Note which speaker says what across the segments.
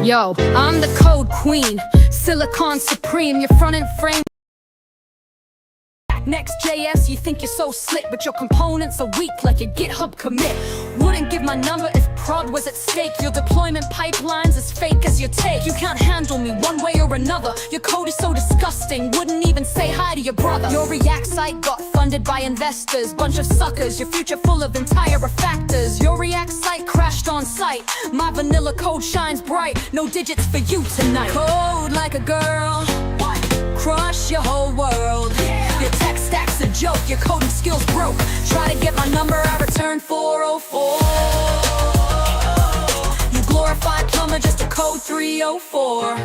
Speaker 1: Yo, I'm the code queen, Silicon Supreme, your front end frame. Next.js, you think you're so slick, but your components are weak like your GitHub commit. Wouldn't give my number if prod was at stake. Your deployment pipeline's as fake as your take. You can't handle me one way or another. Your code is so disgusting, wouldn't even say hi to your brother. Your React site got funded by investors, bunch of suckers. Your future full of entire factors. Your React site crashed on site. My vanilla code shines bright. No digits for you tonight. Code like a girl, crush your whole world. Your tech stack's a joke, your coding skills broke. Try to get my number, I return 404. You glorified plumber, just a code 304.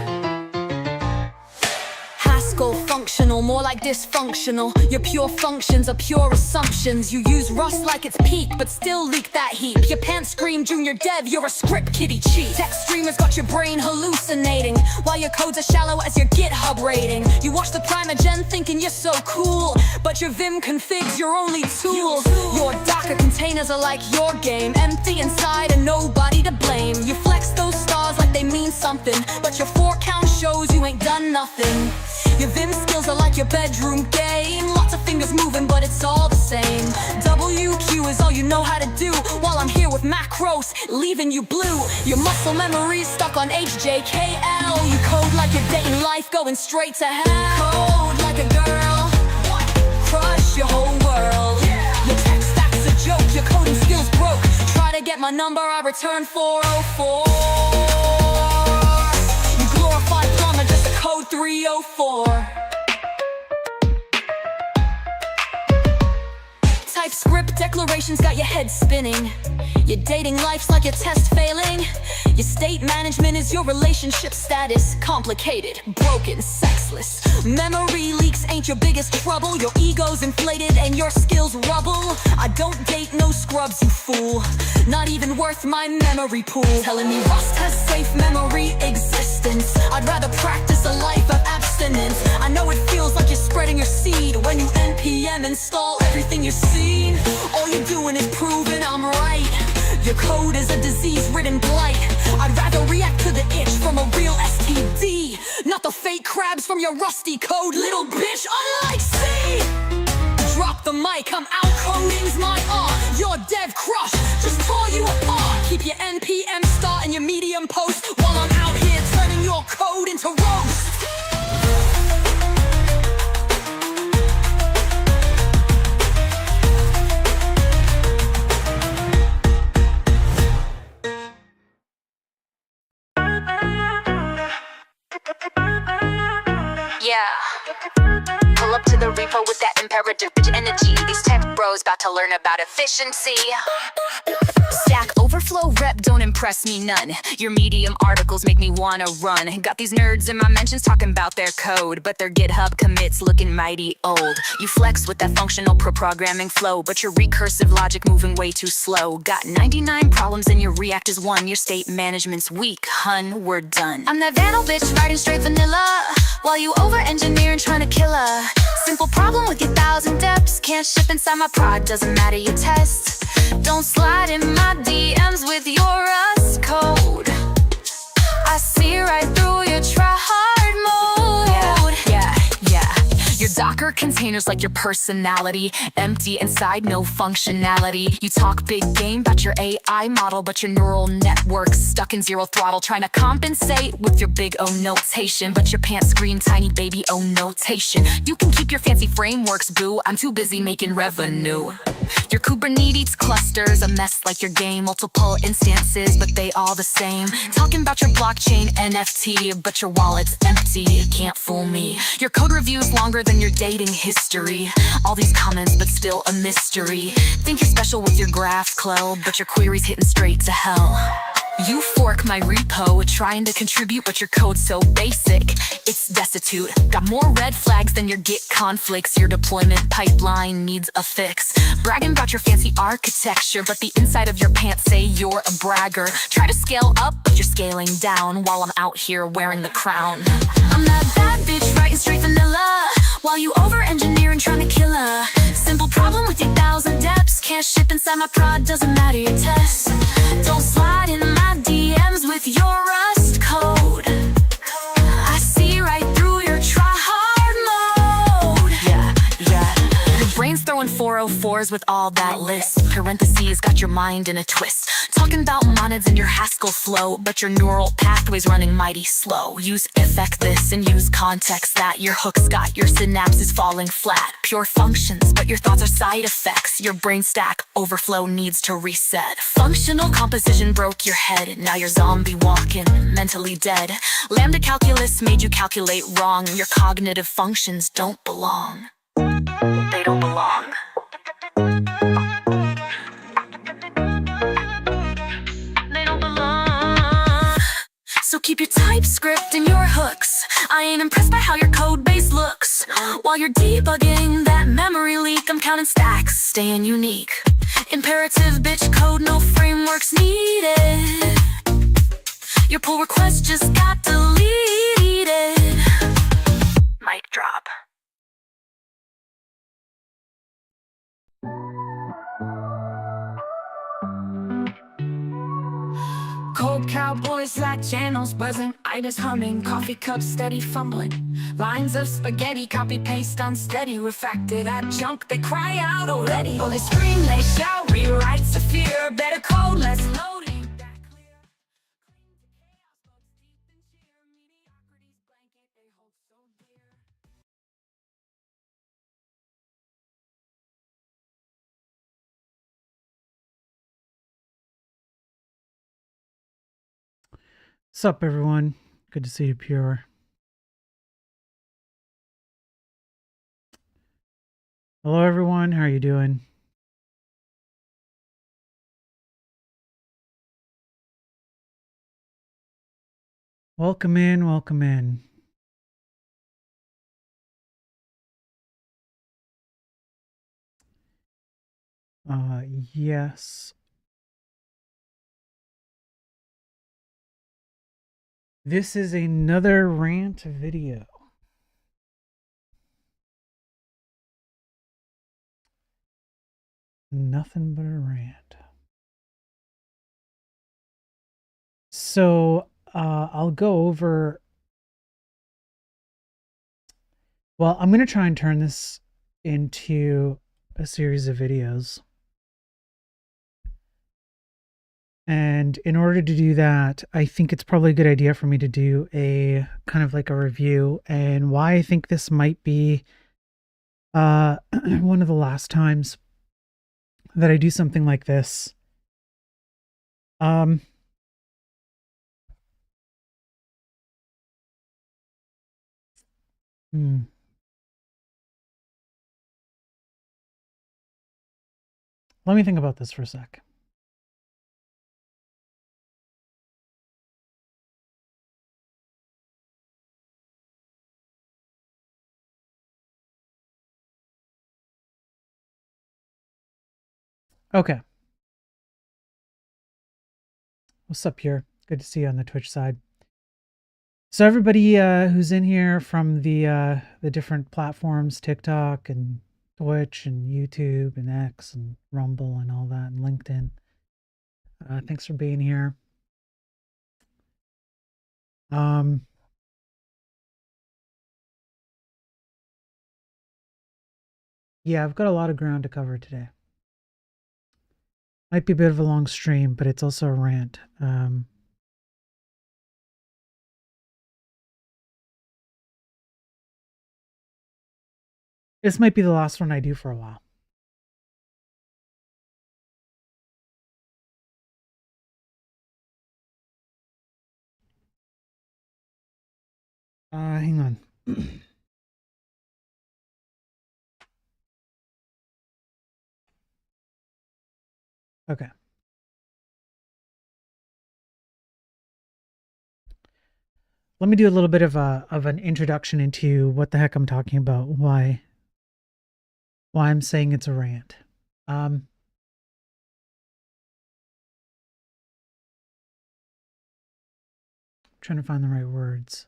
Speaker 1: Haskell functional, more like dysfunctional. Your pure functions are pure assumptions. You use Rust like it's peak, but still leak that heap. Your pants scream junior dev, you're a script kiddie cheat. Tech streamers got your brain hallucinating, while your codes are shallow as your GitHub rating. You watch the primer gen thinking you're so cool, but your Vim config's your only tool. Your Docker containers are like your game, empty inside and nobody to blame. You flex those stars like they mean something, but your 4 count shows you ain't done nothing. Your Vim skills are like your bedroom game. Lots of fingers moving, but it's all the same. WQ is all you know how to do, while I'm here with macros, leaving you blue. Your muscle memory's stuck on HJKL. You code like you're dating life, going straight to hell. Code like a girl, crush your whole world. Your tech stack's a joke, your coding skills broke. Try to get my number, I return 404. Code 304. TypeScript declarations got your head spinning. Your dating life's like your test failing. Your state management is your relationship status. Complicated, broken, sexless. Memory leaks ain't your biggest trouble. Your ego's inflated and your skills rubble. I don't date no scrubs, you fool. Not even worth my memory pool. Telling me Rust has safe memory existence. I'd rather practice a life of abstinence. I know it feels like you're spreading your seed when you npm install everything you've seen. All you're doing is proving I'm right. Your code is a disease-ridden blight. I'd rather react to the itch from a real STD, not the fake crabs from your rusty code, little bitch, unlike C. Drop the mic, I'm out, coding's my art. Your dev crush, just tore you apart. Keep your npm start and your medium post, while I'm out here turning your code into roast.
Speaker 2: Yeah, pull up to the repo with that imperative bitch energy. These tech bros about to learn about efficiency. Stack Overflow rep don't impress me none. Your Medium articles make me wanna run. Got these nerds in my mentions talking about their code, but their GitHub commits looking mighty old. You flex with that functional programming flow, but your recursive logic moving way too slow. Got 99 problems and your React is one. Your state management's weak, hun, we're done. I'm that vandal bitch writing straight vanilla, while you over-engineer and trying to kill her. Simple problem with your 1,000 depths. Can't ship inside my prod, doesn't matter your test. Don't slide in my DMs with your Rust code. I see right through your try-hard mode. Yeah. Your Docker containers like your personality, empty inside, no functionality. You talk big game about your AI model, but your neural network's stuck in zero throttle. Trying to compensate with your big O notation, but your pants scream tiny baby O notation. You can keep your fancy frameworks, boo. I'm too busy making revenue. Your Kubernetes cluster's a mess like your game. Multiple instances, but they all the same. Talking about your blockchain NFT, but your wallet's empty. You can't fool me. Your code review's longer than your dating history. All these comments, but still a mystery. Think you're special with your GraphQL, but your query's hitting straight to hell. You fork my repo, trying to contribute, but your code's so basic, it's destitute. Got more red flags than your Git conflicts. Your deployment pipeline needs a fix. Bragging about your fancy architecture, but the inside of your pants say you're a bragger. Try to scale up, but you're scaling down, while I'm out here wearing the crown. I'm that bad bitch writing straight vanilla, while you over-engineer and trying to kill her. Simple problem with your 1,000 depths. Can't ship inside my prod, doesn't matter your test. Don't slide in my DMs with your Rust code. metaphors with all that list. Parentheses got your mind in a twist. Talking about monads in your Haskell flow, but your neural pathways running mighty slow. Use effect this and use context that. Your hooks got your synapses falling flat. Pure functions, but your thoughts are side effects. Your brain stack overflow needs to reset. Functional composition broke your head. Now you're zombie walking, mentally dead. Lambda calculus made you calculate wrong. Your cognitive functions don't belong. They don't belong. They don't belong. So keep your TypeScript and your hooks. I ain't impressed by how your code base looks. While you're debugging that memory leak, I'm counting stacks, staying unique. Imperative bitch code, no frameworks needed. Your pull request just got deleted. Mic drop.
Speaker 1: Cold cowboys like channels buzzing, itis humming, coffee cups steady fumbling. Lines of spaghetti, copy paste unsteady, refactored at junk, they cry out already. Oh, they scream, they shout, rewrites of fear, better code, less loading. That clear. Clean to chaos, bugs deep in cheer, mediocrity's blanket they hold so dear.
Speaker 3: Sup everyone, good to see you, Pure. Hello everyone, how are you doing? Welcome in, welcome in. Yes. This is another rant video. Nothing but a rant. So, I'll go over... Well, I'm going to try and turn this into a series of videos. And in order to do that, I think it's probably a good idea for me to do a kind of like a review and why I think this might be one of the last times that I do something like this. Let me think about this for a sec. Okay. What's up here? Good to see you on the Twitch side. So everybody who's in here from the different platforms, TikTok and Twitch and YouTube and X and Rumble and all that and LinkedIn. Thanks for being here. Yeah, I've got a lot of ground to cover today. Might be a bit of a long stream, but it's also a rant. This might be the last one I do for a while. Hang on. Okay. Let me do a little bit of an introduction into what the heck I'm talking about, why I'm saying it's a rant. Trying to find the right words.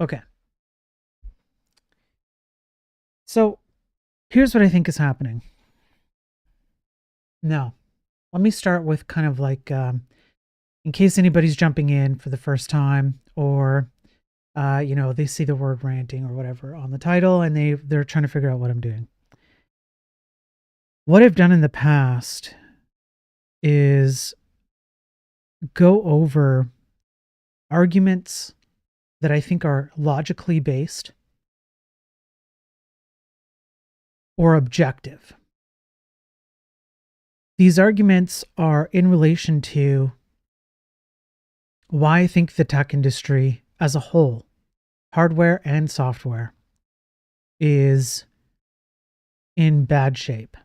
Speaker 3: Okay. So here's what I think is happening. Now, let me start with kind of like, in case anybody's jumping in for the first time, or they see the word ranting or whatever on the title, and they're trying to figure out what I'm doing. What I've done in the past is go over arguments that I think are logically based or objective. These arguments are in relation to why I think the tech industry as a whole, hardware and software, is in bad shape.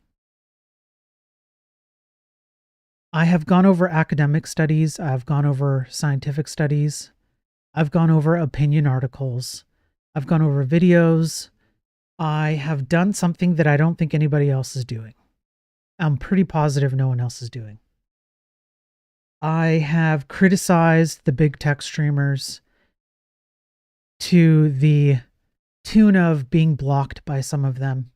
Speaker 3: I have gone over academic studies, I've gone over scientific studies, I've gone over opinion articles, I've gone over videos. I have done something that I don't think anybody else is doing. I'm pretty positive no one else is doing. I have criticized the big tech streamers to the tune of being blocked by some of them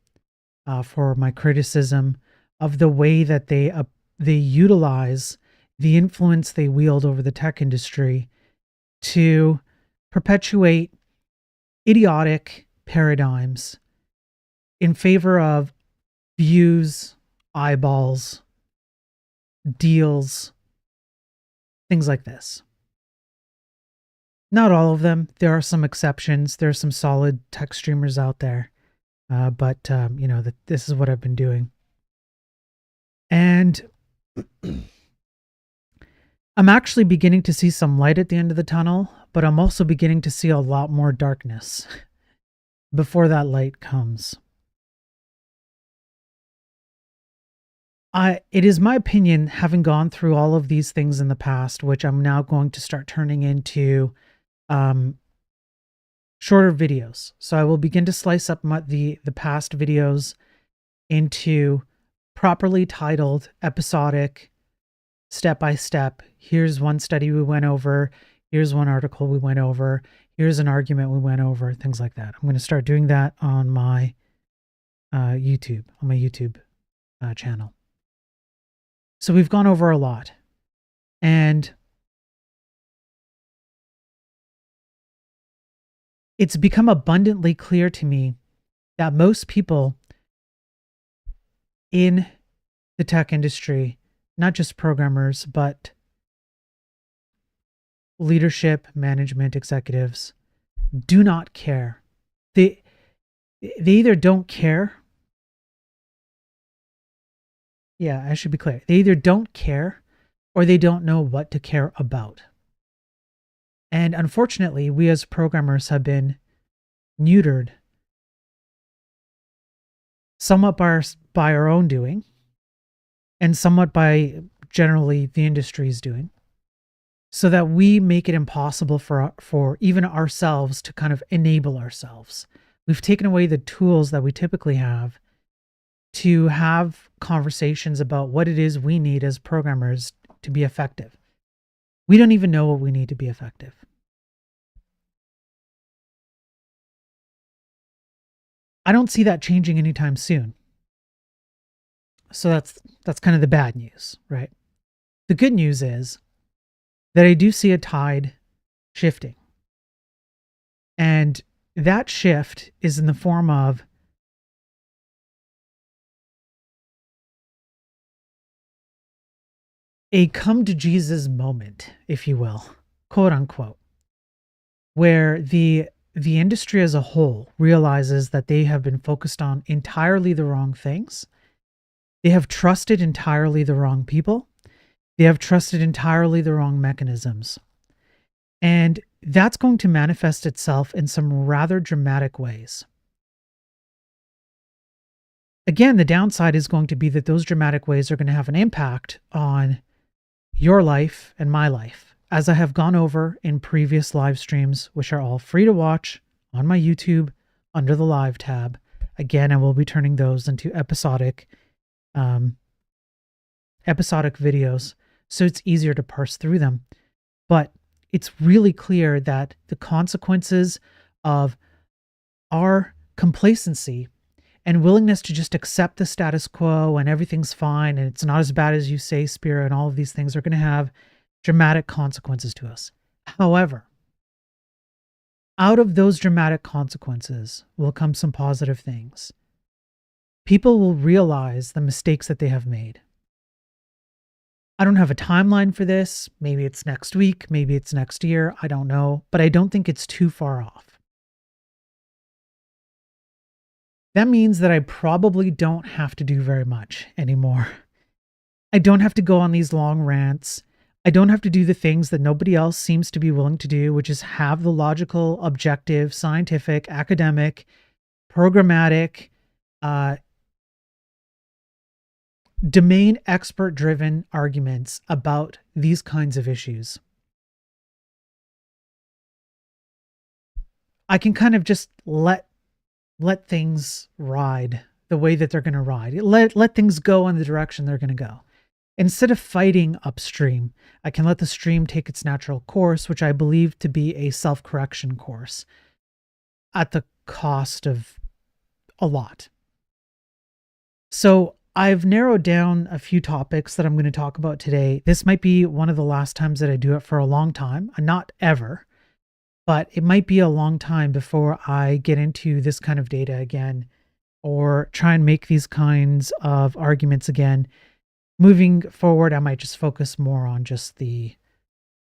Speaker 3: for my criticism of the way that they utilize the influence they wield over the tech industry to perpetuate idiotic paradigms in favor of views, eyeballs, deals, things like this. Not all of them. There are some exceptions. There are some solid tech streamers out there. But this is what I've been doing. And I'm actually beginning to see some light at the end of the tunnel, but I'm also beginning to see a lot more darkness before that light comes. It is my opinion, having gone through all of these things in the past, which I'm now going to start turning into shorter videos. So I will begin to slice up the past videos into properly titled, episodic, step-by-step. Here's one study we went over. Here's one article we went over. Here's an argument we went over, things like that. I'm going to start doing that on my YouTube channel. So we've gone over a lot, and it's become abundantly clear to me that most people in the tech industry, not just programmers, but leadership, management, executives, do not care. They either don't care. Yeah, I should be clear. They either don't care or they don't know what to care about. And unfortunately, we as programmers have been neutered somewhat by our own doing and somewhat by generally the industry's doing, so that we make it impossible for even ourselves to kind of enable ourselves. We've taken away the tools that we typically have to have conversations about what it is we need as programmers to be effective. We don't even know what we need to be effective. I don't see that changing anytime soon. So that's kind of the bad news, right? The good news is that I do see a tide shifting. And that shift is in the form of a come to Jesus moment, if you will, quote unquote, where the industry as a whole realizes that they have been focused on entirely the wrong things. They have trusted entirely the wrong people. They have trusted entirely the wrong mechanisms. And that's going to manifest itself in some rather dramatic ways. Again, the downside is going to be that those dramatic ways are going to have an impact on your life and my life, as I have gone over in previous live streams, which are all free to watch on my YouTube under the live tab. Again, I will be turning those into episodic videos, so it's easier to parse through them. But it's really clear that the consequences of our complacency and willingness to just accept the status quo and everything's fine and it's not as bad as you say, Spirit, and all of these things are going to have dramatic consequences to us. However, out of those dramatic consequences will come some positive things. People will realize the mistakes that they have made. I don't have a timeline for this. Maybe it's next week, maybe it's next year, I don't know, but I don't think it's too far off. That means that I probably don't have to do very much anymore. I don't have to go on these long rants. I don't have to do the things that nobody else seems to be willing to do, which is have the logical, objective, scientific, academic, programmatic, domain expert driven arguments about these kinds of issues. I can kind of just let things ride the way that they're going to ride. Let things go in the direction they're going to go. Instead of fighting upstream, I can let the stream take its natural course, which I believe to be a self-correction course at the cost of a lot. So I've narrowed down a few topics that I'm going to talk about today. This might be one of the last times that I do it for a long time, not ever, but it might be a long time before I get into this kind of data again or try and make these kinds of arguments again. Moving forward, I might just focus more on just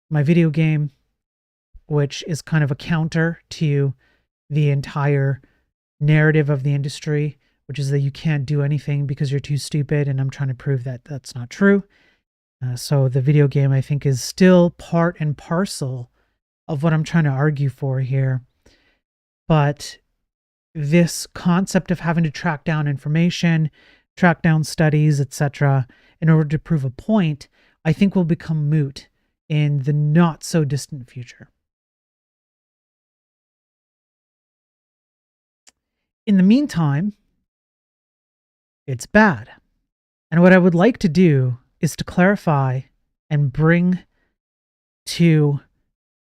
Speaker 3: my video game, which is kind of a counter to the entire narrative of the industry, which is that you can't do anything because you're too stupid, and I'm trying to prove that that's not true. So the video game, I think, is still part and parcel of what I'm trying to argue for here. But this concept of having to track down information, track down studies, etc., in order to prove a point, I think will become moot in the not so distant future. In the meantime, it's bad. And what I would like to do is to clarify and bring to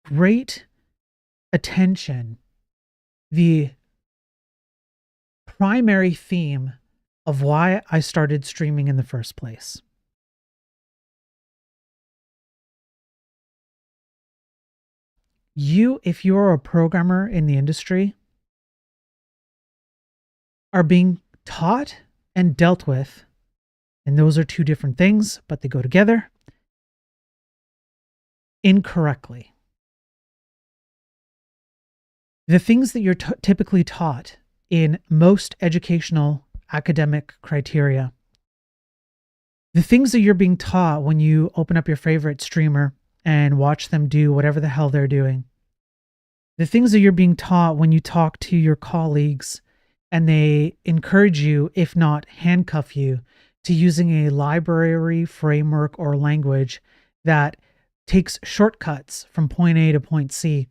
Speaker 3: great attention the primary theme of why I started streaming in the first place. You, if you're a programmer in the industry, are being taught and dealt with, and those are two different things, but they go together, incorrectly. The things that you're typically taught in most educational academic criteria, the things that you're being taught when you open up your favorite streamer and watch them do whatever the hell they're doing, the things that you're being taught when you talk to your colleagues and they encourage you, if not handcuff you, to using a library, framework, or language that takes shortcuts from point A to point C.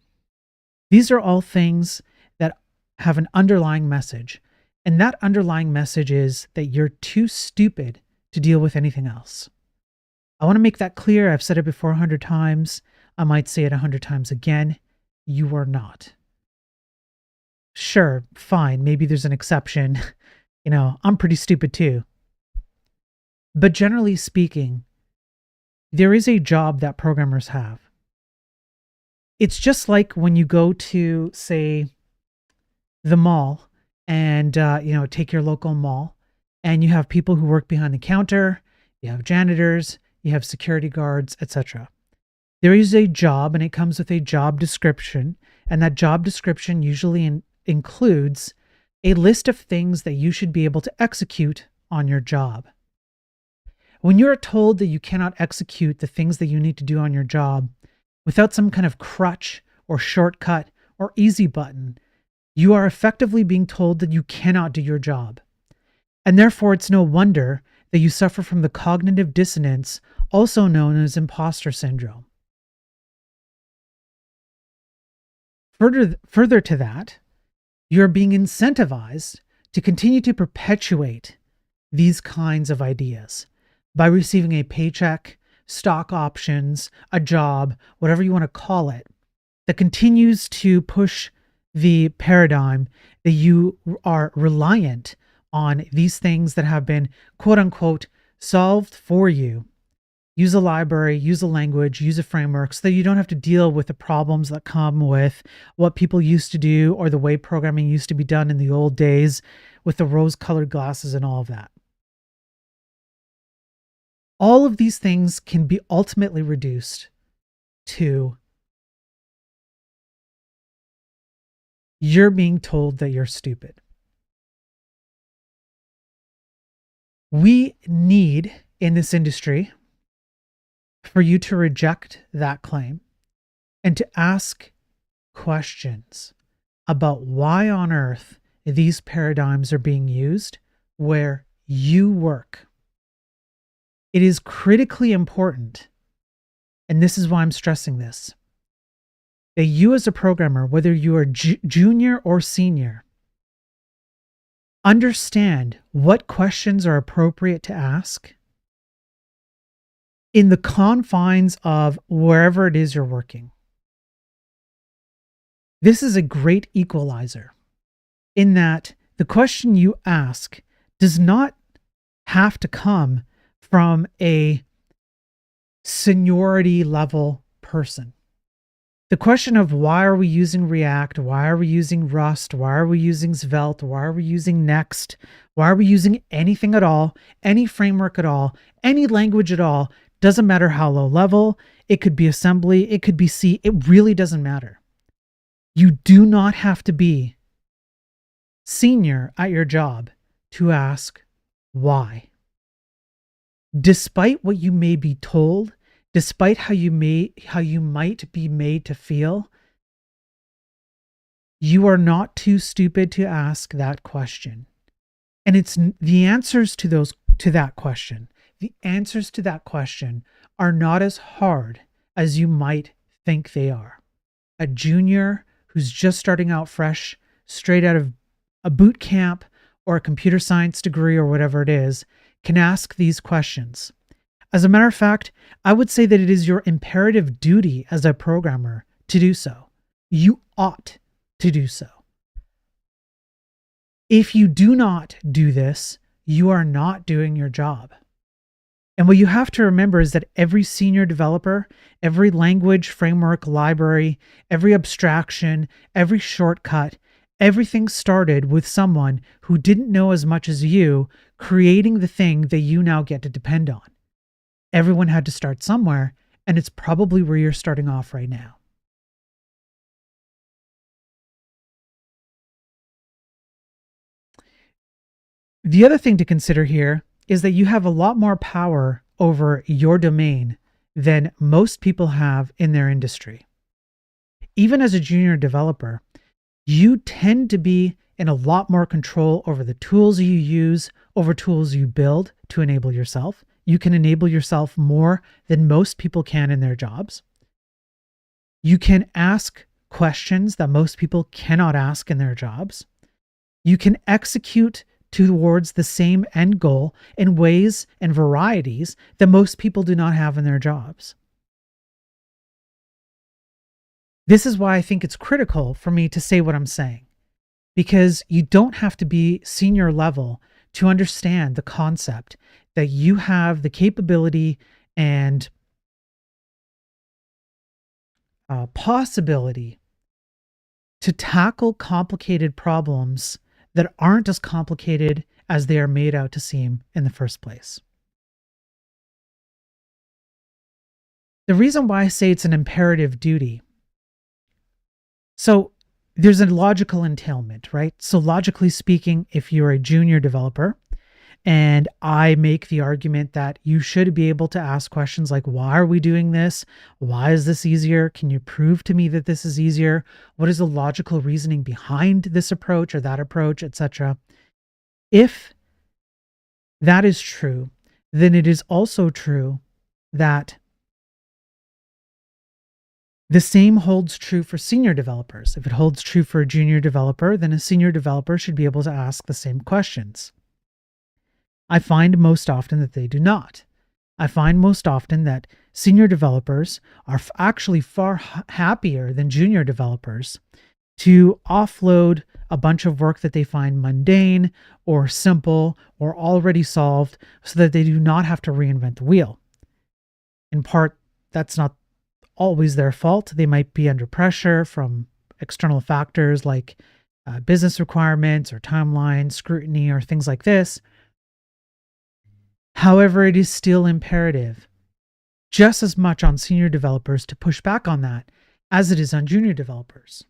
Speaker 3: These are all things that have an underlying message. And that underlying message is that you're too stupid to deal with anything else. I want to make that clear. I've said it before 100 times. I might say it 100 times again. You are not. Sure, fine, maybe there's an exception. I'm pretty stupid too. But generally speaking, there is a job that programmers have. It's just like when you go to, say, the mall and, take your local mall, and you have people who work behind the counter, you have janitors, you have security guards, etc. There is a job, and it comes with a job description, and that job description usually includes a list of things that you should be able to execute on your job. When you're told that you cannot execute the things that you need to do on your job without some kind of crutch or shortcut or easy button, you are effectively being told that you cannot do your job. And therefore, it's no wonder that you suffer from the cognitive dissonance, also known as imposter syndrome. Further to that, you're being incentivized to continue to perpetuate these kinds of ideas by receiving a paycheck, stock options, a job, whatever you want to call it, that continues to push the paradigm that you are reliant on these things that have been quote unquote solved for you. Use a library, use a language, use a framework so that you don't have to deal with the problems that come with what people used to do or the way programming used to be done in the old days with the rose-colored glasses and all of that. All of these things can be ultimately reduced to you're being told that you're stupid. We need in this industry for you to reject that claim and to ask questions about why on earth these paradigms are being used where you work. It is critically important, and this is why I'm stressing this, that you as a programmer, whether you are junior or senior, understand what questions are appropriate to ask in the confines of wherever it is you're working. This is a great equalizer in that the question you ask does not have to come from a seniority level person. The question of why are we using React? Why are we using Rust? Why are we using Svelte? Why are we using Next? Why are we using anything at all? Any framework at all? Any language at all? Doesn't matter how low level. It could be assembly. It could be C. It really doesn't matter. You do not have to be senior at your job to ask why. Despite what you may be told, despite how you might be made to feel, you are not too stupid to ask that question. And it's the answers to that question. The answers to that question are not as hard as you might think they are. A junior who's just starting out fresh, straight out of a boot camp or a computer science degree or whatever it is, can ask these questions. As a matter of fact, I would say that it is your imperative duty as a programmer to do so. You ought to do so. If you do not do this, you are not doing your job. And what you have to remember is that every senior developer, every language, framework, library, every abstraction, every shortcut, everything started with someone who didn't know as much as you creating the thing that you now get to depend on. Everyone had to start somewhere, and it's probably where you're starting off right now. The other thing to consider here is that you have a lot more power over your domain than most people have in their industry. Even as a junior developer, you tend to be in a lot more control over the tools you use, over tools you build to enable yourself. You can enable yourself more than most people can in their jobs. You can ask questions that most people cannot ask in their jobs. You can execute towards the same end goal in ways and varieties that most people do not have in their jobs. This is why I think it's critical for me to say what I'm saying, because you don't have to be senior level to understand the concept that you have the capability and possibility to tackle complicated problems that aren't as complicated as they are made out to seem in the first place. The reason why I say it's an imperative duty, so there's a logical entailment, right? So logically speaking, if you're a junior developer, and I make the argument that you should be able to ask questions like, why are we doing this? Why is this easier? Can you prove to me that this is easier? What is the logical reasoning behind this approach or that approach, etc.? If that is true, then it is also true that the same holds true for senior developers. If it holds true for a junior developer, then a senior developer should be able to ask the same questions. I find most often that they do not. I find most often that senior developers are actually far happier than junior developers to offload a bunch of work that they find mundane or simple or already solved so that they do not have to reinvent the wheel. In part, that's not always their fault. They might be under pressure from external factors like business requirements or timeline scrutiny or things like this. However, it is still imperative, just as much on senior developers to push back on that as it is on junior developers.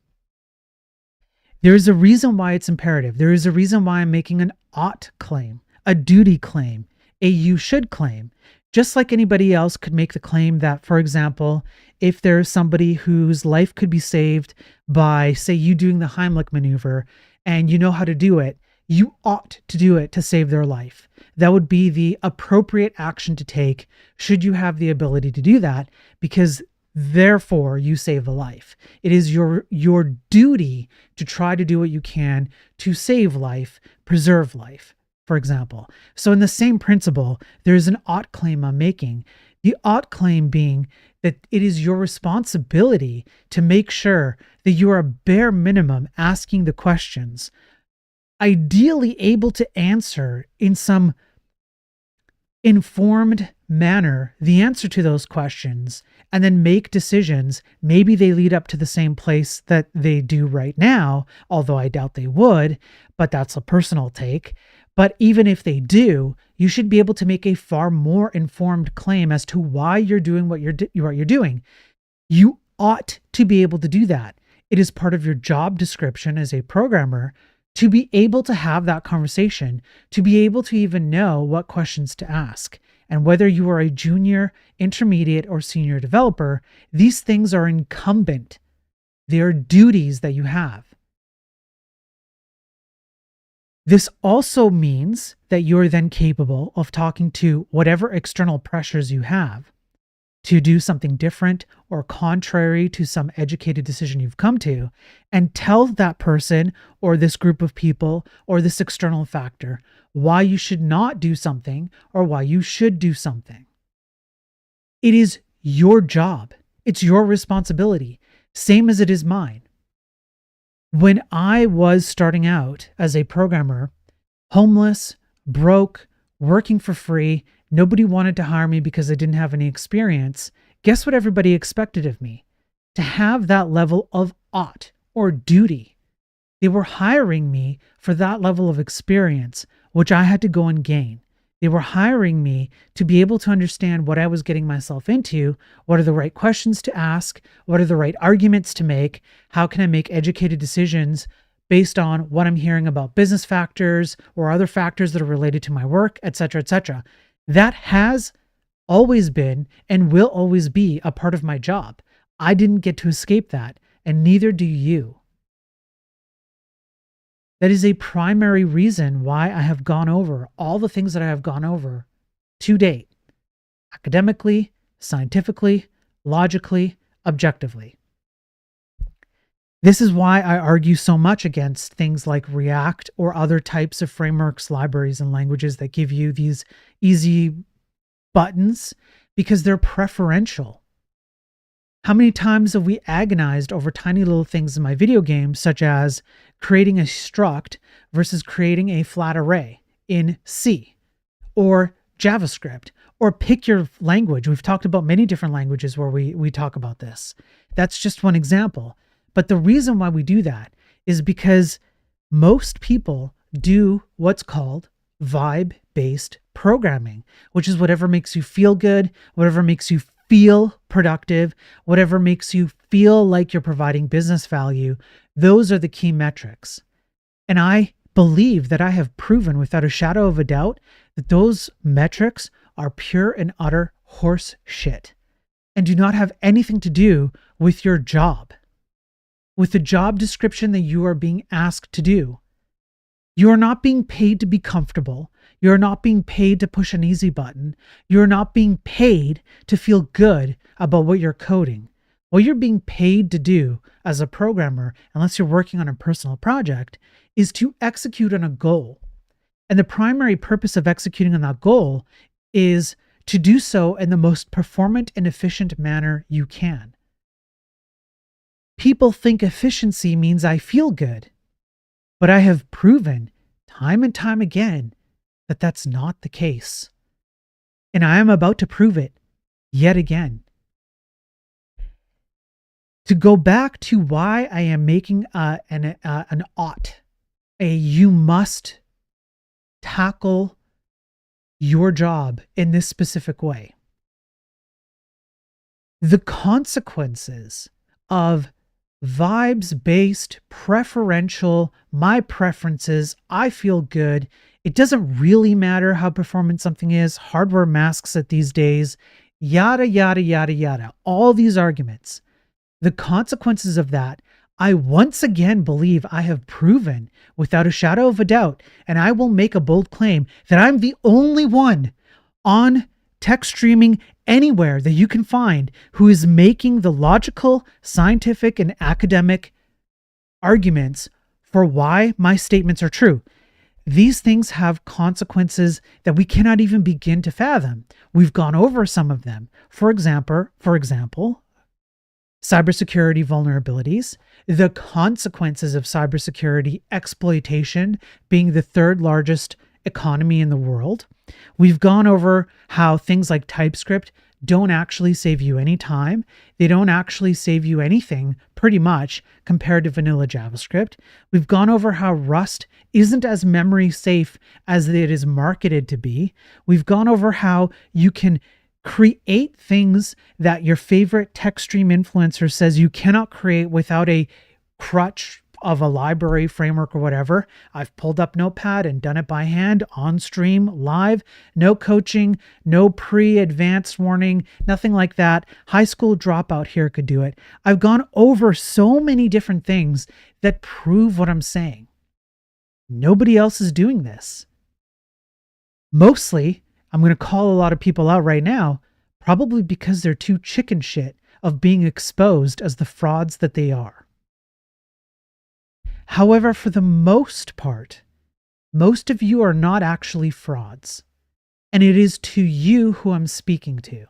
Speaker 3: There is a reason why it's imperative. There is a reason why I'm making an ought claim, a duty claim, a you should claim. Just like anybody else could make the claim that, for example, if there's somebody whose life could be saved by, say, you doing the Heimlich maneuver and you know how to do it, you ought to do it to save their life. That would be the appropriate action to take should you have the ability to do that, because therefore you save a life. It is your duty to try to do what you can to save life, preserve life, for example. So in the same principle, there is an ought claim I'm making. The ought claim being that it is your responsibility to make sure that you are bare minimum asking the questions, ideally able to answer in some informed manner the answer to those questions, and then make decisions. Maybe they lead up to the same place that they do right now, although I doubt they would, but that's a personal take. But even if they do, you should be able to make a far more informed claim as to why you're doing what you're doing. You ought to be able to do that. It is part of your job description as a programmer to be able to have that conversation, to be able to even know what questions to ask. And whether you are a junior, intermediate, or senior developer, these things are incumbent. They are duties that you have. This also means that you're then capable of talking to whatever external pressures you have to do something different or contrary to some educated decision you've come to, and tell that person or this group of people or this external factor why you should not do something or why you should do something. It is your job. It's your responsibility, same as it is mine. When I was starting out as a programmer, homeless, broke, working for free, nobody wanted to hire me because I didn't have any experience, guess what everybody expected of me? To have that level of ought or duty. They were hiring me for that level of experience, which I had to go and gain. They were hiring me to be able to understand what I was getting myself into, what are the right questions to ask, what are the right arguments to make, how can I make educated decisions based on what I'm hearing about business factors or other factors that are related to my work, etc., etc. That has always been and will always be a part of my job. I didn't get to escape that, and neither do you. That is a primary reason why I have gone over all the things that I have gone over to date, academically, scientifically, logically, objectively. This is why I argue so much against things like React or other types of frameworks, libraries, and languages that give you these easy buttons, because they're preferential. How many times have we agonized over tiny little things in my video games, such as creating a struct versus creating a flat array in C or JavaScript, or pick your language. We've talked about many different languages where we talk about this. That's just one example. But the reason why we do that is because most people do what's called vibe-based programming, which is whatever makes you feel good, whatever makes you feel productive, whatever makes you feel like you're providing business value. Those are the key metrics. And I believe that I have proven without a shadow of a doubt that those metrics are pure and utter horse shit and do not have anything to do with your job, with the job description that you are being asked to do. You are not being paid to be comfortable. You're not being paid to push an easy button. You're not being paid to feel good about what you're coding. What you're being paid to do as a programmer, unless you're working on a personal project, is to execute on a goal. And the primary purpose of executing on that goal is to do so in the most performant and efficient manner you can. People think efficiency means I feel good, but I have proven time and time again that that's not the case. And I am about to prove it yet again. To go back to why I am making an ought, you must tackle your job in this specific way. The consequences of vibes-based, preferential, my preferences, I feel good. It doesn't really matter how performant something is. Hardware masks it these days. Yada, yada, yada, yada. All these arguments. The consequences of that, I once again believe I have proven without a shadow of a doubt, and I will make a bold claim that I'm the only one on tech streaming anywhere that you can find who is making the logical, scientific, and academic arguments for why my statements are true. These things have consequences that we cannot even begin to fathom. We've gone over some of them. For example, cybersecurity vulnerabilities, the consequences of cybersecurity exploitation being the third largest economy in the world. We've gone over how things like TypeScript don't actually save you any time. They don't actually save you anything, pretty much, compared to vanilla JavaScript. We've gone over how Rust isn't as memory safe as it is marketed to be. We've gone over how you can create things that your favorite tech stream influencer says you cannot create without a crutch of a library, framework, or whatever. I've pulled up Notepad and done it by hand, on stream, live, no coaching, no pre-advanced warning, nothing like that. High school dropout here could do it. I've gone over so many different things that prove what I'm saying. Nobody else is doing this. Mostly, I'm going to call a lot of people out right now, probably because they're too chicken shit of being exposed as the frauds that they are. However, for the most part, most of you are not actually frauds, and it is to you who I'm speaking to.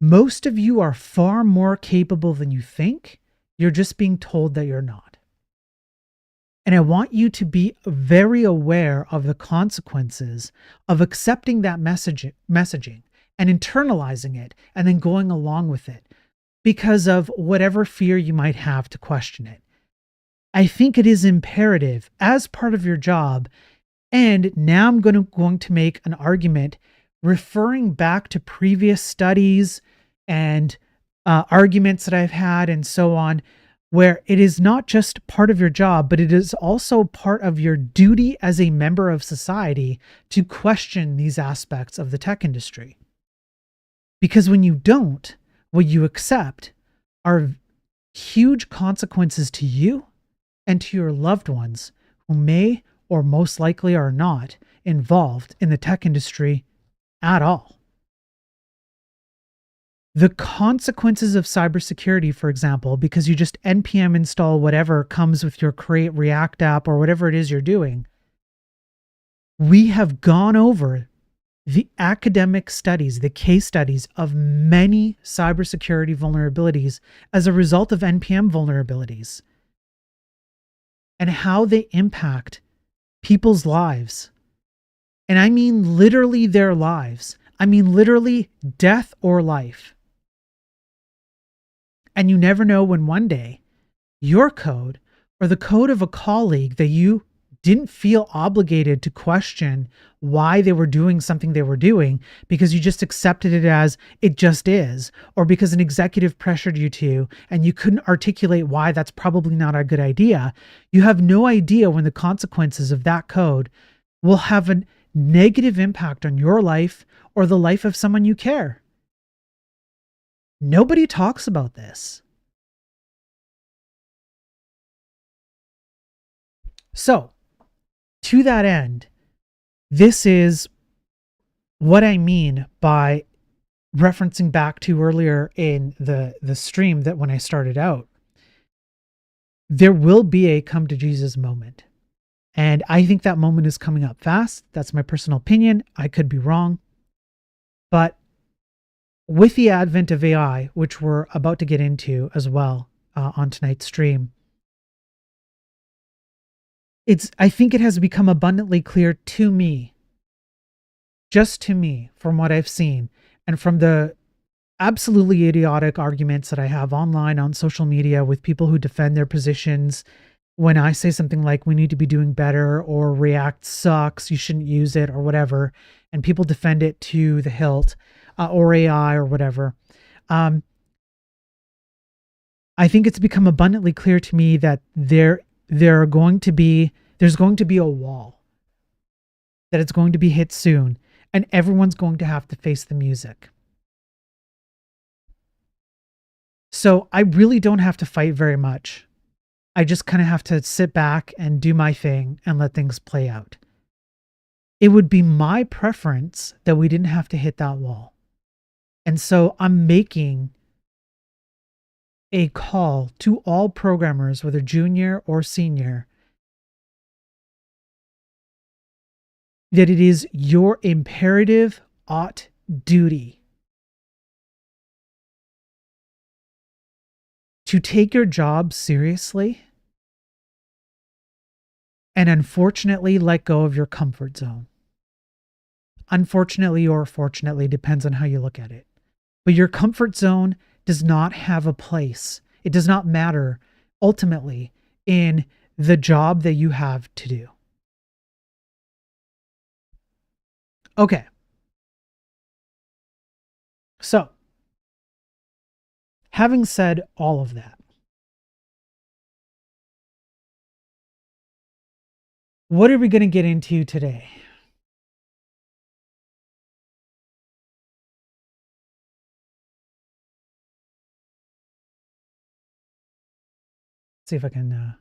Speaker 3: Most of you are far more capable than you think. You're just being told that you're not. And I want you to be very aware of the consequences of accepting that messaging and internalizing it and then going along with it because of whatever fear you might have to question it. I think it is imperative as part of your job. And now I'm going to make an argument referring back to previous studies and arguments that I've had and so on, where it is not just part of your job, but it is also part of your duty as a member of society to question these aspects of the tech industry. Because when you don't, what you accept are huge consequences to you and to your loved ones who may or most likely are not involved in the tech industry at all. The consequences of cybersecurity, for example, because you just npm install whatever comes with your Create React app or whatever it is you're doing, we have gone over the academic studies, the case studies of many cybersecurity vulnerabilities as a result of npm vulnerabilities and how they impact people's lives. And I mean literally their lives. I mean literally death or life. And you never know when one day your code or the code of a colleague that you didn't feel obligated to question why they were doing something they were doing because you just accepted it as it just is, or because an executive pressured you to and you couldn't articulate why that's probably not a good idea. You have no idea when the consequences of that code will have a negative impact on your life or the life of someone you care. Nobody talks about this. So, to that end, this is what I mean by referencing back to earlier in the stream that when I started out, there will be a come to Jesus moment. And I think that moment is coming up fast. That's my personal opinion. I could be wrong. But with the advent of AI, which we're about to get into as well on tonight's stream, I think it has become abundantly clear to me, just to me, from what I've seen, and from the absolutely idiotic arguments that I have online on social media with people who defend their positions when I say something like we need to be doing better or React sucks, you shouldn't use it or whatever, and people defend it to the hilt, or AI or whatever. I think it's become abundantly clear to me that there's going to be a wall, that it's going to be hit soon, and everyone's going to have to face the music. So I really don't have to fight very much. I just kind of have to sit back and do my thing and let things play out. It would be my preference that we didn't have to hit that wall. And so I'm making a call to all programmers, whether junior or senior, that it is your imperative duty to take your job seriously and unfortunately let go of your comfort zone. Unfortunately or fortunately, depends on how you look at it. But your comfort zone does not have a place. It does not matter ultimately in the job that you have to do. Okay. So, having said all of that, what are we going to get into today? See if I can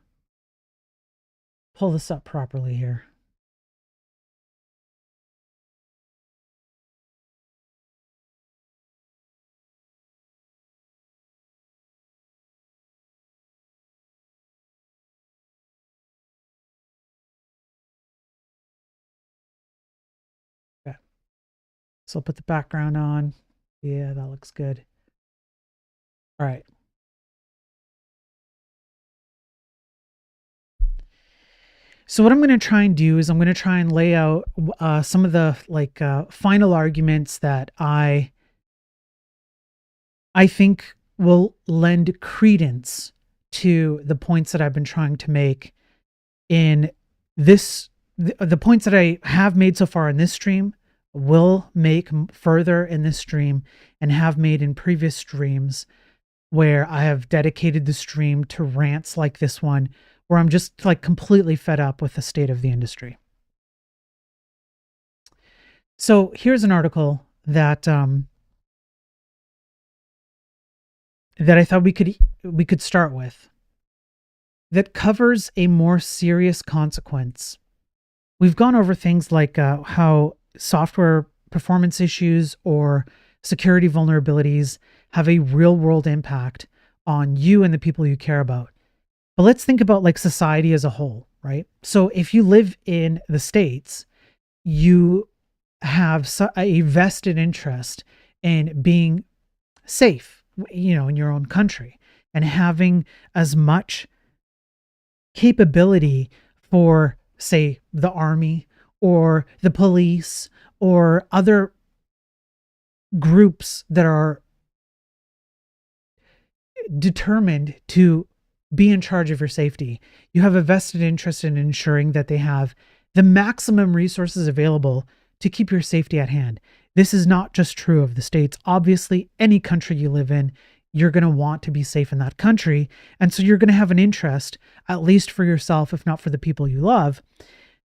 Speaker 3: pull this up properly here. Okay. So I'll put the background on. Yeah, that looks good. All right. So what I'm going to try and do is I'm going to try and lay out some of the final arguments that I think will lend credence to the points that I've been trying to make in this, the points that I have made so far in this stream, will make further in this stream, and have made in previous streams where I have dedicated the stream to rants like this one, where I'm just like completely fed up with the state of the industry. So here's an article that that I thought we could start with, that covers a more serious consequence. We've gone over things like how software performance issues or security vulnerabilities have a real world impact on you and the people you care about. But let's think about like society as a whole, right? So if you live in the States, you have a vested interest in being safe, you know, in your own country, and having as much capability for, say, the army or the police or other groups that are determined to be in charge of your safety. You have a vested interest in ensuring that they have the maximum resources available to keep your safety at hand. This is not just true of the States. Obviously, any country you live in, you're going to want to be safe in that country. And so you're going to have an interest, at least for yourself, if not for the people you love,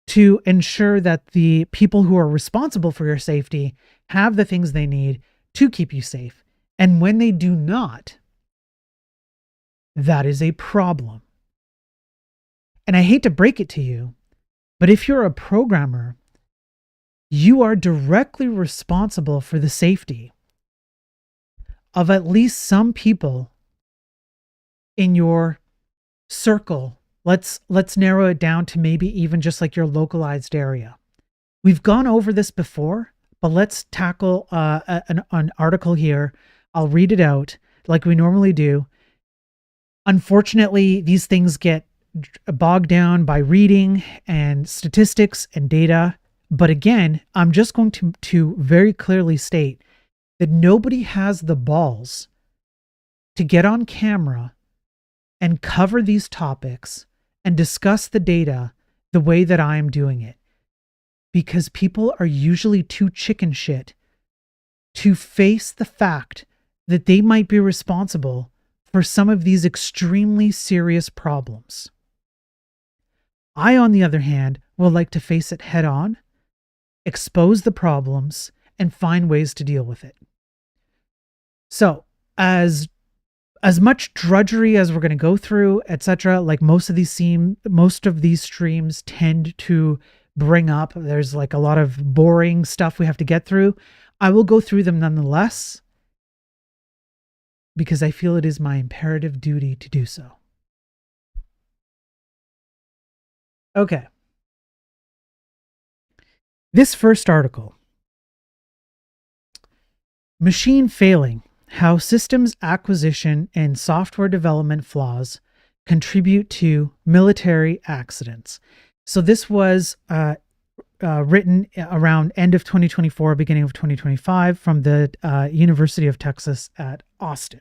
Speaker 3: to ensure that the people who are responsible for your safety have the things they need to keep you safe. And when they do not, that is a problem. And I hate to break it to you, but if you're a programmer, you are directly responsible for the safety of at least some people in your circle. Let's narrow it down to maybe even just like your localized area. We've gone over this before, but let's tackle an article here. I'll read it out like we normally do. Unfortunately, these things get bogged down by reading and statistics and data. But again, I'm just going to very clearly state that nobody has the balls to get on camera and cover these topics and discuss the data the way that I am doing it. Because people are usually too chicken shit to face the fact that they might be responsible for some of these extremely serious problems. I, on the other hand, will like to face it head on, expose the problems, and find ways to deal with it. So, as much drudgery as we're going to go through, etc., like most of these streams tend to bring up, there's like a lot of boring stuff we have to get through. I will go through them nonetheless, because I feel it is my imperative duty to do so. Okay. This first article, Machine Failing: How Systems Acquisition and Software Development Flaws Contribute to Military Accidents. So this was written around end of 2024, beginning of 2025 from the University of Texas at Austin.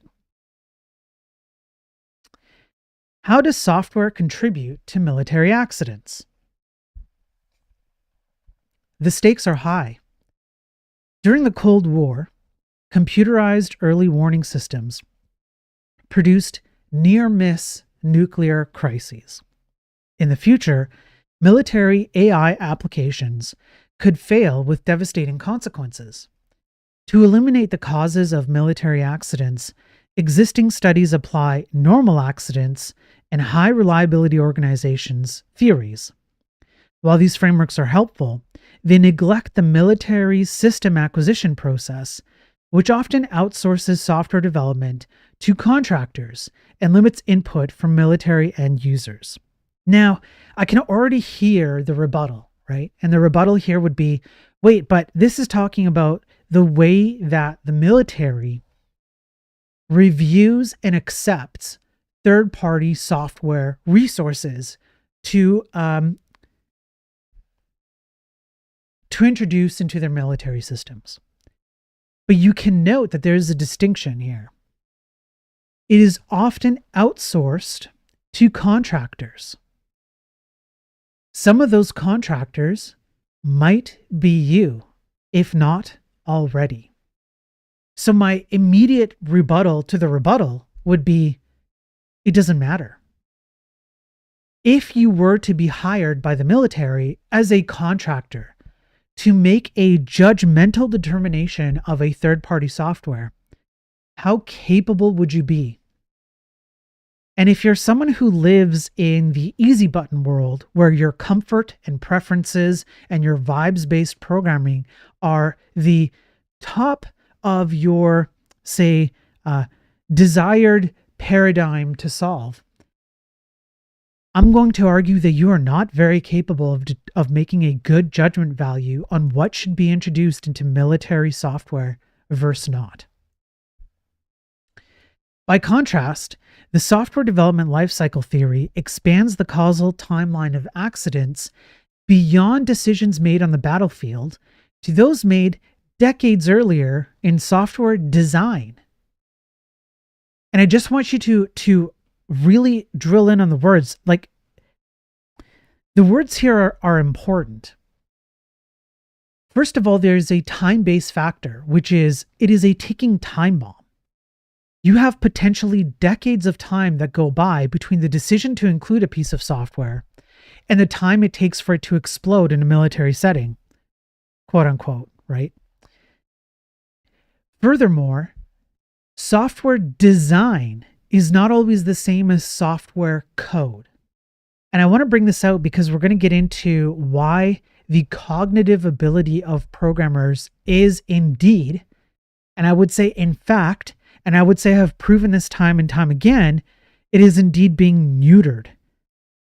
Speaker 3: How does software contribute to military accidents? The stakes are high. During the Cold War, computerized early warning systems produced near-miss nuclear crises. In the future, military AI applications could fail with devastating consequences. To eliminate the causes of military accidents, existing studies apply normal accidents and high reliability organizations' theories. While these frameworks are helpful, they neglect the military's system acquisition process, which often outsources software development to contractors and limits input from military end users. Now, I can already hear the rebuttal, right? And the rebuttal here would be, wait, but this is talking about the way that the military reviews and accepts third-party software resources to introduce into their military systems. But you can note that there is a distinction here. It is often outsourced to contractors. Some of those contractors might be you, if not already. So my immediate rebuttal to the rebuttal would be, it doesn't matter. If you were to be hired by the military as a contractor to make a judgmental determination of a third-party software, how capable would you be? And if you're someone who lives in the easy button world, where your comfort and preferences and your vibes-based programming are the top of your, say, desired paradigm to solve, I'm going to argue that you are not very capable of making a good judgment value on what should be introduced into military software versus not. By contrast, the software development lifecycle theory expands the causal timeline of accidents beyond decisions made on the battlefield to those made decades earlier in software design. And I just want you to really drill in on the words. Like, the words here are important. First of all, there's a time-based factor, which is it is a ticking time bomb. You have potentially decades of time that go by between the decision to include a piece of software and the time it takes for it to explode in a military setting, quote unquote, right? Furthermore, software design is not always the same as software code. And I want to bring this out because we're going to get into why the cognitive ability of programmers is indeed, and I would say in fact, and I would say I have proven this time and time again, it is indeed being neutered,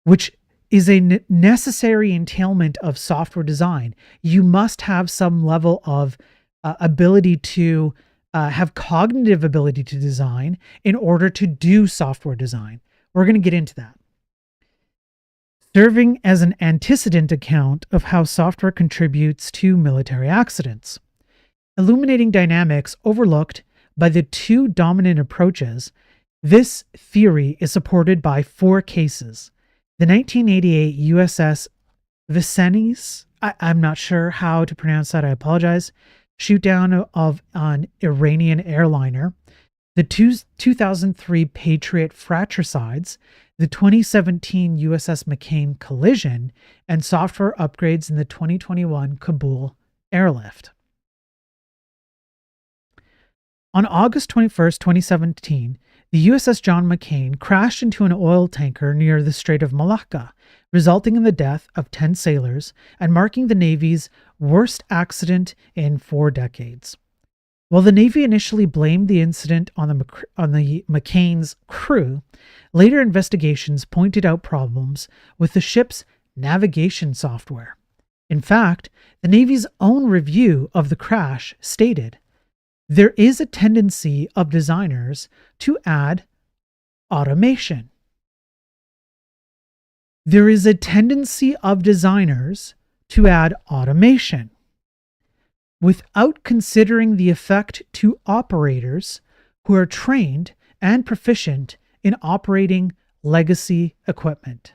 Speaker 3: which is a necessary entailment of software design. You must have some level of ability to have cognitive ability to design in order to do software design. We're going to get into that. Serving as an antecedent account of how software contributes to military accidents. Illuminating dynamics overlooked by the two dominant approaches, this theory is supported by 4 cases. The 1988 USS Vincennes, I'm not sure how to pronounce that, I apologize, shoot down of an Iranian airliner, the 2003 Patriot fratricides, the 2017 USS McCain collision, and software upgrades in the 2021 Kabul airlift. On August 21st, 2017, the USS John McCain crashed into an oil tanker near the Strait of Malacca, resulting in the death of 10 sailors and marking the Navy's worst accident in 4 decades. While the Navy initially blamed the incident on the McCain's crew, later investigations pointed out problems with the ship's navigation software. In fact, the Navy's own review of the crash stated, "There is a tendency of designers to add automation." There is a tendency of designers to add automation without considering the effect to operators who are trained and proficient in operating legacy equipment.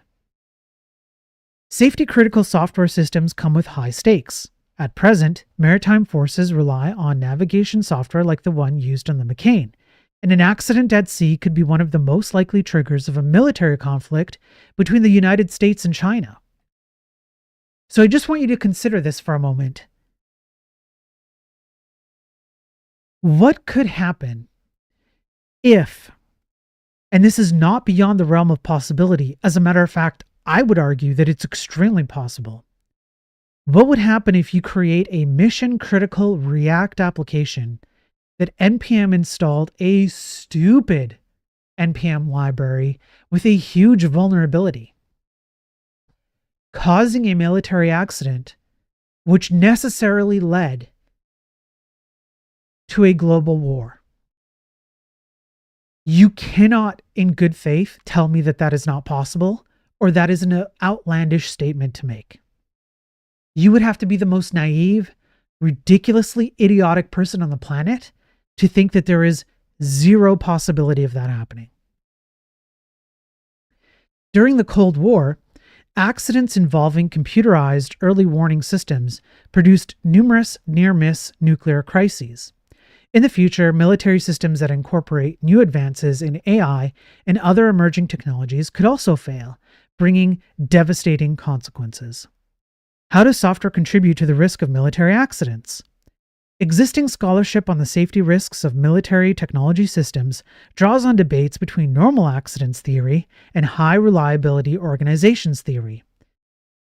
Speaker 3: Safety-critical software systems come with high stakes. At present, maritime forces rely on navigation software like the one used on the McCain, and an accident at sea could be one of the most likely triggers of a military conflict between the United States and China. So I just want you to consider this for a moment. What could happen if, and this is not beyond the realm of possibility, as a matter of fact, I would argue that it's extremely possible. What would happen if you create a mission-critical React application that NPM installed a stupid NPM library with a huge vulnerability, causing a military accident which necessarily led to a global war? You cannot, in good faith, tell me that that is not possible, or that is an outlandish statement to make. You would have to be the most naive, ridiculously idiotic person on the planet to think that there is zero possibility of that happening. During the Cold War, accidents involving computerized early warning systems produced numerous near-miss nuclear crises. In the future, military systems that incorporate new advances in AI and other emerging technologies could also fail, bringing devastating consequences. How does software contribute to the risk of military accidents? Existing scholarship on the safety risks of military technology systems draws on debates between normal accidents theory and high reliability organizations theory.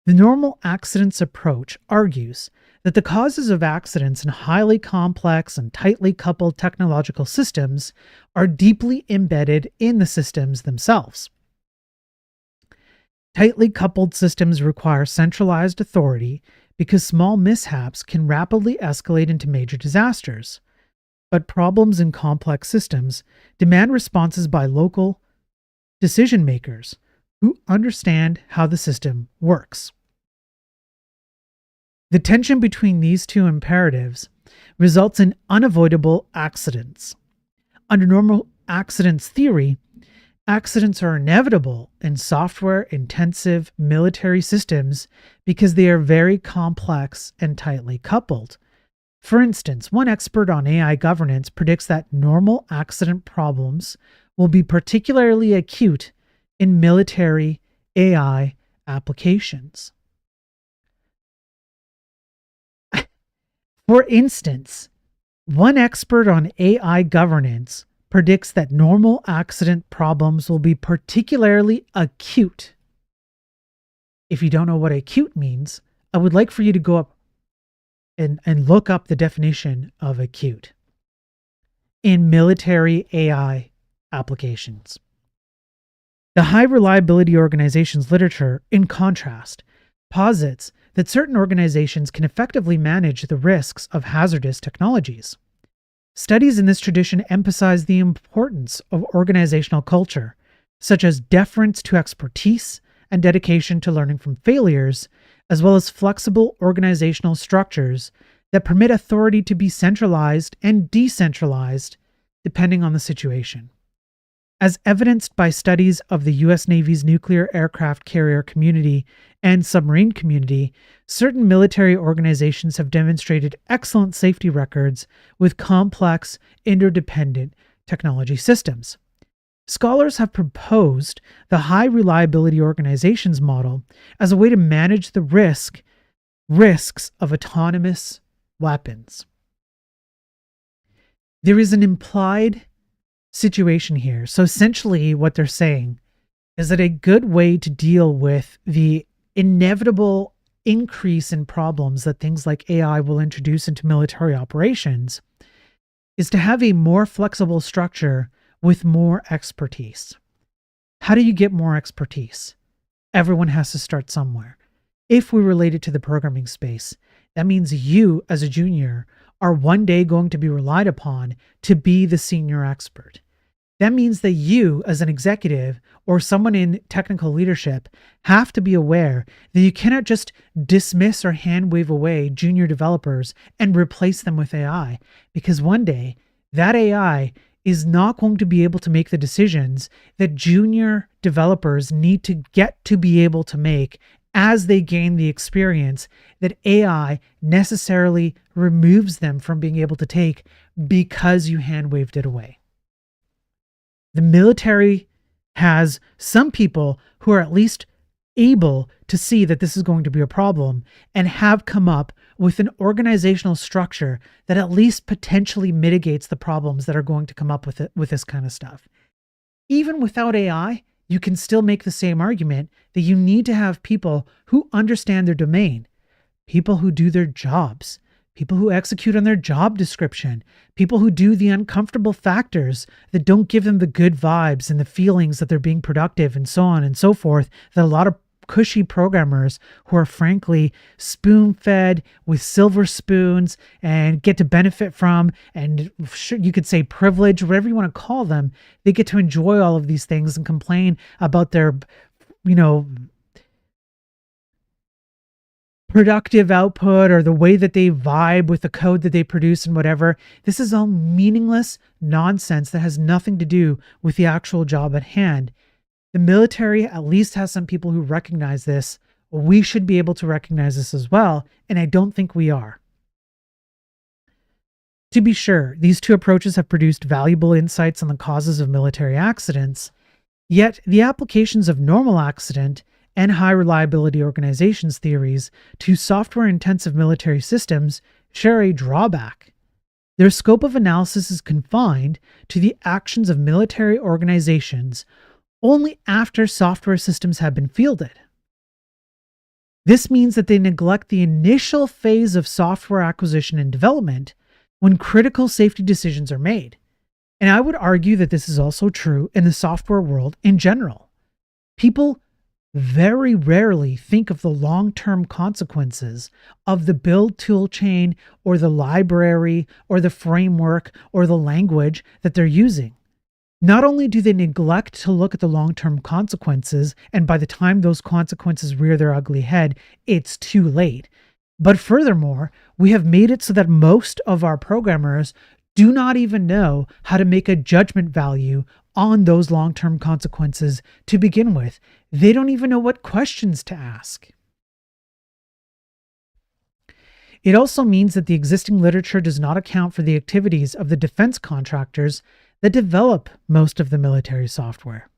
Speaker 3: The normal accidents approach argues that the causes of accidents in highly complex and tightly coupled technological systems are deeply embedded in the systems themselves. Tightly coupled systems require centralized authority because small mishaps can rapidly escalate into major disasters. But problems in complex systems demand responses by local decision makers who understand how the system works. The tension between these two imperatives results in unavoidable accidents. Under normal accidents theory, accidents are inevitable in software-intensive military systems because they are very complex and tightly coupled. For instance, one expert on AI governance predicts that normal accident problems will be particularly acute in military AI applications. For instance, one expert on AI governance predicts that normal accident problems will be particularly acute. If you don't know what acute means, I would like for you to go up and look up the definition of acute in military AI applications. The high reliability organizations literature, in contrast, posits that certain organizations can effectively manage the risks of hazardous technologies. Studies in this tradition emphasize the importance of organizational culture, such as deference to expertise and dedication to learning from failures, as well as flexible organizational structures that permit authority to be centralized and decentralized depending on the situation. As evidenced by studies of the U.S. Navy's nuclear aircraft carrier community and submarine community, certain military organizations have demonstrated excellent safety records with complex, interdependent technology systems. Scholars have proposed the high reliability organizations model as a way to manage the risks of autonomous weapons. There is an implied situation here. So essentially what they're saying is that a good way to deal with the inevitable increase in problems that things like AI will introduce into military operations is to have a more flexible structure with more expertise. How do you get more expertise? Everyone has to start somewhere. If we relate it to the programming space, that means you as a junior are one day going to be relied upon to be the senior expert. That means that you as an executive or someone in technical leadership have to be aware that you cannot just dismiss or hand wave away junior developers and replace them with AI, because one day that AI is not going to be able to make the decisions that junior developers need to get to be able to make as they gain the experience that AI necessarily removes them from being able to take because you hand waved it away. The military has some people who are at least able to see that this is going to be a problem and have come up with an organizational structure that at least potentially mitigates the problems that are going to come up with this kind of stuff. Even without AI, you can still make the same argument that you need to have people who understand their domain, people who do their jobs, people who execute on their job description, people who do the uncomfortable factors that don't give them the good vibes and the feelings that they're being productive and so on and so forth, that a lot of cushy programmers who are frankly spoon-fed with silver spoons and get to benefit from, and you could say privilege, whatever you want to call them, they get to enjoy all of these things and complain about their, productive output or the way that they vibe with the code that they produce and whatever. This is all meaningless nonsense that has nothing to do with the actual job at hand. The military at least has some people who recognize this. We should be able to recognize this as well, and I don't think we are. To be sure, these two approaches have produced valuable insights on the causes of military accidents, yet the applications of normal accident and high reliability organizations theories to software-intensive military systems share a drawback. Their scope of analysis is confined to the actions of military organizations only after software systems have been fielded. This means that they neglect the initial phase of software acquisition and development when critical safety decisions are made. And I would argue that this is also true in the software world in general. People very rarely think of the long-term consequences of the build tool chain or the library or the framework or the language that they're using. Not only do they neglect to look at the long-term consequences, and by the time those consequences rear their ugly head, it's too late, but furthermore, we have made it so that most of our programmers do not even know how to make a judgment value on those long-term consequences to begin with. They don't even know what questions to ask. It also means that the existing literature does not account for the activities of the defense contractors that develop most of the military software.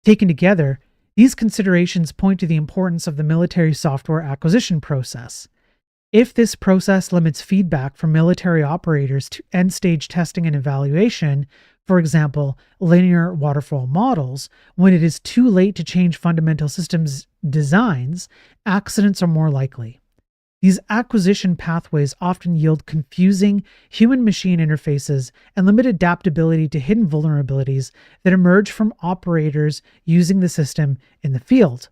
Speaker 3: Taken together, these considerations point to the importance of the military software acquisition process. If this process limits feedback from military operators to end-stage testing and evaluation, for example, linear waterfall models, when it is too late to change fundamental systems designs, accidents are more likely. These acquisition pathways often yield confusing human-machine interfaces and limited adaptability to hidden vulnerabilities that emerge from operators using the system in the field.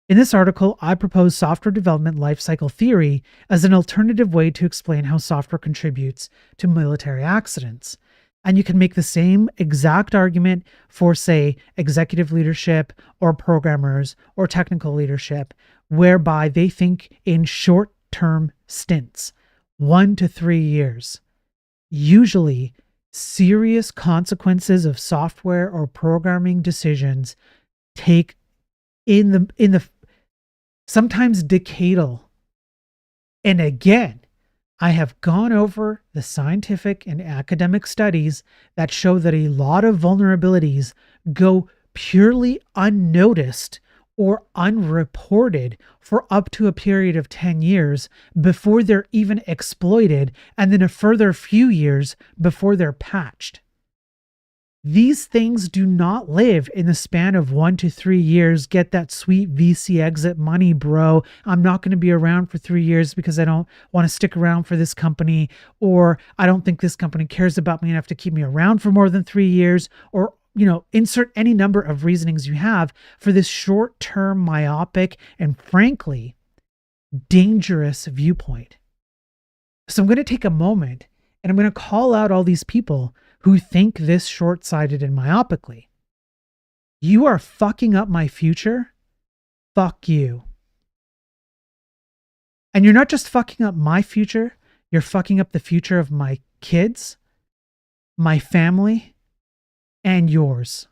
Speaker 3: In this article, I propose software development lifecycle theory as an alternative way to explain how software contributes to military accidents. And you can make the same exact argument for, say, executive leadership or programmers or technical leadership, whereby they think in short-term stints, 1 to 3 years. Usually, serious consequences of software or programming decisions take in the sometimes decadal. And again, I have gone over the scientific and academic studies that show that a lot of vulnerabilities go purely unnoticed or unreported for up to a period of 10 years before they're even exploited, and then a further few years before they're patched. These things do not live in the span of 1 to 3 years. Get that sweet VC exit money, bro. I'm not going to be around for 3 years because I don't want to stick around for this company, or I don't think this company cares about me enough to keep me around for more than 3 years, or, insert any number of reasonings you have for this short-term, myopic, and frankly, dangerous viewpoint. So I'm going to take a moment and I'm going to call out all these people who think this short-sighted and myopically. You are fucking up my future. Fuck you. And you're not just fucking up my future, you're fucking up the future of my kids, my family, and yours.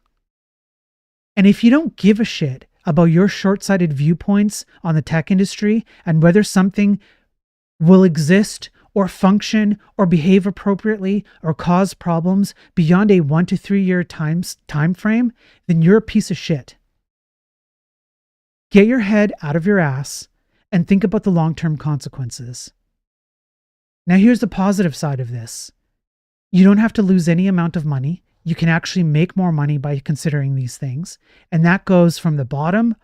Speaker 3: And if you don't give a shit about your short-sighted viewpoints on the tech industry and whether something will exist or function or behave appropriately or cause problems beyond a 1 to 3 year time frame, then you're a piece of shit. Get your head out of your ass and think about the long-term consequences. Now here's the positive side of this. You don't have to lose any amount of money. You can actually make more money by considering these things. And that goes from the bottom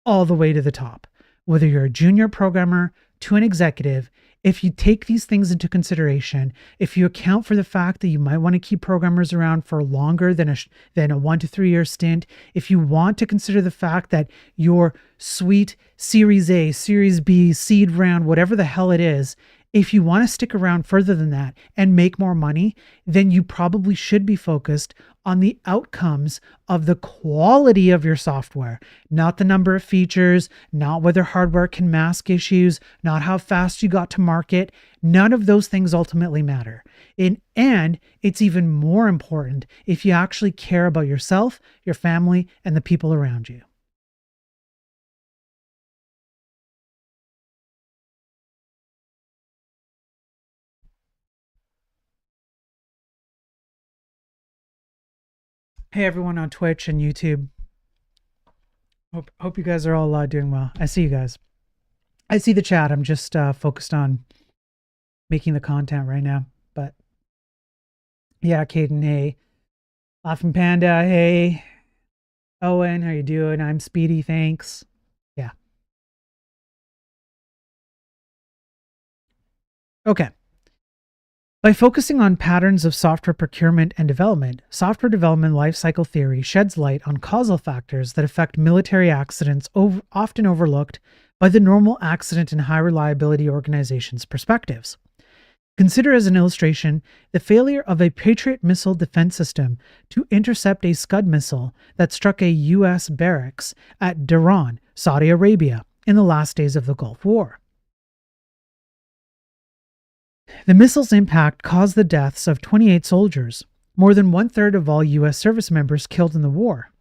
Speaker 3: all the way to the top. Whether you're a junior programmer to an executive, if you take these things into consideration, if you account for the fact that you might want to keep programmers around for longer than a 1 to 3 year stint, if you want to consider the fact that your sweet Series A, Series B, seed round, whatever the hell it is, if you want to stick around further than that and make more money, then you probably should be focused on the outcomes of the quality of your software, not the number of features, not whether hardware can mask issues, not how fast you got to market. None of those things ultimately matter. And it's even more important if you actually care about yourself, your family, and the people around you. Hey everyone on Twitch and YouTube. Hope you guys are all doing well. I see you guys. I see the chat. I'm just focused on making the content right now. But yeah, Caden, hey. Laughing Panda, hey. Owen, how you doing? I'm Speedy, thanks. Yeah. Okay. By focusing on patterns of software procurement and development, software development lifecycle theory sheds light on causal factors that affect military accidents often overlooked by the normal accident and high reliability organizations' perspectives. Consider as an illustration the failure of a Patriot missile defense system to intercept a Scud missile that struck a U.S. barracks at Dhahran, Saudi Arabia, in the last days of the Gulf War. The missile's impact caused the deaths of 28 soldiers, more than 1/3 of all U.S. service members killed in the war.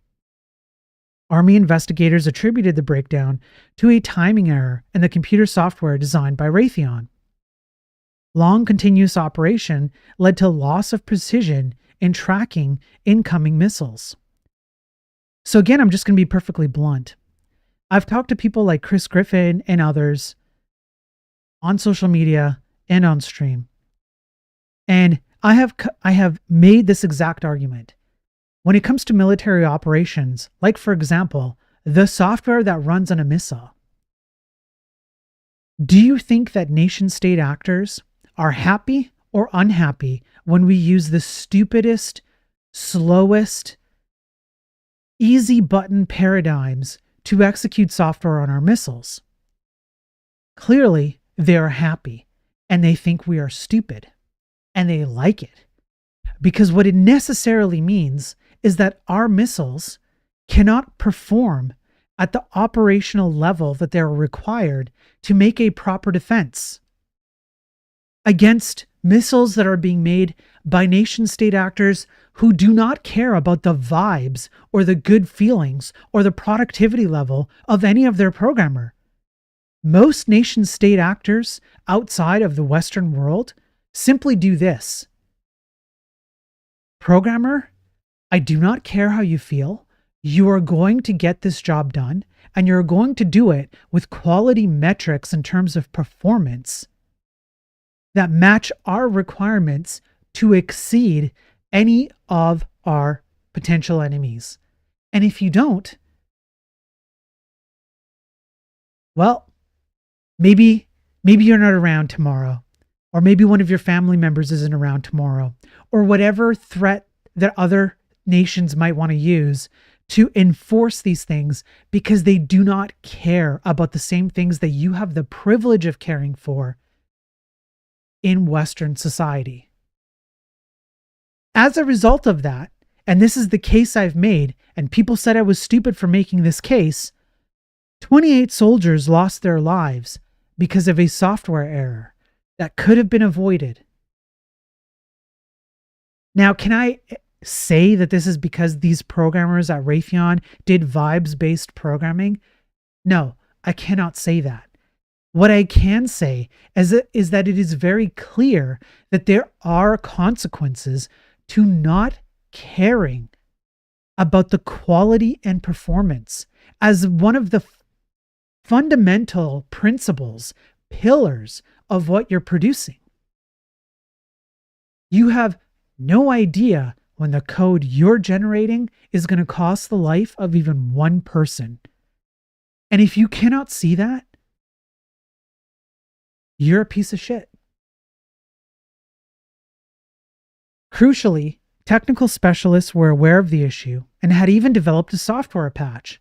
Speaker 3: Army investigators attributed the breakdown to a timing error in the computer software designed by Raytheon. Long continuous operation led to loss of precision in tracking incoming missiles. So again, I'm just going to be perfectly blunt. I've talked to people like Chris Griffin and others on social media and on stream. And I have made this exact argument. When it comes to military operations, like for example, the software that runs on a missile, Do you think that nation-state actors are happy or unhappy when we use the stupidest, slowest, easy button paradigms to execute software on our missiles? Clearly, they are happy and they think we are stupid and they like it. Because what it necessarily means is that our missiles cannot perform at the operational level that they're required to make a proper defense against missiles that are being made by nation-state actors who do not care about the vibes or the good feelings or the productivity level of any of their programmer. Most nation-state actors outside of the Western world simply do this. Programmer, I do not care how you feel. You are going to get this job done, and you're going to do it with quality metrics in terms of performance that match our requirements to exceed any of our potential enemies. And if you don't, well, maybe you're not around tomorrow, or maybe one of your family members isn't around tomorrow, or whatever threat that other nations might want to use to enforce these things because they do not care about the same things that you have the privilege of caring for in Western society. As a result of that, and this is the case I've made, and people said I was stupid for making this case, 28 soldiers lost their lives because of a software error that could have been avoided. Now, can I say that this is because these programmers at Raytheon did vibes-based programming? No, I cannot say that. What I can say is that it is very clear that there are consequences to not caring about the quality and performance as one of the fundamental principles, pillars of what you're producing. You have no idea when the code you're generating is going to cost the life of even one person. And if you cannot see that, you're a piece of shit. Crucially, technical specialists were aware of the issue and had even developed a software patch.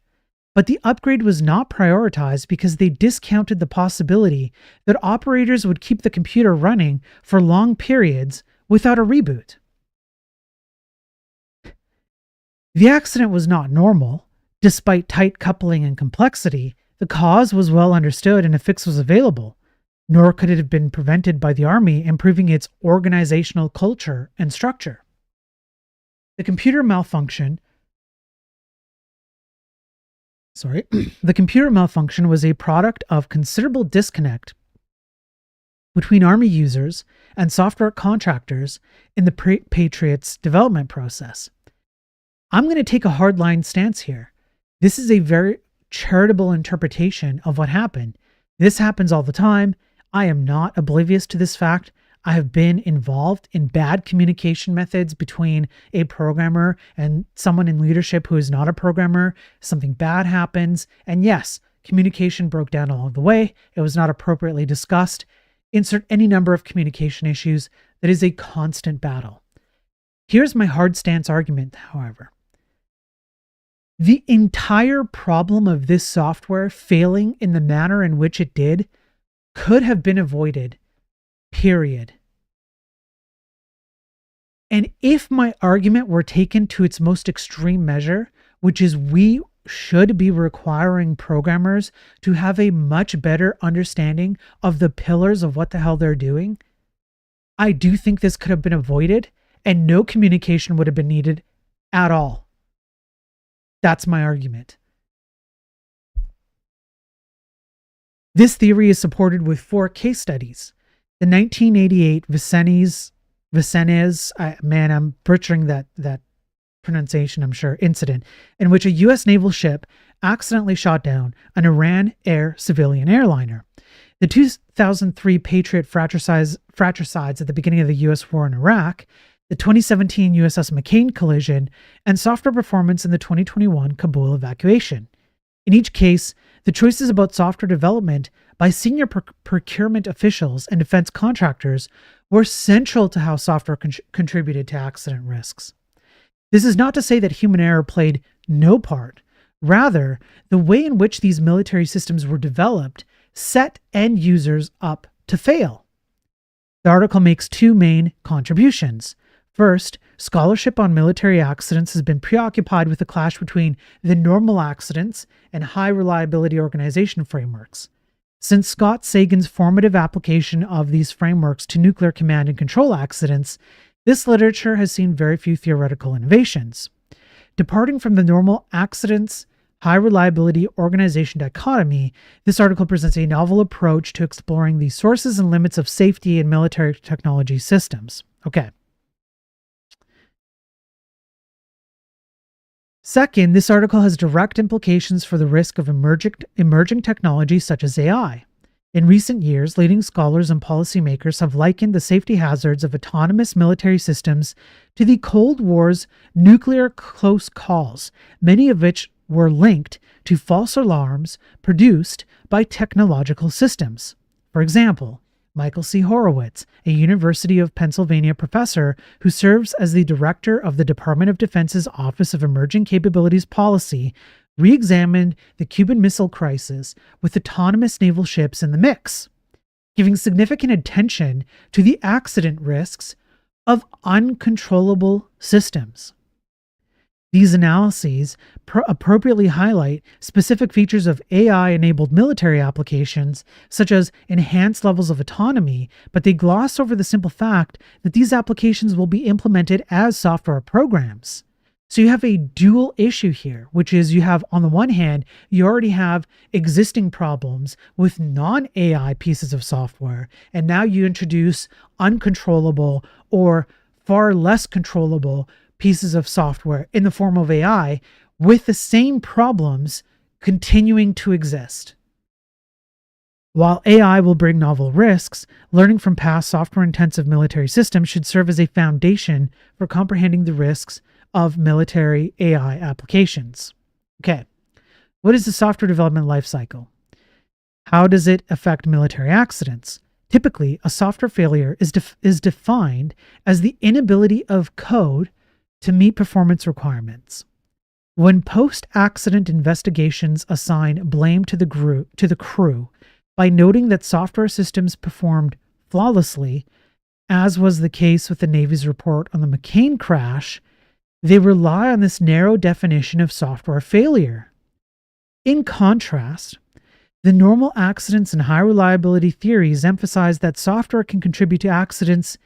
Speaker 3: But the upgrade was not prioritized because they discounted the possibility that operators would keep the computer running for long periods without a reboot. The accident was not normal. Despite tight coupling and complexity, the cause was well understood and a fix was available, nor could it have been prevented by the Army improving its organizational culture and structure. The computer malfunction was a product of considerable disconnect between Army users and software contractors in the Patriot's development process. I'm going to take a hardline stance here. This is a very charitable interpretation of what happened. This happens all the time. I am not oblivious to this fact. I have been involved in bad communication methods between a programmer and someone in leadership who is not a programmer. Something bad happens. And yes, communication broke down along the way. It was not appropriately discussed. Insert any number of communication issues. That is a constant battle. Here's my hard stance argument, however. The entire problem of this software failing in the manner in which it did could have been avoided. Period. And if my argument were taken to its most extreme measure, which is we should be requiring programmers to have a much better understanding of the pillars of what the hell they're doing, I do think this could have been avoided and no communication would have been needed at all. That's my argument. This theory is supported with 4 case studies. The 1988 Vincennes, I'm butchering that pronunciation, I'm sure, incident in which a U.S. naval ship accidentally shot down an Iran Air civilian airliner. The 2003 Patriot fratricides at the beginning of the U.S. war in Iraq, the 2017 USS McCain collision, and software performance in the 2021 Kabul evacuation. In each case, the choices about software development by senior procurement officials and defense contractors were central to how software contributed to accident risks. This is not to say that human error played no part. Rather, the way in which these military systems were developed set end users up to fail. The article makes two main contributions. First, scholarship on military accidents has been preoccupied with the clash between the normal accidents and high reliability organization frameworks. Since Scott Sagan's formative application of these frameworks to nuclear command and control accidents, this literature has seen very few theoretical innovations. Departing from the normal accidents, high reliability organization dichotomy, this article presents a novel approach to exploring the sources and limits of safety in military technology systems. Okay. Second, this article has direct implications for the risk of emerging technologies such as AI. In recent years, leading scholars and policymakers have likened the safety hazards of autonomous military systems to the Cold War's nuclear close calls, many of which were linked to false alarms produced by technological systems. For example, Michael C. Horowitz, a University of Pennsylvania professor who serves as the director of the Department of Defense's Office of Emerging Capabilities Policy, re-examined the Cuban Missile Crisis with autonomous naval ships in the mix, giving significant attention to the accident risks of uncontrollable systems. These analyses appropriately highlight specific features of AI-enabled military applications, such as enhanced levels of autonomy, but they gloss over the simple fact that these applications will be implemented as software programs. So you have a dual issue here, which is you have, on the one hand, you already have existing problems with non-AI pieces of software, and now you introduce uncontrollable or far less controllable pieces of software in the form of AI with the same problems continuing to exist. While AI will bring novel risks, learning from past software-intensive military systems should serve as a foundation for comprehending the risks of military AI applications. Okay, what is the software development lifecycle? How does it affect military accidents? Typically, a software failure is defined as the inability of code to meet performance requirements. When post-accident investigations assign blame to the crew by noting that software systems performed flawlessly, as was the case with the Navy's report on the McCain crash, they rely on this narrow definition of software failure. In contrast, the normal accidents and high reliability theories emphasize that software can contribute to accidents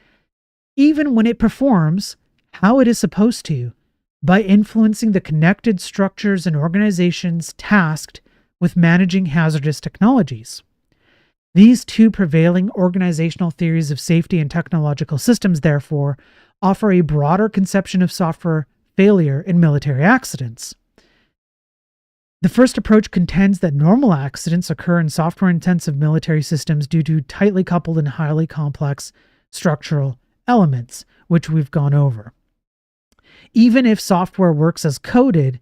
Speaker 3: even when it performs how it is supposed to, by influencing the connected structures and organizations tasked with managing hazardous technologies. These two prevailing organizational theories of safety and technological systems, therefore, offer a broader conception of software failure in military accidents. The first approach contends that normal accidents occur in software-intensive military systems due to tightly coupled and highly complex structural elements, which we've gone over. Even if software works as coded,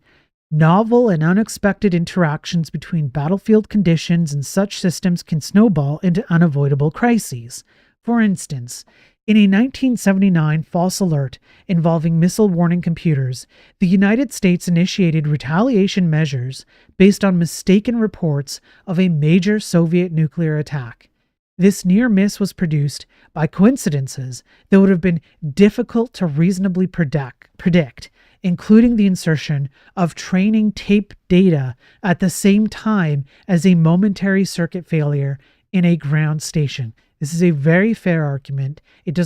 Speaker 3: novel and unexpected interactions between battlefield conditions and such systems can snowball into unavoidable crises. For instance, in a 1979 false alert involving missile warning computers, the United States initiated retaliation measures based on mistaken reports of a major Soviet nuclear attack. This near miss was produced by coincidences that would have been difficult to reasonably predict, including the insertion of training tape data at the same time as a momentary circuit failure in a ground station. This is a very fair argument. It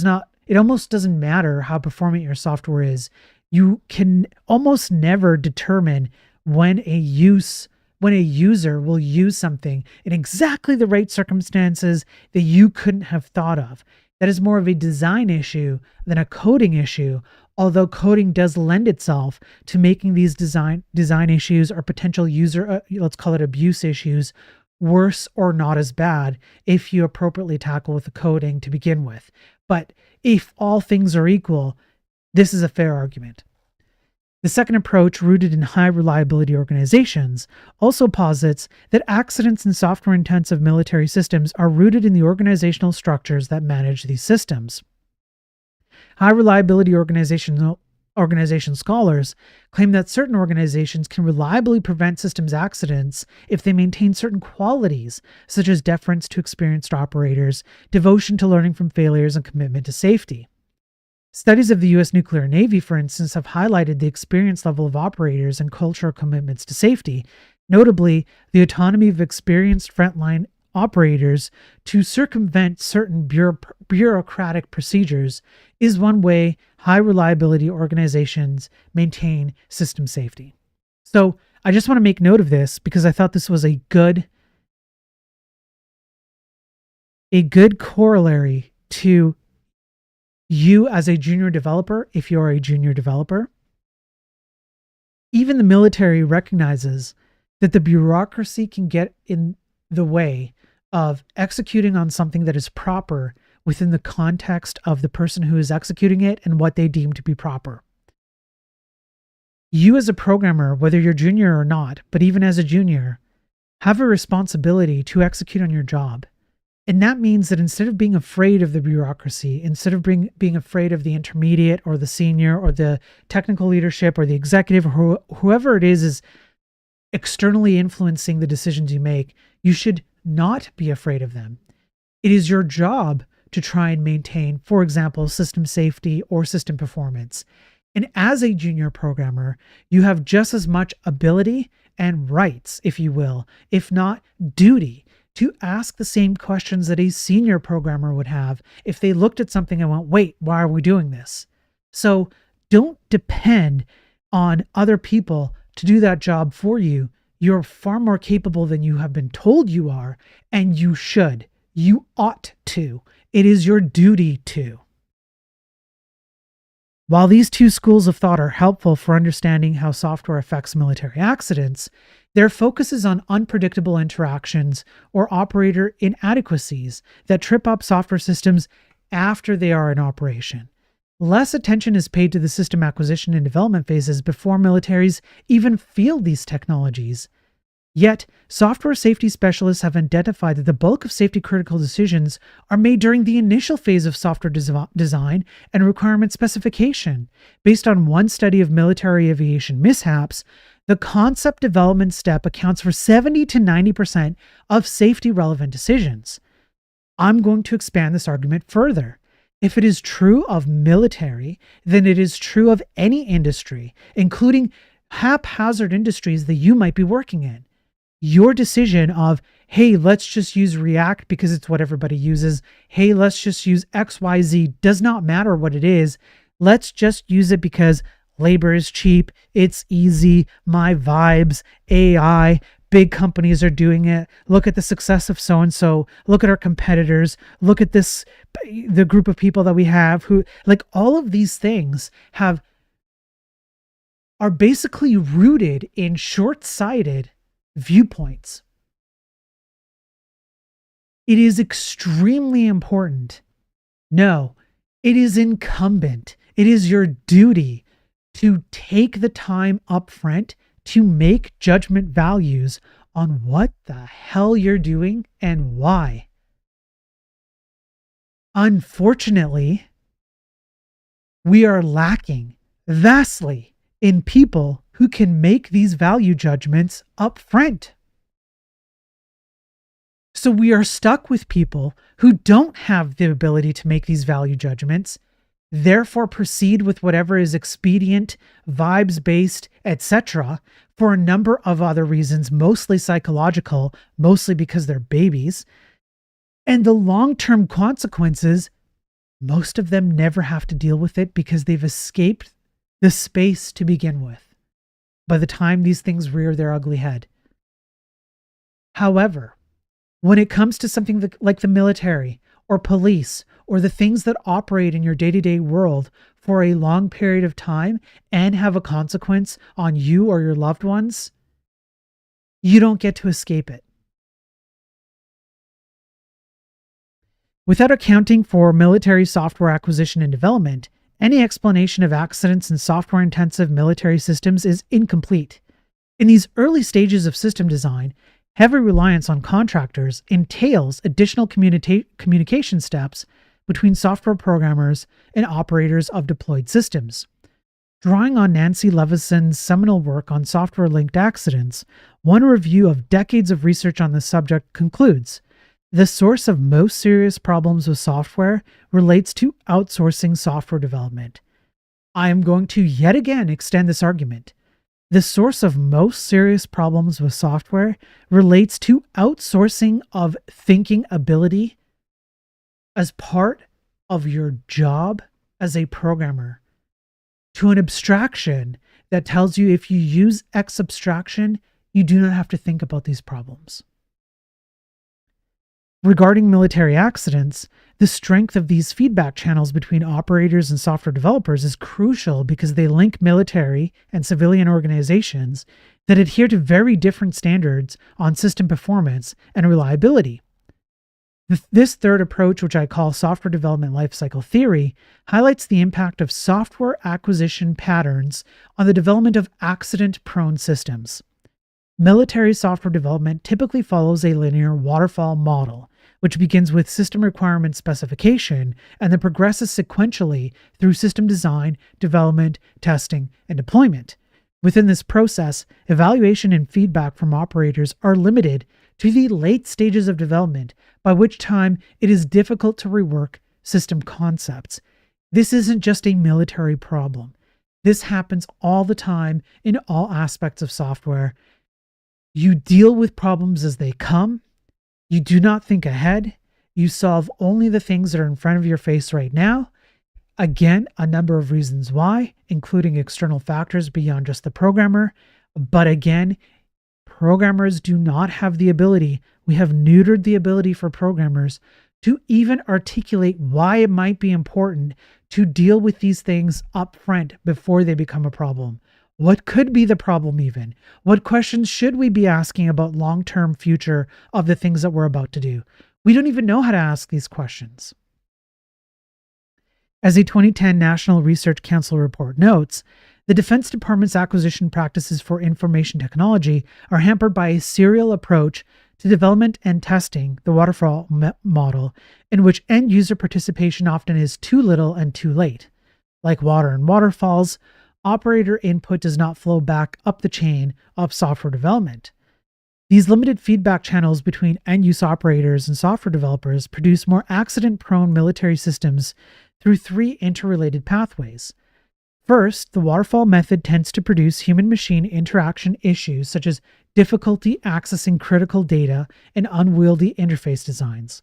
Speaker 3: almost doesn't matter how performant your software is. You can almost never determine when a user will use something in exactly the right circumstances that you couldn't have thought of. That is more of a design issue than a coding issue, although coding does lend itself to making these design issues or potential user, let's call it abuse issues, worse or not as bad if you appropriately tackle with the coding to begin with. But if all things are equal, this is a fair argument. The second approach, rooted in high reliability organizations, also posits that accidents in software intensive military systems are rooted in the organizational structures that manage these systems. High reliability organization scholars claim that certain organizations can reliably prevent systems accidents if they maintain certain qualities, such as deference to experienced operators, devotion to learning from failures, and commitment to safety. Studies of the U.S. nuclear navy, for instance, have highlighted the experience level of operators and cultural commitments to safety. Notably, the autonomy of experienced frontline operators to circumvent certain bureaucratic procedures is one way high reliability organizations maintain system safety. So I just want to make note of this because I thought this was a good corollary to you as a junior developer. If you're a junior developer, even the military recognizes that the bureaucracy can get in the way of executing on something that is proper within the context of the person who is executing it and what they deem to be proper. You as a programmer, whether you're junior or not, but even as a junior, have a responsibility to execute on your job. And that means that instead of being afraid of the bureaucracy, instead of being afraid of the intermediate or the senior or the technical leadership or the executive or whoever it is externally influencing the decisions you make, you should not be afraid of them. It is your job to try and maintain, for example, system safety or system performance. And as a junior programmer, you have just as much ability and rights, if you will, if not duty, to ask the same questions that a senior programmer would have if they looked at something and went, wait, why are we doing this? So don't depend on other people to do that job for you. You're far more capable than you have been told you are, and you should. You ought to. It is your duty to. While these two schools of thought are helpful for understanding how software affects military accidents, their focus is on unpredictable interactions or operator inadequacies that trip up software systems after they are in operation. Less attention is paid to the system acquisition and development phases before militaries even field these technologies. Yet, software safety specialists have identified that the bulk of safety-critical decisions are made during the initial phase of software design and requirement specification. Based on one study of military aviation mishaps, the concept development step accounts for 70 to 90% of safety-relevant decisions. I'm going to expand this argument further. If it is true of military, then it is true of any industry, including haphazard industries that you might be working in. Your decision of, hey, let's just use React because it's what everybody uses. Hey, let's just use XYZ. Does not matter what it is. Let's just use it because labor is cheap. It's easy. My vibes, AI, big companies are doing it. Look at the success of so-and-so. Look at our competitors. Look at this, the group of people that we have who, like, all of these things are basically rooted in short-sighted viewpoints. It is extremely important. No, it is incumbent. It is your duty to take the time up front to make judgment values on what the hell you're doing and why. Unfortunately, we are lacking vastly in people who can make these value judgments up front. So we are stuck with people who don't have the ability to make these value judgments, therefore proceed with whatever is expedient, vibes-based, etc., for a number of other reasons, mostly psychological, mostly because they're babies. And the long-term consequences, most of them never have to deal with it because they've escaped the space to begin with by the time these things rear their ugly head. However, when it comes to something like the military or police or the things that operate in your day-to-day world for a long period of time and have a consequence on you or your loved ones, you don't get to escape it. Without accounting for military software acquisition and development, Any explanation of accidents in software-intensive military systems is incomplete. In these early stages of system design, heavy reliance on contractors entails additional communication steps between software programmers and operators of deployed systems. Drawing on Nancy Levison's seminal work on software-linked accidents, one review of decades of research on this subject concludes, the source of most serious problems with software relates to outsourcing software development. I am going to yet again extend this argument. The source of most serious problems with software relates to outsourcing of thinking ability as part of your job as a programmer to an abstraction that tells you if you use X abstraction, you do not have to think about these problems. Regarding military accidents, the strength of these feedback channels between operators and software developers is crucial because they link military and civilian organizations that adhere to very different standards on system performance and reliability. This third approach, which I call software development lifecycle theory, highlights the impact of software acquisition patterns on the development of accident-prone systems. Military software development typically follows a linear waterfall model, which begins with system requirement specification and then progresses sequentially through system design, development, testing, and deployment. Within this process, evaluation and feedback from operators are limited to the late stages of development, by which time it is difficult to rework system concepts. This isn't just a military problem. This happens all the time in all aspects of software. You deal with problems as they come. You do not think ahead. You solve only the things that are in front of your face right now. Again, a number of reasons why, including external factors beyond just the programmer. But again, programmers do not have the ability, we have neutered the ability for programmers to even articulate why it might be important to deal with these things up front before they become a problem. What could be the problem even? What questions should we be asking about long-term future of the things that we're about to do? We don't even know how to ask these questions. As a 2010 National Research Council report notes, the Defense Department's acquisition practices for information technology are hampered by a serial approach to development and testing, the waterfall model, in which end-user participation often is too little and too late. Like water in waterfalls, operator input does not flow back up the chain of software development. These limited feedback channels between end-use operators and software developers produce more accident-prone military systems through three interrelated pathways. First, the waterfall method tends to produce human-machine interaction issues such as difficulty accessing critical data and unwieldy interface designs.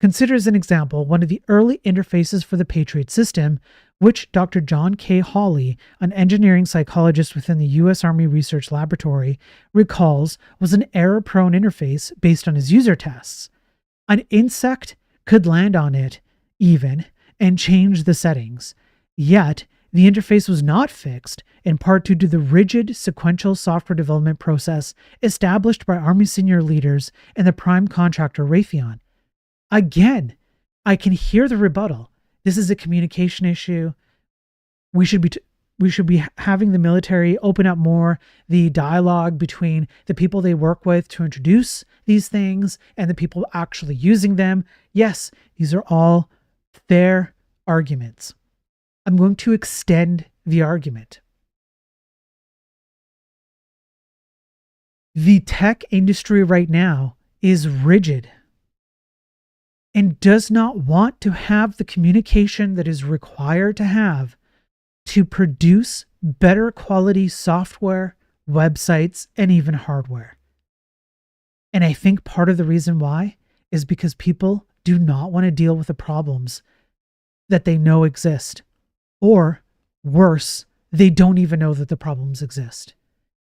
Speaker 3: Consider as an example one of the early interfaces for the Patriot system, which Dr. John K. Hawley, an engineering psychologist within the U.S. Army Research Laboratory, recalls was an error-prone interface based on his user tests. An insect could land on it, even, and change the settings. Yet, the interface was not fixed, in part due to the rigid sequential software development process established by Army senior leaders and the prime contractor Raytheon. Again, I can hear the rebuttal. This is a communication issue. We should be having the military open up more the dialogue between the people they work with to introduce these things and the people actually using them. Yes, these are all fair arguments. I'm going to extend the argument. The tech industry right now is rigid and does not want to have the communication that is required to have to produce better quality software, websites, and even hardware. And I think part of the reason why is because people do not want to deal with the problems that they know exist. Or worse, they don't even know that the problems exist.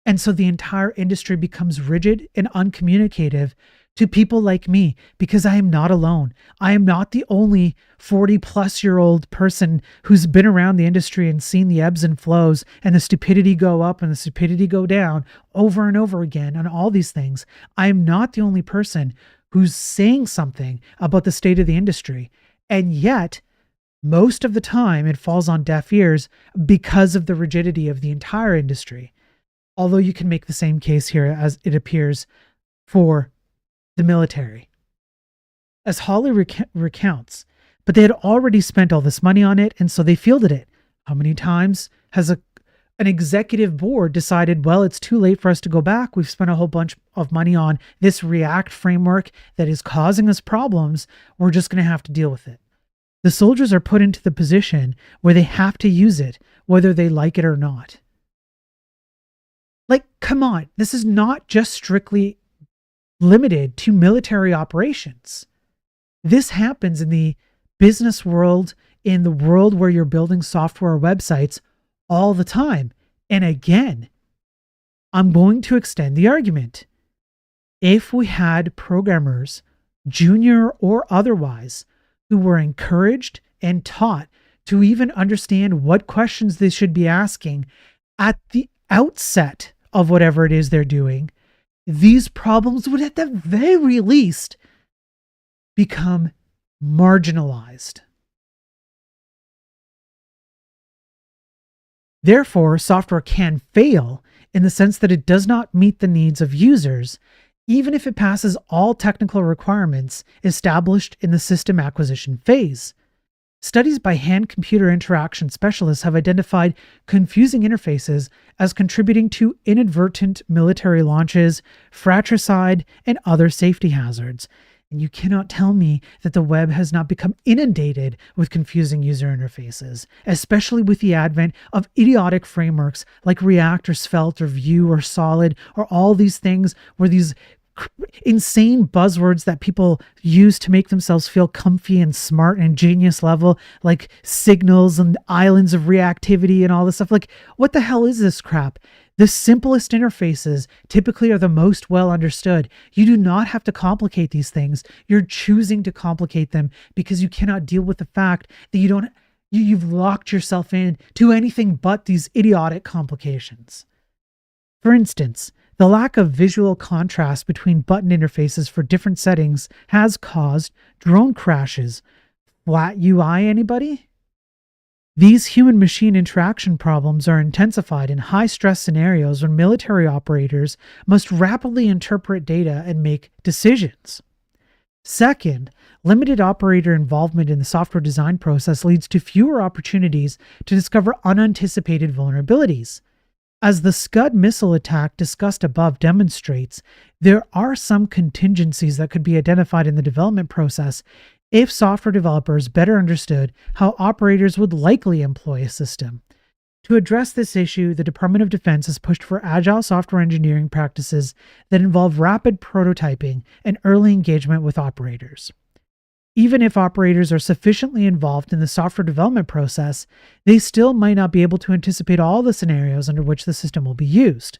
Speaker 3: And so the entire industry becomes rigid and uncommunicative to people like me because I am not alone. I am not the only 40-plus-year-old person who's been around the industry and seen the ebbs and flows and the stupidity go up and the stupidity go down over and over again on all these things. I am not the only person who's saying something about the state of the industry. And yet, Most of the time, it falls on deaf ears because of the rigidity of the entire industry. Although you can make the same case here as it appears for the military. As Holly recounts, but they had already spent all this money on it, and so they fielded it. How many times has an executive board decided, well, it's too late for us to go back. We've spent a whole bunch of money on this React framework that is causing us problems. We're just going to have to deal with it. The soldiers are put into the position where they have to use it, whether they like it or not. Like, come on, this is not just strictly limited to military operations. This happens in the business world, in the world where you're building software or websites all the time. And again, I'm going to extend the argument. If we had programmers, junior or otherwise, who were encouraged and taught to even understand what questions they should be asking at the outset of whatever it is they're doing, these problems would at the very least become marginalized. Therefore, software can fail in the sense that it does not meet the needs of users, even if it passes all technical requirements established in the system acquisition phase. Studies by hand-computer interaction specialists have identified confusing interfaces as contributing to inadvertent military launches, fratricide, and other safety hazards. And you cannot tell me that the web has not become inundated with confusing user interfaces, especially with the advent of idiotic frameworks like React or Svelte or Vue or Solid, or all these things where these insane buzzwords that people use to make themselves feel comfy and smart and genius level, like signals and islands of reactivity and all this stuff. Like, what the hell is this crap? The simplest interfaces typically are the most well understood. You do not have to complicate these things. You're choosing to complicate them because you cannot deal with the fact that you've locked yourself in to anything but these idiotic complications. For instance, the lack of visual contrast between button interfaces for different settings has caused drone crashes. Flat UI, anybody? These human-machine interaction problems are intensified in high-stress scenarios when military operators must rapidly interpret data and make decisions. Second, limited operator involvement in the software design process leads to fewer opportunities to discover unanticipated vulnerabilities. As the Scud missile attack discussed above demonstrates, there are some contingencies that could be identified in the development process if software developers better understood how operators would likely employ a system. To address this issue, the Department of Defense has pushed for agile software engineering practices that involve rapid prototyping and early engagement with operators. Even if operators are sufficiently involved in the software development process, they still might not be able to anticipate all the scenarios under which the system will be used.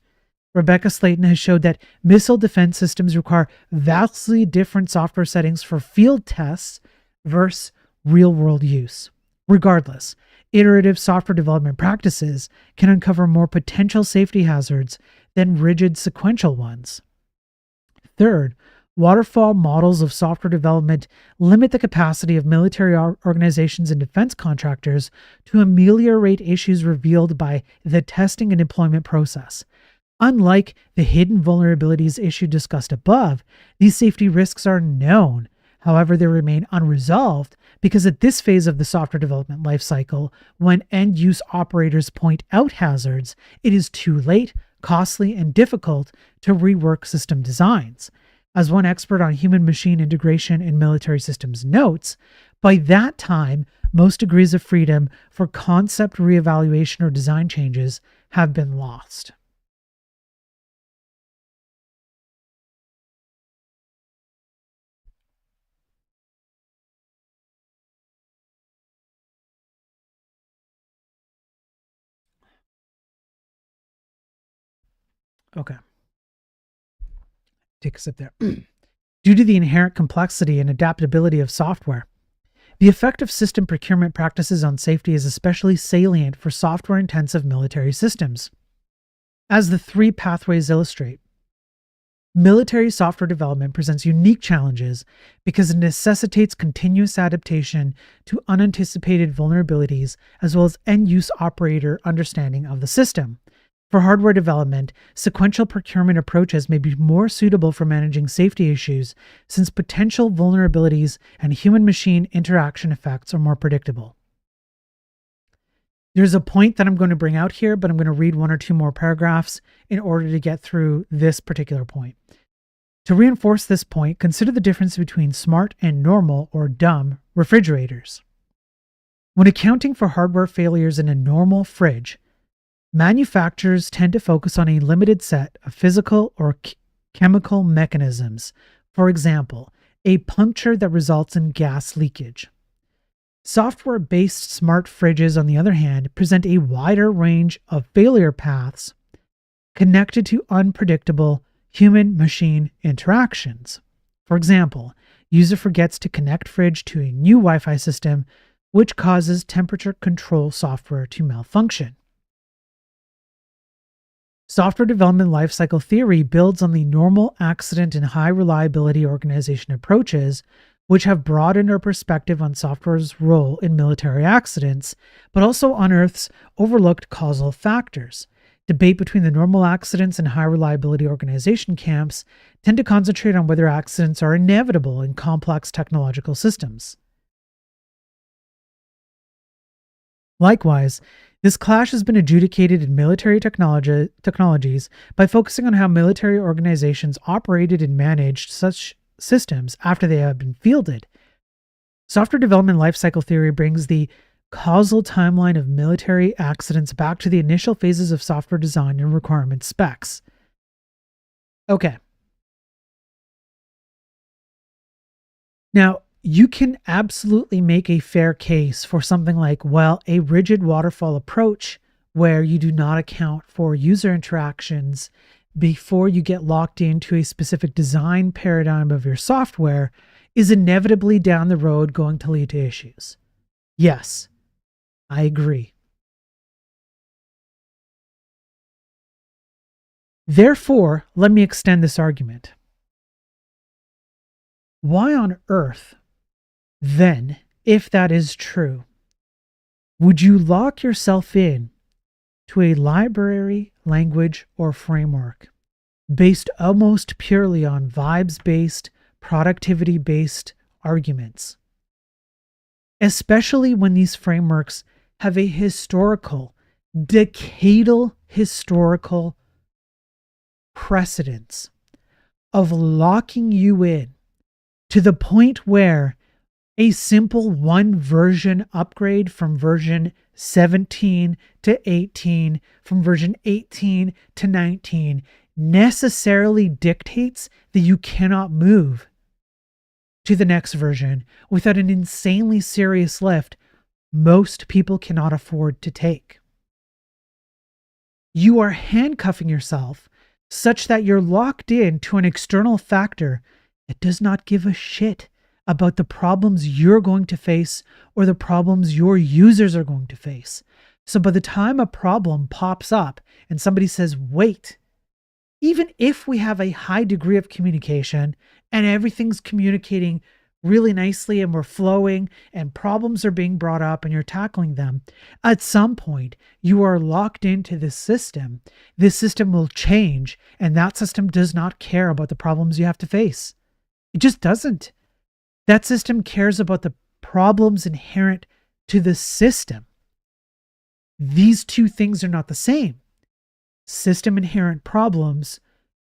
Speaker 3: Rebecca Slayton has showed that missile defense systems require vastly different software settings for field tests versus real-world use. Regardless, iterative software development practices can uncover more potential safety hazards than rigid sequential ones. Third, waterfall models of software development limit the capacity of military organizations and defense contractors to ameliorate issues revealed by the testing and deployment process. Unlike the hidden vulnerabilities issue discussed above, these safety risks are known. However, they remain unresolved because at this phase of the software development lifecycle, when end-use operators point out hazards, it is too late, costly, and difficult to rework system designs. As one expert on human-machine integration in military systems notes, by that time, most degrees of freedom for concept reevaluation or design changes have been lost. Okay. Take a sip there. Due to the inherent complexity and adaptability of software, the effect of system procurement practices on safety is especially salient for software-intensive military systems. As the three pathways illustrate, Military software development presents unique challenges because it necessitates continuous adaptation to unanticipated vulnerabilities as well as end-use operator understanding of the system. For hardware development, sequential procurement approaches may be more suitable for managing safety issues since potential vulnerabilities and human-machine interaction effects are more predictable. There's a point that I'm going to bring out here, but I'm going to read one or two more paragraphs in order to get through this particular point. To reinforce this point, consider the difference between smart and normal or dumb refrigerators. When accounting for hardware failures in a normal fridge, manufacturers tend to focus on a limited set of physical or chemical mechanisms. For example, a puncture that results in gas leakage. Software-based smart fridges, on the other hand, present a wider range of failure paths connected to unpredictable human-machine interactions. For example, user forgets to connect fridge to a new Wi-Fi system, which causes temperature control software to malfunction. Software development lifecycle theory builds on the normal accident and high reliability organization approaches, which have broadened our perspective on software's role in military accidents, but also unearths overlooked causal factors. Debate between the normal accidents and high reliability organization camps tend to concentrate on whether accidents are inevitable in complex technological systems. Likewise, this clash has been adjudicated in military technologies by focusing on how military organizations operated and managed such systems after they have been fielded. Software development lifecycle theory brings the causal timeline of military accidents back to the initial phases of software design and requirement specs. Okay. Now, you can absolutely make a fair case for something like, well, a rigid waterfall approach where you do not account for user interactions before you get locked into a specific design paradigm of your software is inevitably down the road going to lead to issues. Yes, I agree. Therefore, let me extend this argument. Why on earth, then, if that is true, would you lock yourself in to a library, language, or framework based almost purely on vibes-based, productivity-based arguments? Especially when these frameworks have a decadal historical precedence of locking you in to the point where a simple one version upgrade from version 17 to 18, from version 18 to 19, necessarily dictates that you cannot move to the next version without an insanely serious lift most people cannot afford to take. You are handcuffing yourself such that you're locked in to an external factor that does not give a shit about the problems you're going to face or the problems your users are going to face. So by the time a problem pops up and somebody says, wait, even if we have a high degree of communication and everything's communicating really nicely and we're flowing and problems are being brought up and you're tackling them, at some point you are locked into this system. This system will change and that system does not care about the problems you have to face. It just doesn't. That system cares about the problems inherent to the system. These two things are not the same. System inherent problems,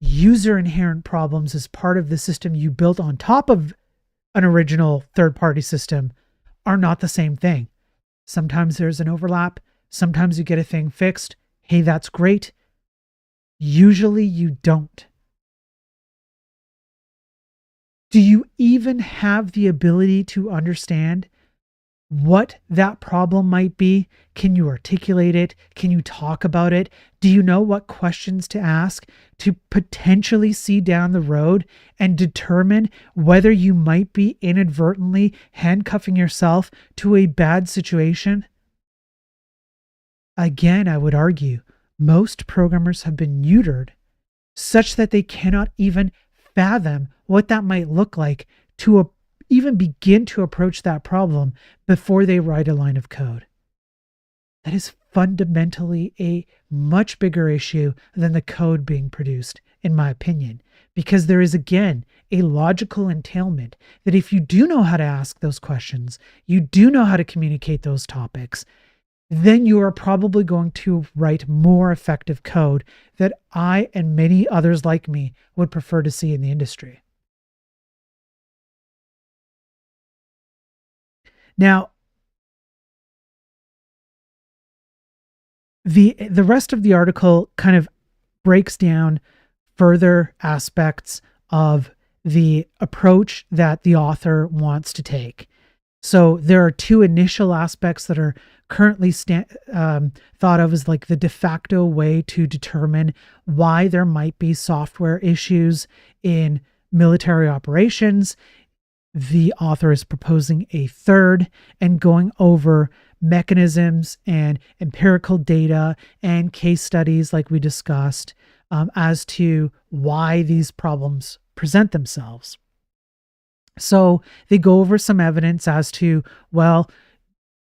Speaker 3: user inherent problems as part of the system you built on top of an original third-party system are not the same thing. Sometimes there's an overlap. Sometimes you get a thing fixed. Hey, that's great. Usually you don't. Do you even have the ability to understand what that problem might be? Can you articulate it? Can you talk about it? Do you know what questions to ask to potentially see down the road and determine whether you might be inadvertently handcuffing yourself to a bad situation? Again, I would argue most programmers have been neutered such that they cannot even fathom what that might look like to even begin to approach that problem before they write a line of code. That is fundamentally a much bigger issue than the code being produced, in my opinion, because there is, again, a logical entailment that if you do know how to ask those questions, you do know how to communicate those topics, then you are probably going to write more effective code that I and many others like me would prefer to see in the industry. Now, the rest of the article kind of breaks down further aspects of the approach that the author wants to take. So there are two initial aspects that are currently thought of as like the de facto way to determine why there might be software issues in military operations. The author is proposing a third and going over mechanisms and empirical data and case studies like we discussed as to why these problems present themselves. So they go over some evidence as to, well,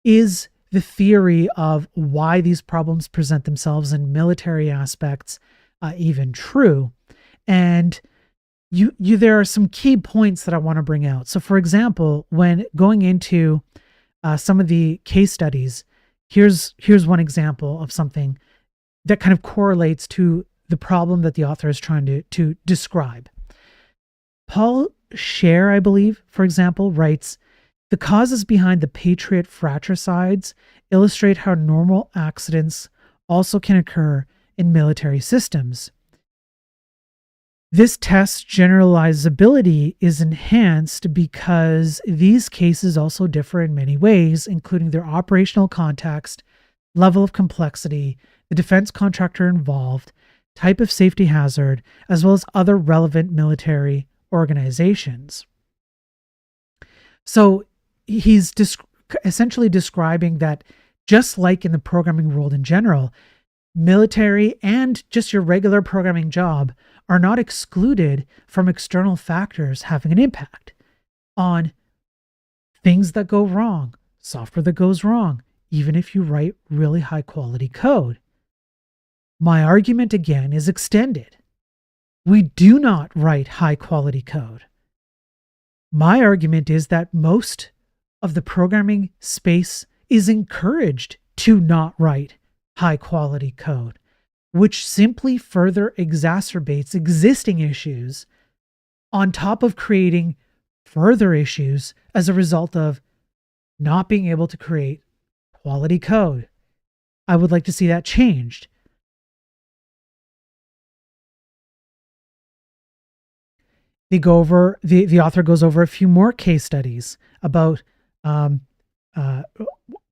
Speaker 3: is the theory of why these problems present themselves in military aspects even true? And there are some key points that I want to bring out. So, for example, when going into some of the case studies, here's one example of something that kind of correlates to the problem that the author is trying to describe. Paul Scher, I believe, for example, writes, "The causes behind the Patriot fratricides illustrate how normal accidents also can occur in military systems. This test's generalizability is enhanced because these cases also differ in many ways, including their operational context, level of complexity, the defense contractor involved, type of safety hazard, as well as other relevant military organizations." So he's essentially describing that just like in the programming world in general, military and just your regular programming job are not excluded from external factors having an impact on things that go wrong, software that goes wrong, even if you write really high quality code. My argument again is extended. We do not write high quality code. My argument is that most of the programming space is encouraged to not write high quality code, which simply further exacerbates existing issues on top of creating further issues as a result of not being able to create quality code. I would like to see that changed. The author goes over a few more case studies about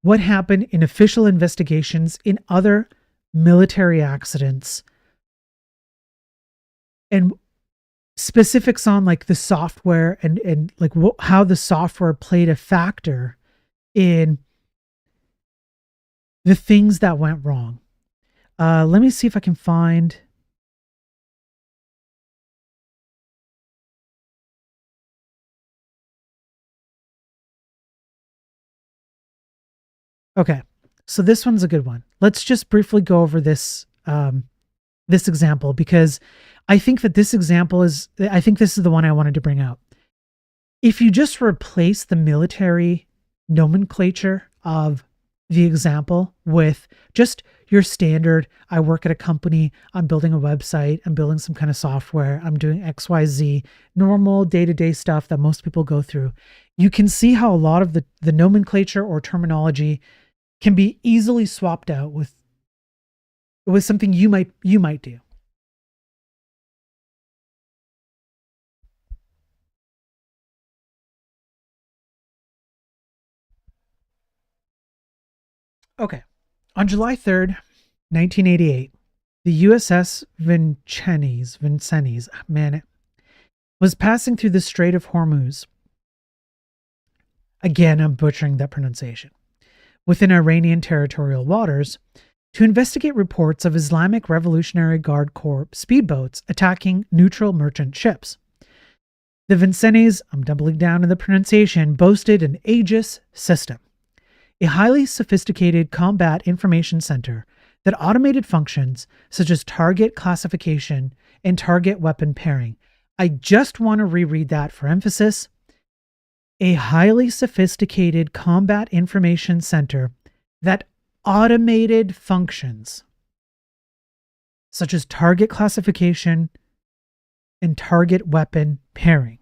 Speaker 3: what happened in official investigations in other military accidents and specifics on like the software and like how the software played a factor in the things that went wrong. Let me see if I can find. Okay, so this one's a good one. Let's just briefly go over this this example, because I think that this example is, I think this is the one I wanted to bring out. If you just replace the military nomenclature of the example with just your standard, I work at a company, I'm building a website, I'm building some kind of software, I'm doing XYZ, normal day-to-day stuff that most people go through, you can see how a lot of the nomenclature or terminology can be easily swapped out with something you might do. Okay. On July 3rd, 1988, the USS Vincennes, was passing through the Strait of Hormuz. Again, I'm butchering that pronunciation. Within Iranian territorial waters, to investigate reports of Islamic Revolutionary Guard Corps speedboats attacking neutral merchant ships. The Vincennes, I'm doubling down in the pronunciation, boasted an Aegis system, a highly sophisticated combat information center that automated functions such as target classification and target weapon pairing. I just want to reread that for emphasis. A highly sophisticated combat information center that automated functions such as target classification and target weapon pairing.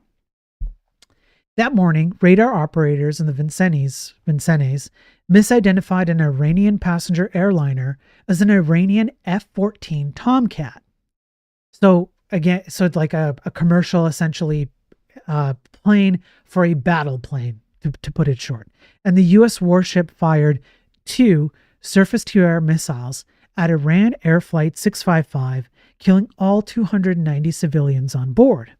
Speaker 3: That morning, radar operators in the Vincennes misidentified an Iranian passenger airliner as an Iranian F-14 Tomcat. So it's like a commercial, essentially, plane for a battle plane, to put it short. And the U.S. warship fired 2 surface-to-air missiles at Iran Air Flight 655, killing all 290 civilians on board.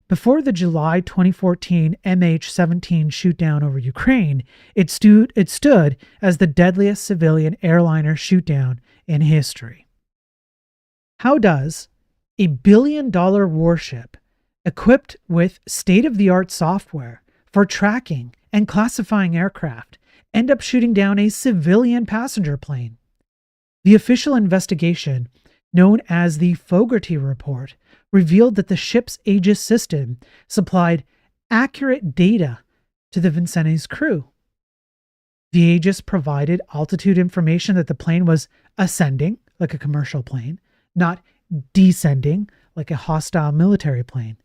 Speaker 3: Before the July 2014 MH17 shootdown over Ukraine, it stood as the deadliest civilian airliner shootdown in history. How does a billion-dollar warship equipped with state-of-the-art software for tracking and classifying aircraft end up shooting down a civilian passenger plane? The official investigation, known as the Fogarty Report, revealed that the ship's Aegis system supplied accurate data to the Vincennes crew. The Aegis provided altitude information that the plane was ascending, like a commercial plane, not descending, like a hostile military plane.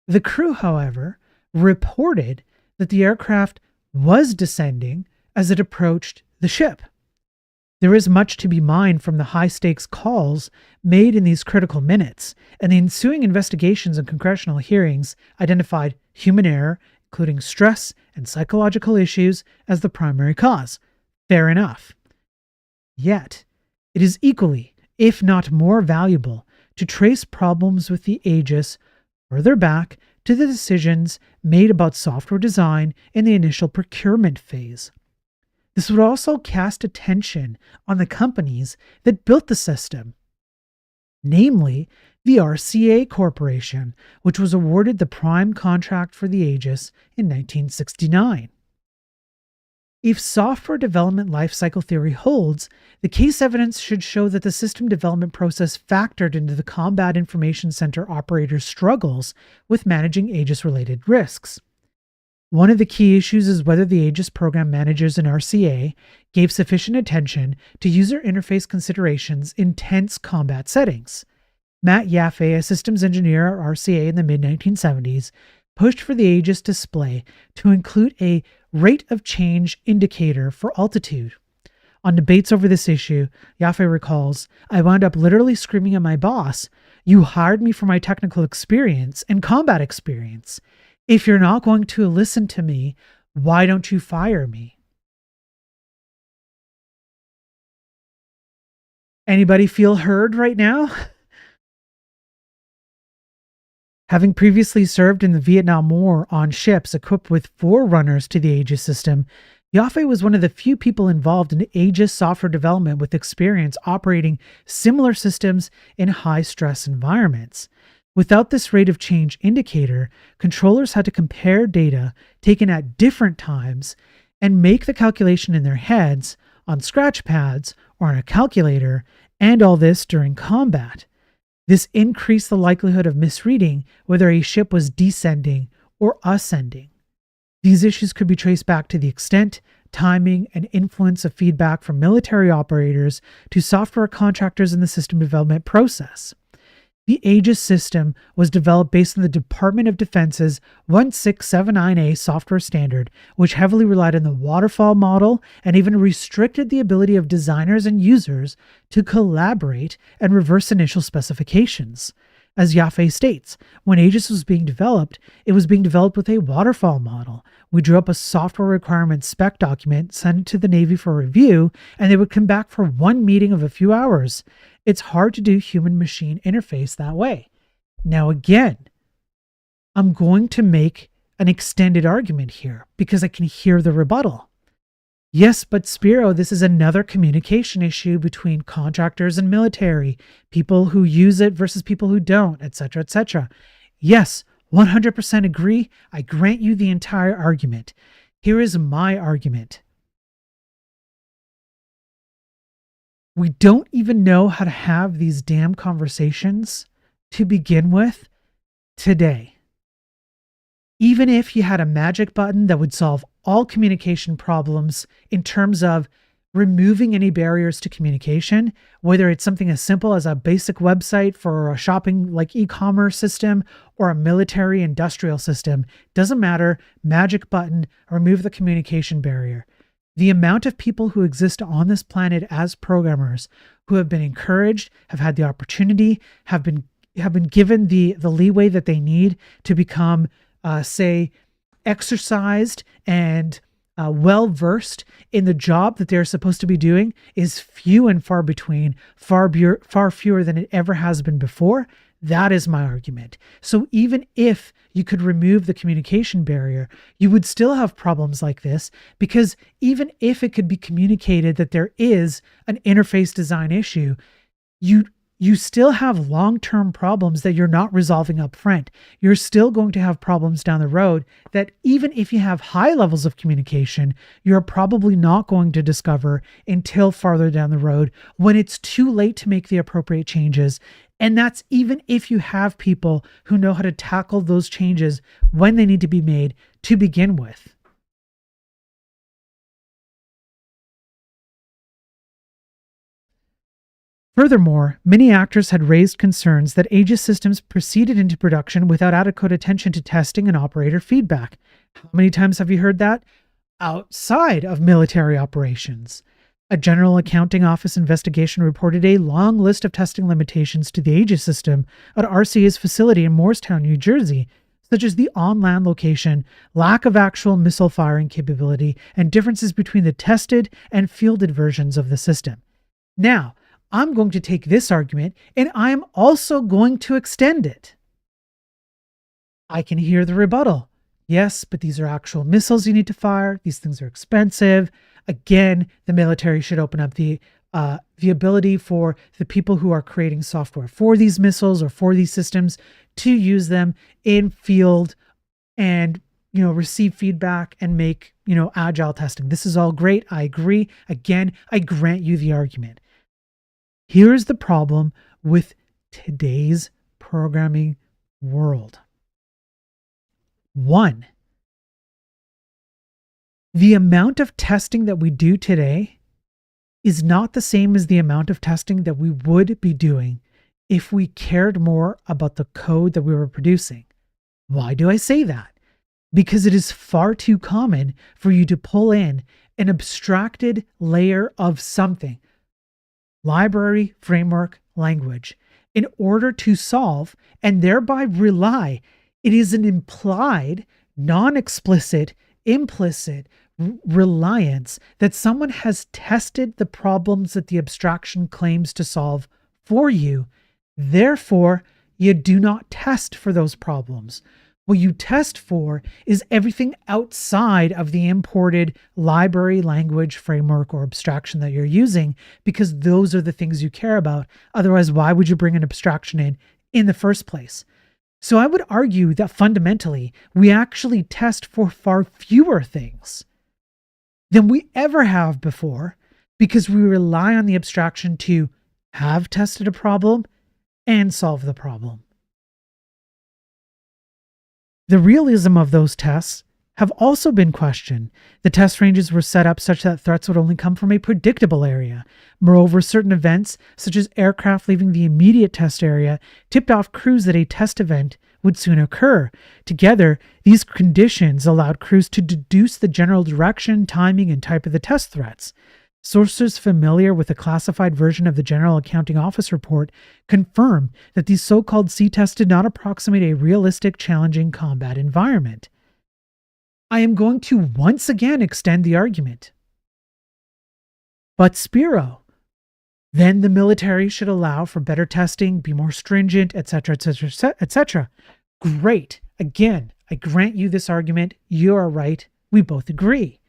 Speaker 3: The crew, however, reported that the aircraft was descending as it approached the ship. There is much to be mined from the high-stakes calls made in these critical minutes, and the ensuing investigations and congressional hearings identified human error, including stress and psychological issues, as the primary cause. Fair enough. Yet, it is equally, if not more valuable, to trace problems with the Aegis further back to the decisions made about software design in the initial procurement phase. This would also cast attention on the companies that built the system, namely the RCA Corporation, which was awarded the prime contract for the Aegis in 1969. If software development lifecycle theory holds, the case evidence should show that the system development process factored into the Combat Information Center operators' struggles with managing Aegis-related risks. One of the key issues is whether the Aegis program managers in RCA gave sufficient attention to user interface considerations in tense combat settings. Matt Yaffe, a systems engineer at RCA in the mid-1970s, pushed for the Aegis display to include a rate of change indicator for altitude. On debates over this issue, Yaffe recalls, "I wound up literally screaming at my boss, 'You hired me for my technical experience and combat experience. If you're not going to listen to me, why don't you fire me?'" Anybody feel heard right now? Having previously served in the Vietnam War on ships equipped with forerunners to the Aegis system, Yaffe was one of the few people involved in Aegis software development with experience operating similar systems in high-stress environments. Without this rate of change indicator, controllers had to compare data taken at different times and make the calculation in their heads, on scratch pads, or on a calculator, and all this during combat. This increased the likelihood of misreading whether a ship was descending or ascending. These issues could be traced back to the extent, timing, and influence of feedback from military operators to software contractors in the system development process. The Aegis system was developed based on the Department of Defense's 1679A software standard, which heavily relied on the waterfall model and even restricted the ability of designers and users to collaborate and reverse initial specifications. As Yaffe states, when Aegis was being developed, it was being developed with a waterfall model. We drew up a software requirements spec document, sent it to the Navy for review, and they would come back for one meeting of a few hours. It's hard to do human-machine interface that way. Now again, I'm going to make an extended argument here because I can hear the rebuttal. Yes, but Spiro, this is another communication issue between contractors and military, people who use it versus people who don't, etc., etc. Yes, 100% agree. I grant you the entire argument. Here is my argument. We don't even know how to have these damn conversations to begin with today. Even if you had a magic button that would solve all communication problems in terms of removing any barriers to communication, whether it's something as simple as a basic website for a shopping like e-commerce system or a military industrial system, doesn't matter, magic button, remove the communication barrier. The amount of people who exist on this planet as programmers who have been encouraged, have had the opportunity, have been given the leeway that they need to become say, exercised and well versed in the job that they're supposed to be doing is few and far between, far fewer than it ever has been before. That is my argument. So even if you could remove the communication barrier, you would still have problems like this, because even if it could be communicated that there is an interface design issue, you still have long-term problems that you're not resolving up front. You're still going to have problems down the road that even if you have high levels of communication, you're probably not going to discover until farther down the road when it's too late to make the appropriate changes. And that's even if you have people who know how to tackle those changes when they need to be made to begin with. Furthermore, many actors had raised concerns that Aegis systems proceeded into production without adequate attention to testing and operator feedback. How many times have you heard that? Outside of military operations. A General Accounting Office investigation reported a long list of testing limitations to the Aegis system at RCA's facility in Morristown, New Jersey, such as the on-land location, lack of actual missile firing capability, and differences between the tested and fielded versions of the system. Now, I'm going to take this argument and I'm also going to extend it. I can hear the rebuttal. Yes, but these are actual missiles you need to fire. These things are expensive. Again, the military should open up the ability for the people who are creating software for these missiles or for these systems to use them in field and receive feedback and make agile testing. This is all great. I agree. Again, I grant you the argument. Here's the problem with today's programming world. 1, the amount of testing that we do today is not the same as the amount of testing that we would be doing if we cared more about the code that we were producing. Why do I say that? Because it is far too common for you to pull in an abstracted layer of something, library, framework, language, in order to solve and thereby rely. It is an implied, non-explicit, implicit reliance that someone has tested the problems that the abstraction claims to solve for you. Therefore, you do not test for those problems. What you test for is everything outside of the imported library, language, framework, or abstraction that you're using, because those are the things you care about. Otherwise, why would you bring an abstraction in the first place? So I would argue that fundamentally, we actually test for far fewer things than we ever have before, because we rely on the abstraction to have tested a problem and solve the problem. The realism of those tests have also been questioned. The test ranges were set up such that threats would only come from a predictable area. Moreover, certain events, such as aircraft leaving the immediate test area, tipped off crews that a test event would soon occur. Together, these conditions allowed crews to deduce the general direction, timing, and type of the test threats. Sources familiar with the classified version of the General Accounting Office report confirm that these so-called C-tests did not approximate a realistic, challenging combat environment. I am going to once again extend the argument. But Spiro, then the military should allow for better testing, be more stringent, etc., etc., etc. Great. Again, I grant you this argument. You are right. We both agree.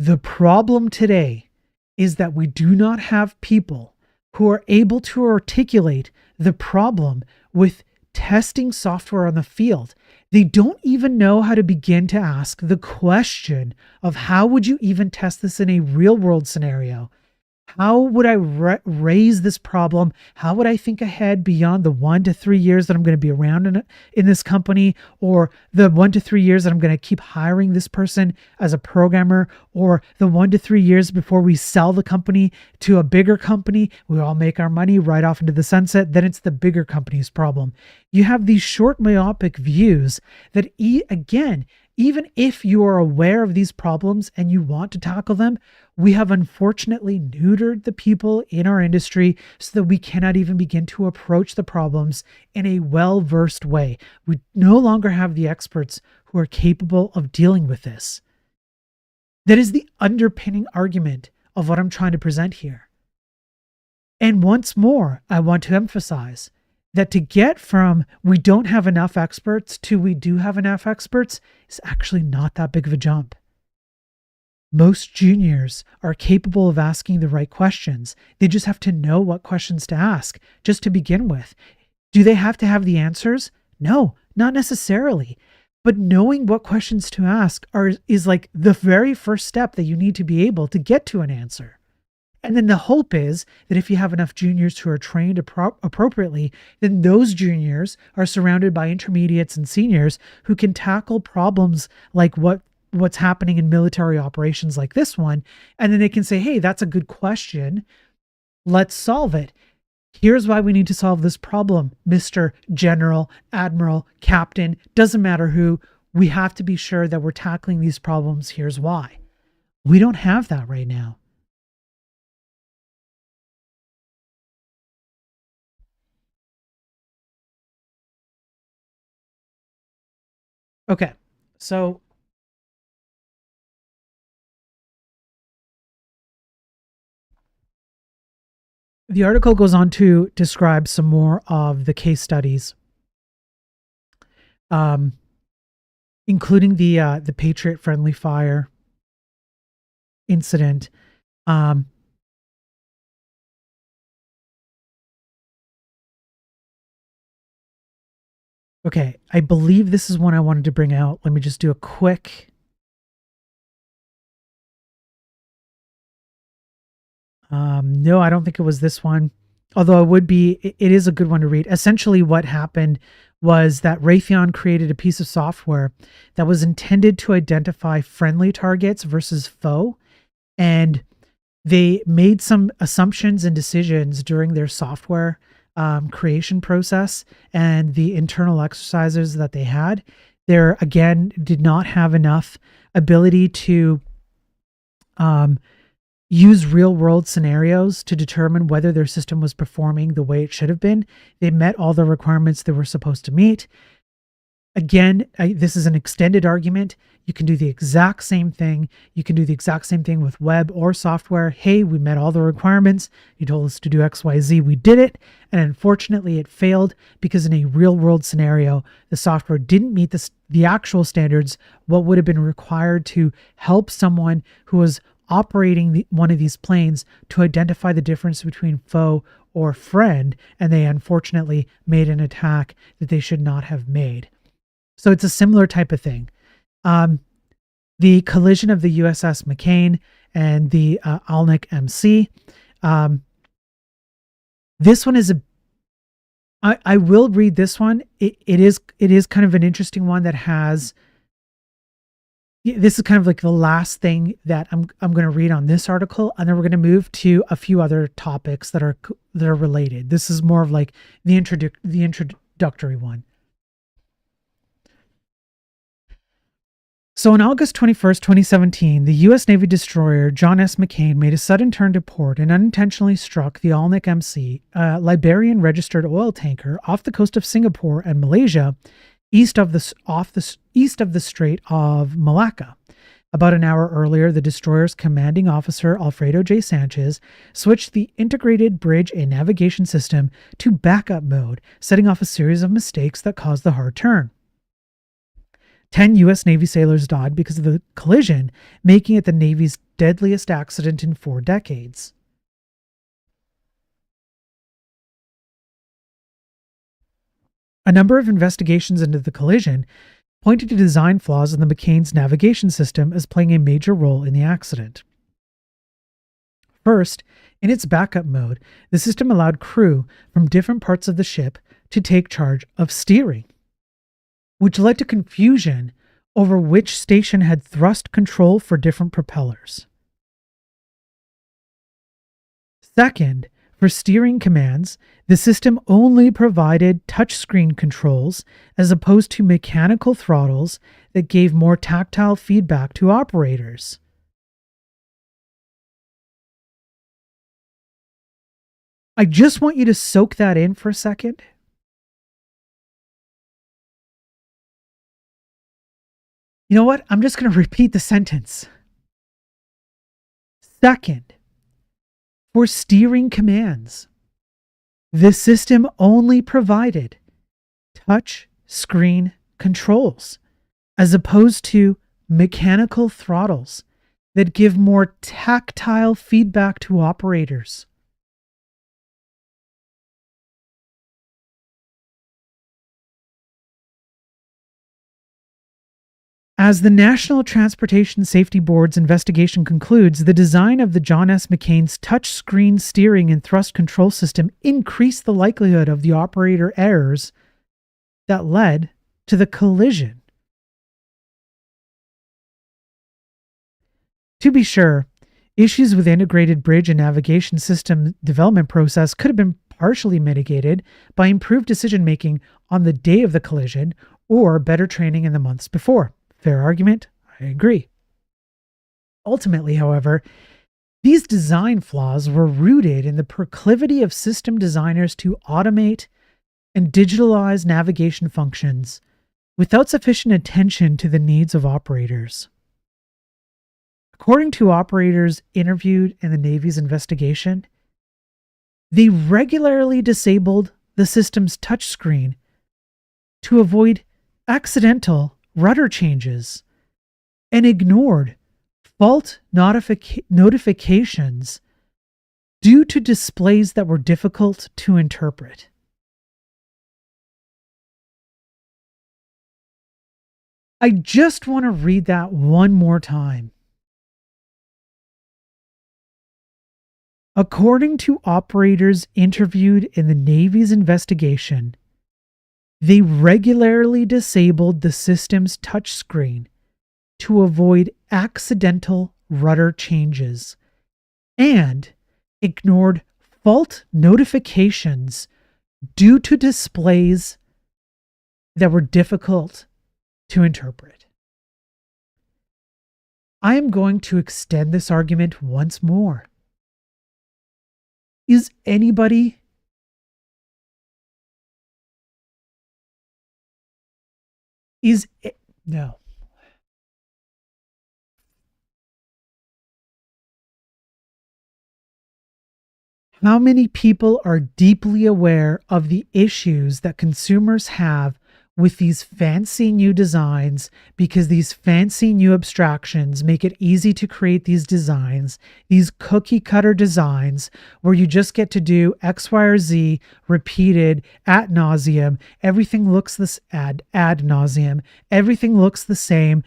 Speaker 3: The problem today is that we do not have people who are able to articulate the problem with testing software on the field. They don't even know how to begin to ask the question of how would you even test this in a real world scenario? How would I raise this problem? How would I think ahead beyond the 1 to 3 years that I'm going to be around in this company, or the 1 to 3 years that I'm going to keep hiring this person as a programmer, or the 1 to 3 years before we sell the company to a bigger company? We all make our money right off into the sunset. Then it's the bigger company's problem. You have these short myopic views that, again, even if you are aware of these problems and you want to tackle them, we have unfortunately neutered the people in our industry so that we cannot even begin to approach the problems in a well-versed way. We no longer have the experts who are capable of dealing with this. That is the underpinning argument of what I'm trying to present here. And once more, I want to emphasize that to get from we don't have enough experts to we do have enough experts is actually not that big of a jump. Most juniors are capable of asking the right questions. They just have to know what questions to ask just to begin with. Do they have to have the answers? No, not necessarily. But knowing what questions to ask is like the very first step that you need to be able to get to an answer. And then the hope is that if you have enough juniors who are trained appropriately, then those juniors are surrounded by intermediates and seniors who can tackle problems like what's happening in military operations like this one. And then they can say, hey, that's a good question. Let's solve it. Here's why we need to solve this problem, Mr. General, Admiral, Captain, doesn't matter who. We have to be sure that we're tackling these problems. Here's why. We don't have that right now. Okay, so the article goes on to describe some more of the case studies, including the Patriot friendly fire incident. Okay, I believe this is one I wanted to bring out. Let me just do a quick. No, I don't think it was this one. Although it is a good one to read. Essentially what happened was that Raytheon created a piece of software that was intended to identify friendly targets versus foe. And they made some assumptions and decisions during their software creation process and the internal exercises that they had. There, again, did not have enough ability to use real world scenarios to determine whether their system was performing the way it should have been. They met all the requirements they were supposed to meet. Again, this is an extended argument. You can do the exact same thing. You can do the exact same thing with web or software. Hey, we met all the requirements. You told us to do X, Y, Z. We did it. And unfortunately, it failed because in a real world scenario, the software didn't meet the actual standards, what would have been required to help someone who was operating one of these planes to identify the difference between foe or friend. And they unfortunately made an attack that they should not have made. So it's a similar type of thing. The collision of the USS McCain and the Alnick MC. This one is I will read this one. It is kind of an interesting one that has. This is kind of like the last thing that I'm going to read on this article, and then we're going to move to a few other topics that are related. This is more of like the introductory one. So on August 21st, 2017, the U.S. Navy destroyer John S. McCain made a sudden turn to port and unintentionally struck the Alnick MC, a Liberian-registered oil tanker off the coast of Singapore and Malaysia, east of the Strait of Malacca. About an hour earlier, the destroyer's commanding officer, Alfredo J. Sanchez, switched the integrated bridge and navigation system to backup mode, setting off a series of mistakes that caused the hard turn. 10 U.S. Navy sailors died because of the collision, making it the Navy's deadliest accident in 4 decades. A number of investigations into the collision pointed to design flaws in the McCain's navigation system as playing a major role in the accident. First, in its backup mode, the system allowed crew from different parts of the ship to take charge of steering, which led to confusion over which station had thrust control for different propellers. Second, for steering commands, the system only provided touchscreen controls as opposed to mechanical throttles that gave more tactile feedback to operators. I just want you to soak that in for a second. You know what? I'm just going to repeat the sentence. Second, for steering commands, the system only provided touch screen controls as opposed to mechanical throttles that give more tactile feedback to operators. As the National Transportation Safety Board's investigation concludes, the design of the John S. McCain's touchscreen steering and thrust control system increased the likelihood of the operator errors that led to the collision. To be sure, issues with integrated bridge and navigation system development process could have been partially mitigated by improved decision-making on the day of the collision or better training in the months before. Fair argument, I agree. Ultimately, however, these design flaws were rooted in the proclivity of system designers to automate and digitalize navigation functions without sufficient attention to the needs of operators. According to operators interviewed in the Navy's investigation, they regularly disabled the system's touchscreen to avoid accidental rudder changes and ignored fault notifications due to displays that were difficult to interpret. I just want to read that one more time. According to operators interviewed in the Navy's investigation, they regularly disabled the system's touchscreen to avoid accidental rudder changes and ignored fault notifications due to displays that were difficult to interpret. I am going to extend this argument once more. Is anybody no. How many people are deeply aware of the issues that consumers have with these fancy new designs, because these fancy new abstractions make it easy to create these designs, these cookie cutter designs where you just get to do X, Y, or Z repeated ad nauseum. Everything looks this ad nauseum. Everything looks the same.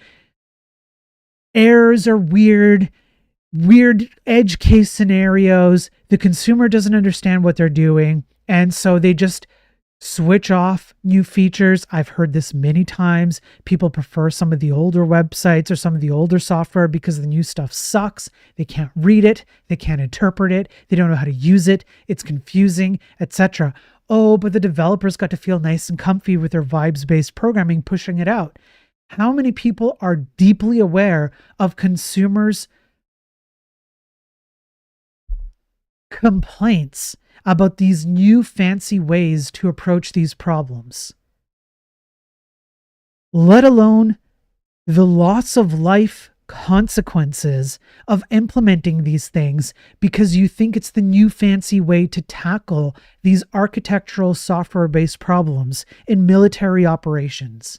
Speaker 3: Errors are weird edge case scenarios. The consumer doesn't understand what they're doing, and so they just switch off new features. I've heard this many times. People prefer some of the older websites or some of the older software because the new stuff sucks. They can't read it. They can't interpret it. They don't know how to use it. It's confusing, etc. Oh, but the developers got to feel nice and comfy with their vibes-based programming pushing it out. How many people are deeply aware of consumers' complaints about these new fancy ways to approach these problems, let alone the loss of life consequences of implementing these things because you think it's the new fancy way to tackle these architectural software-based problems in military operations?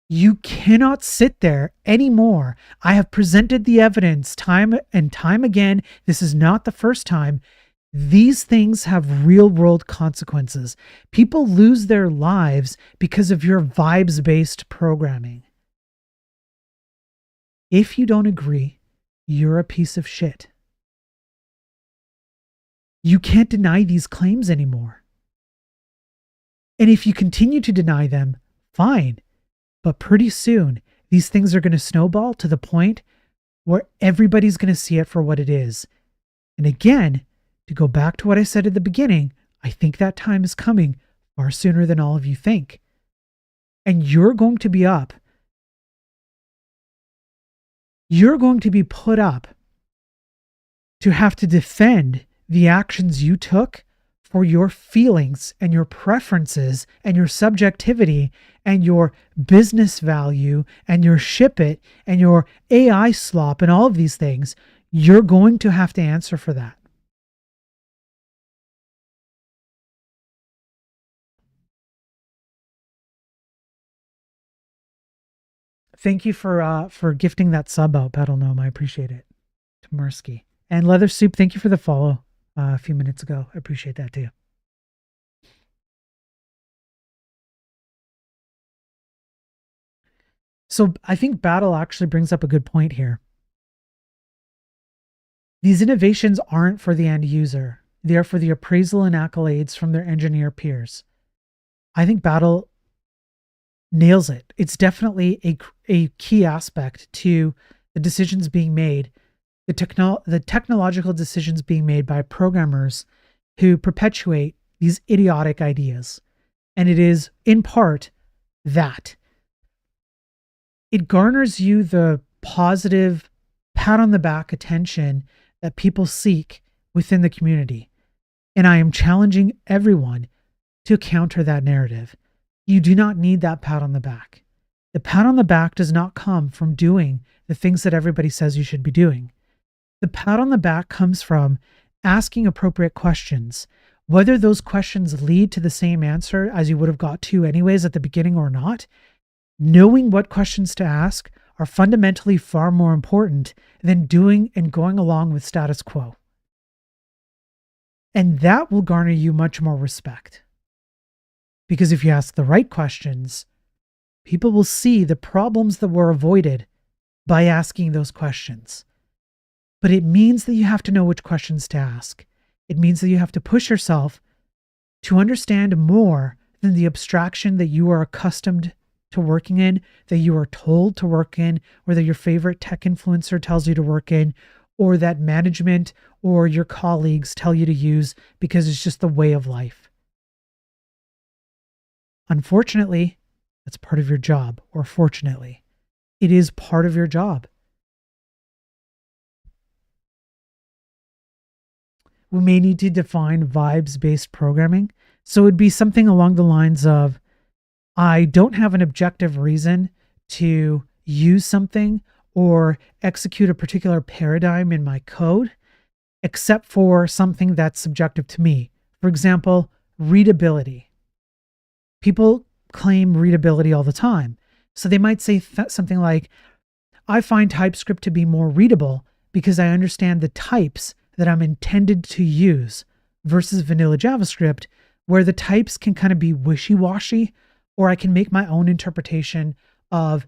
Speaker 3: You cannot sit there anymore. I have presented the evidence time and time again. This is not the first time. These things have real world consequences. People lose their lives because of your vibes-based programming. If you don't agree, you're a piece of shit. You can't deny these claims anymore. And if you continue to deny them, fine. But pretty soon, these things are going to snowball to the point where everybody's going to see it for what it is. And again, to go back to what I said at the beginning, I think that time is coming far sooner than all of you think. And you're going to be up. You're going to be put up to have to defend the actions you took for your feelings and your preferences and your subjectivity and your business value and your ship it and your AI slop and all of these things. You're going to have to answer for that. Thank you for gifting that sub out, Petal Gnome. I appreciate it. Tversky. And Leather Soup, thank you for the follow a few minutes ago. I appreciate that too. So I think Battle actually brings up a good point here. These innovations aren't for the end user. They are for the appraisal and accolades from their engineer peers. I think Battle nails it. It's definitely a key aspect to the decisions being made, the technological decisions being made by programmers who perpetuate these idiotic ideas. And it is, in part, that. It garners you the positive pat on the back attention that people seek within the community. And I am challenging everyone to counter that narrative. You do not need that pat on the back. The pat on the back does not come from doing the things that everybody says you should be doing. The pat on the back comes from asking appropriate questions, whether those questions lead to the same answer as you would have got to anyways at the beginning or not. Knowing what questions to ask are fundamentally far more important than doing and going along with status quo. And that will garner you much more respect. Because if you ask the right questions, people will see the problems that were avoided by asking those questions. But it means that you have to know which questions to ask. It means that you have to push yourself to understand more than the abstraction that you are accustomed to working in, that you are told to work in, or that your favorite tech influencer tells you to work in, or that management or your colleagues tell you to use because it's just the way of life. Unfortunately, that's part of your job, or fortunately, it is part of your job. We may need to define vibes-based programming. So it'd be something along the lines of, I don't have an objective reason to use something or execute a particular paradigm in my code, except for something that's subjective to me. For example, readability. People claim readability all the time. So they might say something like, I find TypeScript to be more readable because I understand the types that I'm intended to use versus vanilla JavaScript, where the types can kind of be wishy-washy, or I can make my own interpretation of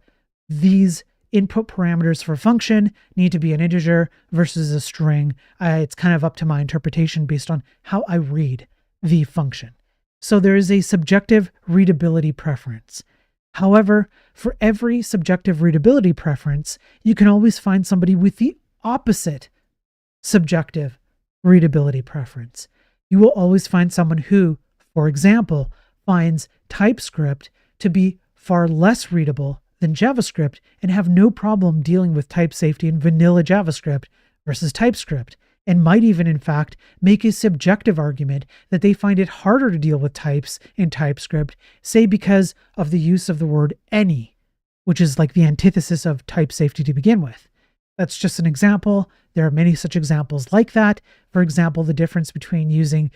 Speaker 3: these input parameters for a function need to be an integer versus a string. It's kind of up to my interpretation based on how I read the function. So there is a subjective readability preference. However, for every subjective readability preference, you can always find somebody with the opposite subjective readability preference. You will always find someone who, for example, finds TypeScript to be far less readable than JavaScript and have no problem dealing with type safety in vanilla JavaScript versus TypeScript, and might even, in fact, make a subjective argument that they find it harder to deal with types in TypeScript, say because of the use of the word any, which is like the antithesis of type safety to begin with. That's just an example. There are many such examples like that. For example, the difference between using,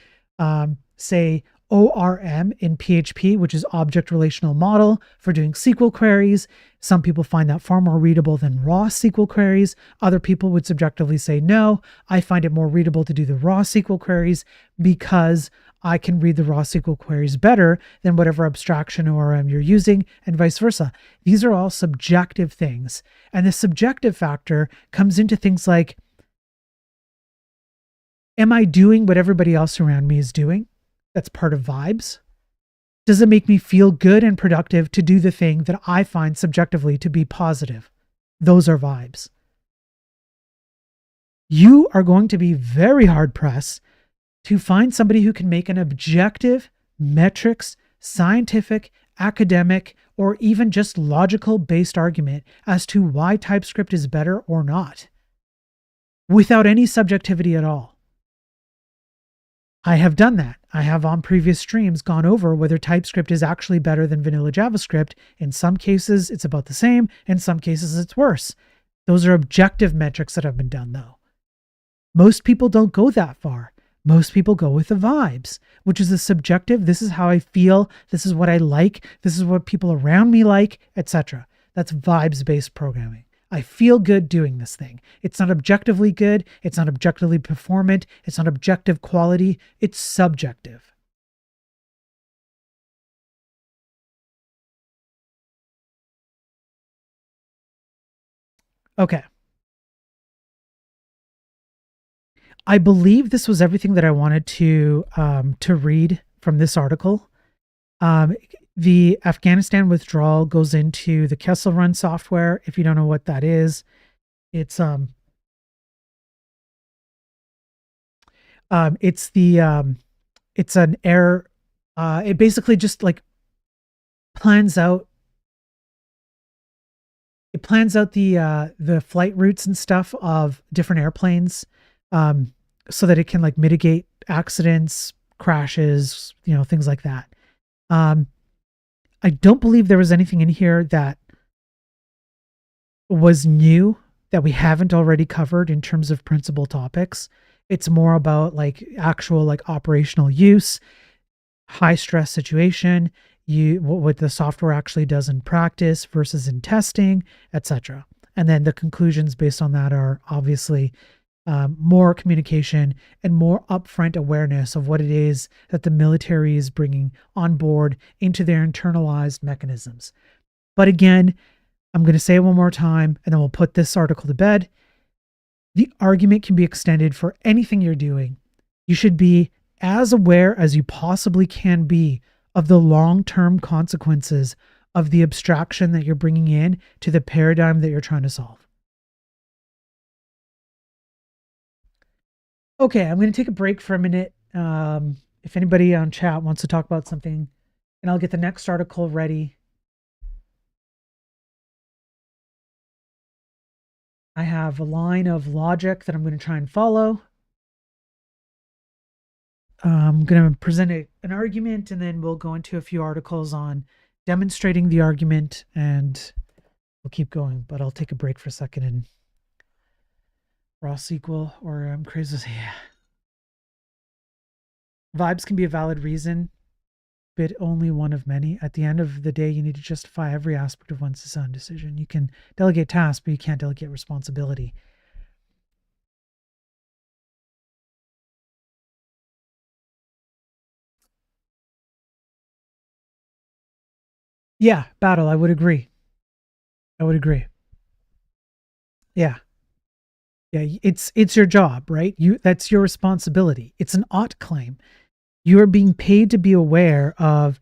Speaker 3: say, ORM in PHP, which is Object Relational Model, for doing SQL queries. Some people find that far more readable than raw SQL queries. Other people would subjectively say, no, I find it more readable to do the raw SQL queries because I can read the raw SQL queries better than whatever abstraction ORM you're using, and vice versa. These are all subjective things. And the subjective factor comes into things like, am I doing what everybody else around me is doing? That's part of vibes. Does it make me feel good and productive to do the thing that I find subjectively to be positive? Those are vibes. You are going to be very hard pressed to find somebody who can make an objective, metrics, scientific, academic, or even just logical based argument as to why TypeScript is better or not, without any subjectivity at all. I have done that. I have on previous streams gone over whether TypeScript is actually better than vanilla JavaScript. In some cases, it's about the same. In some cases, it's worse. Those are objective metrics that have been done, though. Most people don't go that far. Most people go with the vibes, which is a subjective. This is how I feel. This is what I like. This is what people around me like, etc. That's vibes-based programming. I feel good doing this thing. It's not objectively good. It's not objectively performant. It's not objective quality. It's subjective. Okay. I believe this was everything that I wanted to read from this article. The Afghanistan withdrawal goes into the Kessel Run software. If you don't know what that is, it's it's an error. It basically just like plans out the flight routes and stuff of different airplanes, so that it can like mitigate accidents, crashes, things like that. I don't believe there was anything in here that was new that we haven't already covered in terms of principal topics. It's more about like actual like operational use, high stress situation, what the software actually does in practice versus in testing, etc. And then the conclusions based on that are obviously more communication and more upfront awareness of what it is that the military is bringing on board into their internalized mechanisms. But again, I'm going to say it one more time, and then we'll put this article to bed. The argument can be extended for anything you're doing. You should be as aware as you possibly can be of the long-term consequences of the abstraction that you're bringing in to the paradigm that you're trying to solve. Okay, I'm going to take a break for a minute. If anybody on chat wants to talk about something, and I'll get the next article ready. I have a line of logic that I'm going to try and follow. I'm going to present an argument, and then we'll go into a few articles on demonstrating the argument, and we'll keep going. But I'll take a break for a second and raw SQL, or I'm crazy. Yeah. Vibes can be a valid reason, but only one of many. At the end of the day, you need to justify every aspect of one's design decision. You can delegate tasks, but you can't delegate responsibility. Yeah, battle. I would agree. Yeah. Yeah, it's your job, right? That's your responsibility. It's an ought claim. You are being paid to be aware of,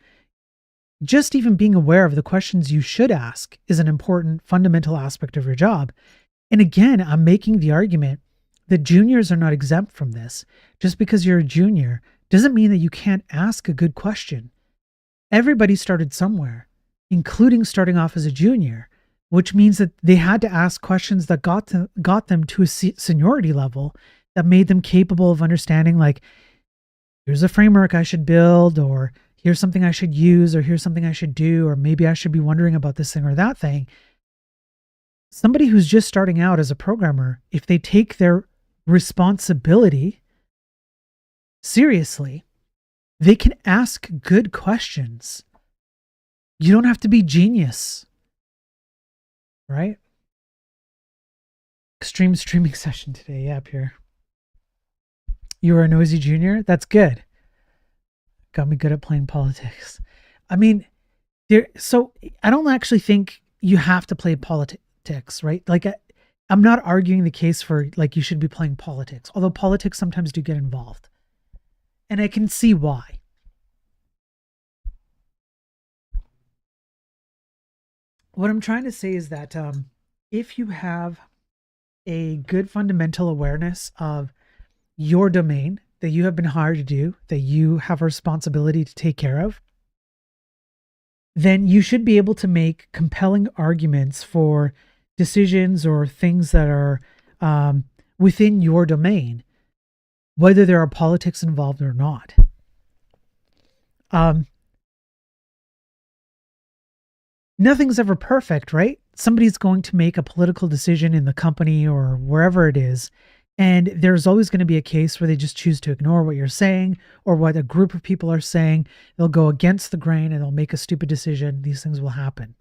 Speaker 3: just even being aware of the questions you should ask is an important fundamental aspect of your job. And again, I'm making the argument that juniors are not exempt from this. Just because you're a junior doesn't mean that you can't ask a good question. Everybody started somewhere, including starting off as a junior, which means that they had to ask questions that got them to a seniority level that made them capable of understanding, like, here's a framework I should build, or here's something I should use, or here's something I should do, or maybe I should be wondering about this thing or that thing. Somebody who's just starting out as a programmer, if they take their responsibility seriously, They can ask good questions. You don't have to be genius, right? Extreme streaming session today. Yeah, Pierre. You were a noisy junior? That's good. Got me good at playing politics. I mean, so I don't actually think you have to play politics, right? Like, I'm not arguing the case for like you should be playing politics, although politics sometimes do get involved. And I can see why. What I'm trying to say is that if you have a good fundamental awareness of your domain that you have been hired to do, that you have a responsibility to take care of, then you should be able to make compelling arguments for decisions or things that are within your domain, whether there are politics involved or not. Nothing's ever perfect, right? Somebody's going to make a political decision in the company or wherever it is, and there's always going to be a case where they just choose to ignore what you're saying or what a group of people are saying. They'll go against the grain and they'll make a stupid decision. These things will happen.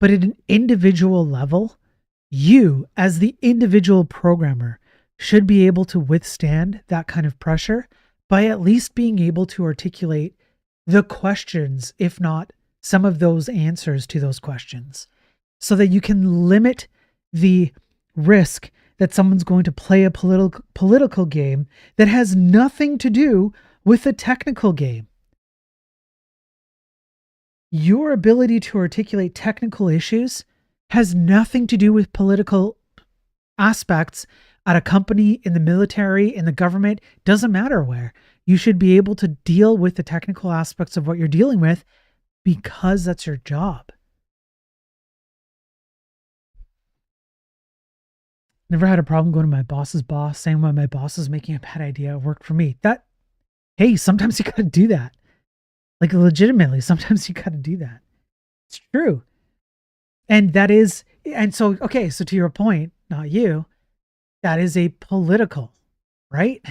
Speaker 3: But at an individual level, you, as the individual programmer, should be able to withstand that kind of pressure by at least being able to articulate the questions, if not some of those answers to those questions, so that you can limit the risk that someone's going to play a political game that has nothing to do with the technical game. Your ability to articulate technical issues has nothing to do with political aspects at a company, in the military, in the government. Doesn't matter where. You should be able to deal with the technical aspects of what you're dealing with because that's your job. Never had a problem going to my boss's boss saying when my boss is making a bad idea, it worked for me. Hey, sometimes you got to do that. Like, legitimately, sometimes you got to do that. It's true. So to your point, not you, that is a political, right?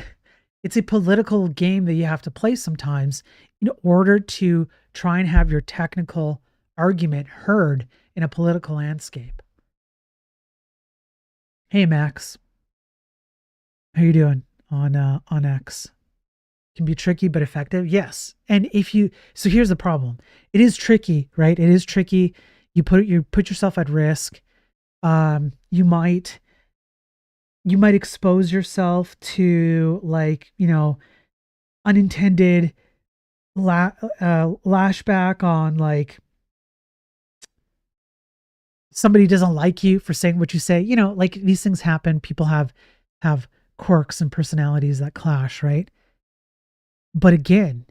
Speaker 3: It's a political game that you have to play sometimes in order to try and have your technical argument heard in a political landscape. Hey, Max. How you doing on X? Can be tricky but effective. Yes. And so here's the problem. It is tricky, right? It is tricky. You put yourself at risk. You might expose yourself to unintended lashback on somebody doesn't like you for saying what you say. These things happen. People have quirks and personalities that clash, right? But again,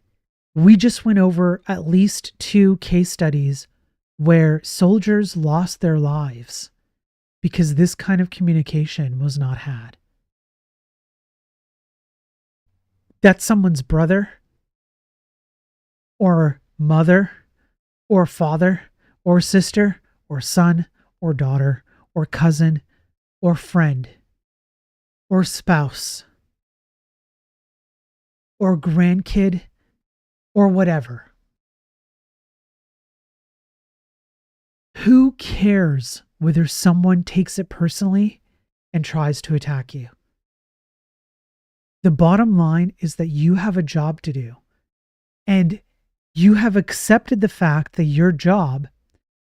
Speaker 3: we just went over at least 2 case studies where soldiers lost their lives because this kind of communication was not had. That's someone's brother or mother or father or sister or son or daughter or cousin or friend or spouse or grandkid or whatever. Who cares whether someone takes it personally and tries to attack you? The bottom line is that you have a job to do, and you have accepted the fact that your job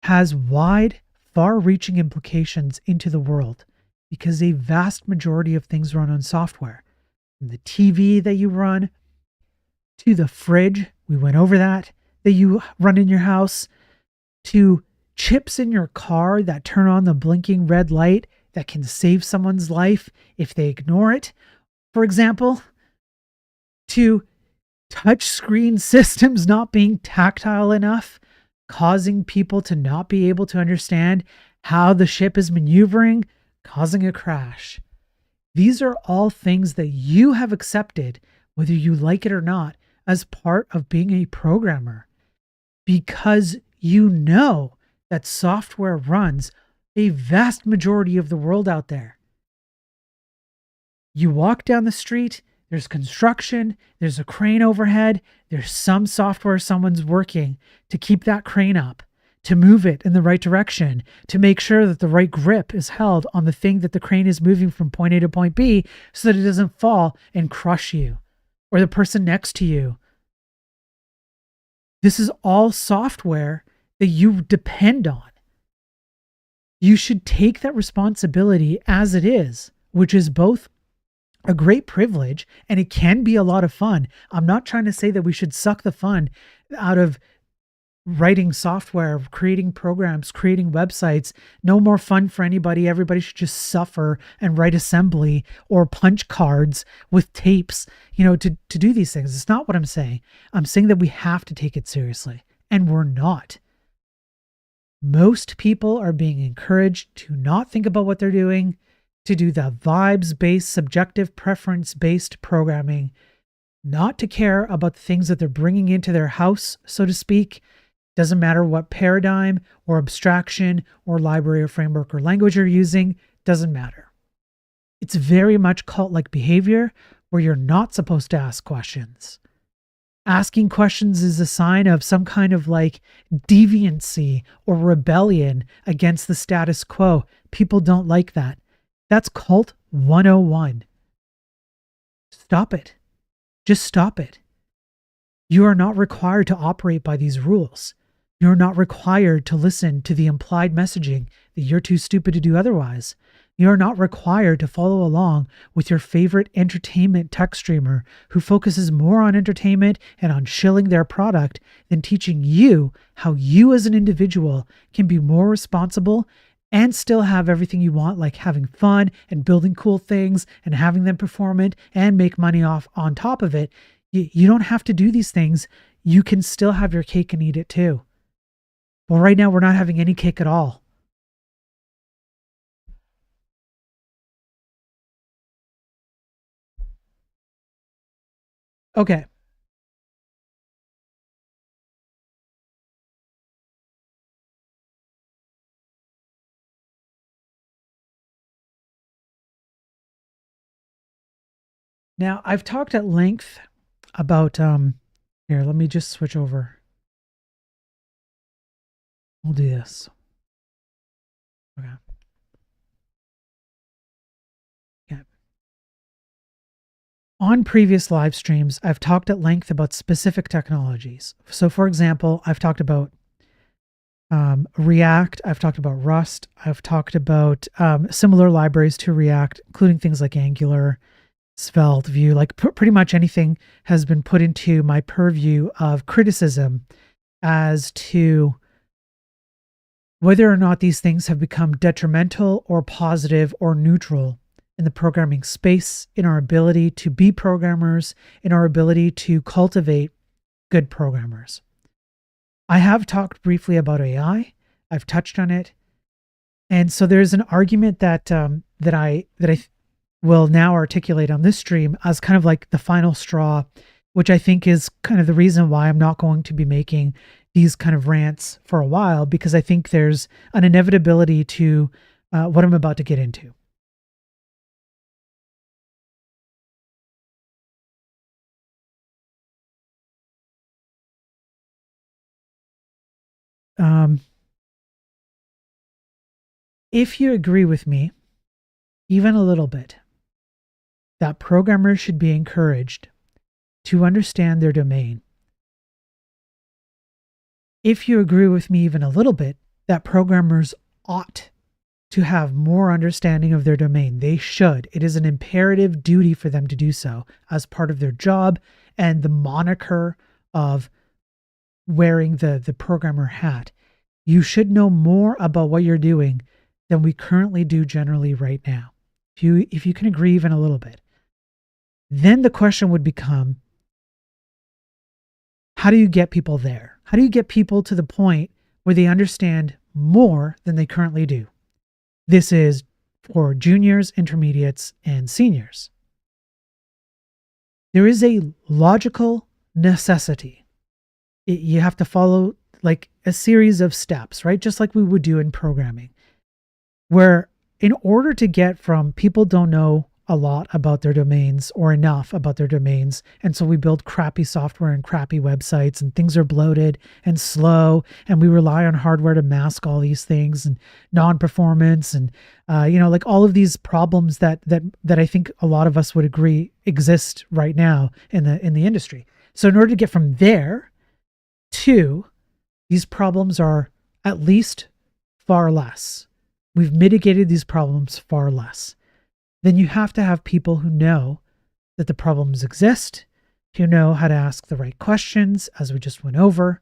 Speaker 3: has wide, far-reaching implications into the world because a vast majority of things run on software. From the TV that you run, to the fridge, we went over that you run in your house, to chips in your car that turn on the blinking red light that can save someone's life if they ignore it, for example, to touch screen systems not being tactile enough, causing people to not be able to understand how the ship is maneuvering, causing a crash. These are all things that you have accepted, whether you like it or not, as part of being a programmer, because you know that software runs a vast majority of the world out there. You walk down the street, there's construction, there's a crane overhead, there's some software someone's working to keep that crane up, to move it in the right direction, to make sure that the right grip is held on the thing that the crane is moving from point A to point B so that it doesn't fall and crush you or the person next to you. This is all software that you depend on. You should take that responsibility as it is, which is both a great privilege and it can be a lot of fun. I'm not trying to say that we should suck the fun out of writing software, creating programs, creating websites. No more fun for anybody. Everybody should just suffer and write assembly or punch cards with tapes, to do these things. It's not what I'm saying. I'm saying that we have to take it seriously, and we're not. Most people are being encouraged to not think about what they're doing, to do the vibes-based, subjective preference-based programming, not to care about the things that they're bringing into their house, so to speak. Doesn't matter what paradigm or abstraction or library or framework or language you're using, doesn't matter. It's very much cult-like behavior where you're not supposed to ask questions. Asking questions is a sign of some kind of deviancy or rebellion against the status quo. People don't like that. That's cult 101. Stop it. Just stop it. You are not required to operate by these rules. You're not required to listen to the implied messaging that you're too stupid to do otherwise. You're not required to follow along with your favorite entertainment tech streamer who focuses more on entertainment and on shilling their product than teaching you how you as an individual can be more responsible and still have everything you want, like having fun and building cool things and having them perform it and make money off on top of it. You don't have to do these things. You can still have your cake and eat it too. Well, right now we're not having any cake at all. Okay. Now, I've talked at length about, here, let me just switch over. We'll do this. Okay. On previous live streams, I've talked at length about specific technologies. So for example, I've talked about React, I've talked about Rust, I've talked about similar libraries to React, including things like Angular, Svelte, Vue, pretty much anything has been put into my purview of criticism as to whether or not these things have become detrimental or positive or neutral in the programming space, in our ability to be programmers, in our ability to cultivate good programmers. I have talked briefly about AI. I've touched on it. And so there's an argument that I will now articulate on this stream as kind of like the final straw, which I think is kind of the reason why I'm not going to be making these kind of rants for a while, because I think there's an inevitability to what I'm about to get into. If you agree with me, even a little bit, that programmers should be encouraged to understand their domain. If you agree with me even a little bit, that programmers ought to have more understanding of their domain. They should. It is an imperative duty for them to do so as part of their job and the moniker of wearing the programmer hat. You should know more about what you're doing than we currently do generally right now. If you can agree even a little bit. Then the question would become, how do you get people there? How do you get people to the point where they understand more than they currently do? This is for juniors, intermediates, and seniors. There is a logical necessity. You have to follow like a series of steps, right? Just like we would do in programming, where in order to get from people don't know a lot about their domains or enough about their domains. And so we build crappy software and crappy websites, and things are bloated and slow. And we rely on hardware to mask all these things and non-performance and, like all of these problems that I think a lot of us would agree exist right now in the industry. So in order to get from there to these problems are at least far less. We've mitigated these problems far less. Then you have to have people who know that the problems exist, who know how to ask the right questions, as we just went over,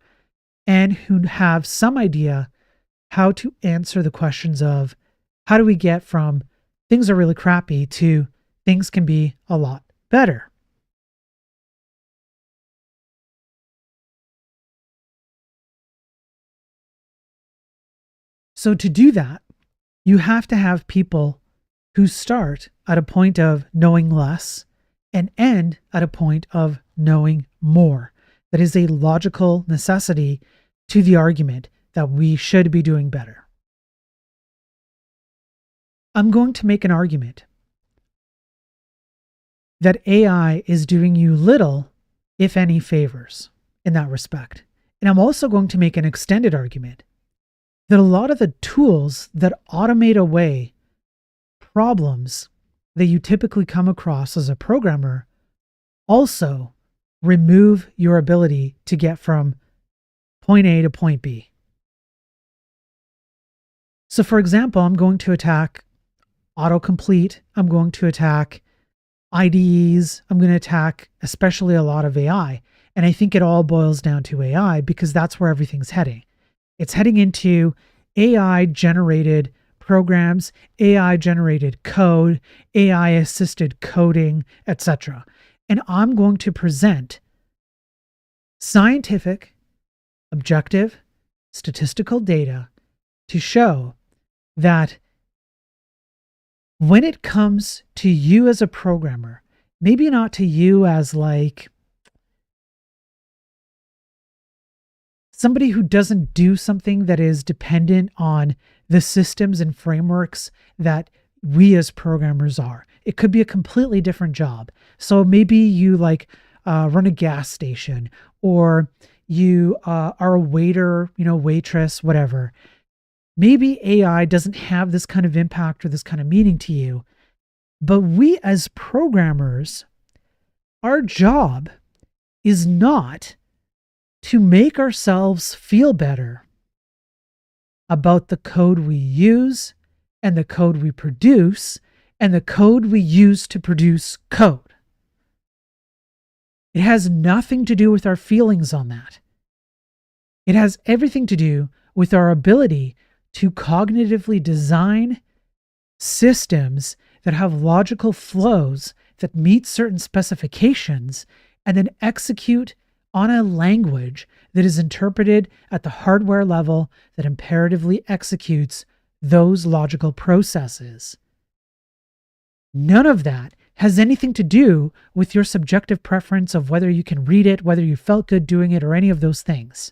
Speaker 3: and who have some idea how to answer the questions of how do we get from things are really crappy to things can be a lot better. So to do that, you have to have people who start at a point of knowing less and end at a point of knowing more. That is a logical necessity to the argument that we should be doing better. I'm going to make an argument that AI is doing you little, if any, favors in that respect. And I'm also going to make an extended argument that a lot of the tools that automate away problems that you typically come across as a programmer also remove your ability to get from point A to point B. So for example, I'm going to attack autocomplete. I'm going to attack IDEs. I'm going to attack especially a lot of AI. And I think it all boils down to AI because that's where everything's heading. It's heading into AI-generated programs, AI-generated code, AI-assisted coding, etc. And I'm going to present scientific, objective, statistical data to show that when it comes to you as a programmer, maybe not to you as like somebody who doesn't do something that is dependent on the systems and frameworks that we as programmers are. It could be a completely different job. So maybe you run a gas station, or you are a waiter, waitress, whatever. Maybe AI doesn't have this kind of impact or this kind of meaning to you, but we as programmers, our job is not to make ourselves feel better about the code we use and the code we produce and the code we use to produce code. It has nothing to do with our feelings on that. It has everything to do with our ability to cognitively design systems that have logical flows that meet certain specifications and then execute on a language that is interpreted at the hardware level that imperatively executes those logical processes. None of that has anything to do with your subjective preference of whether you can read it, whether you felt good doing it, or any of those things.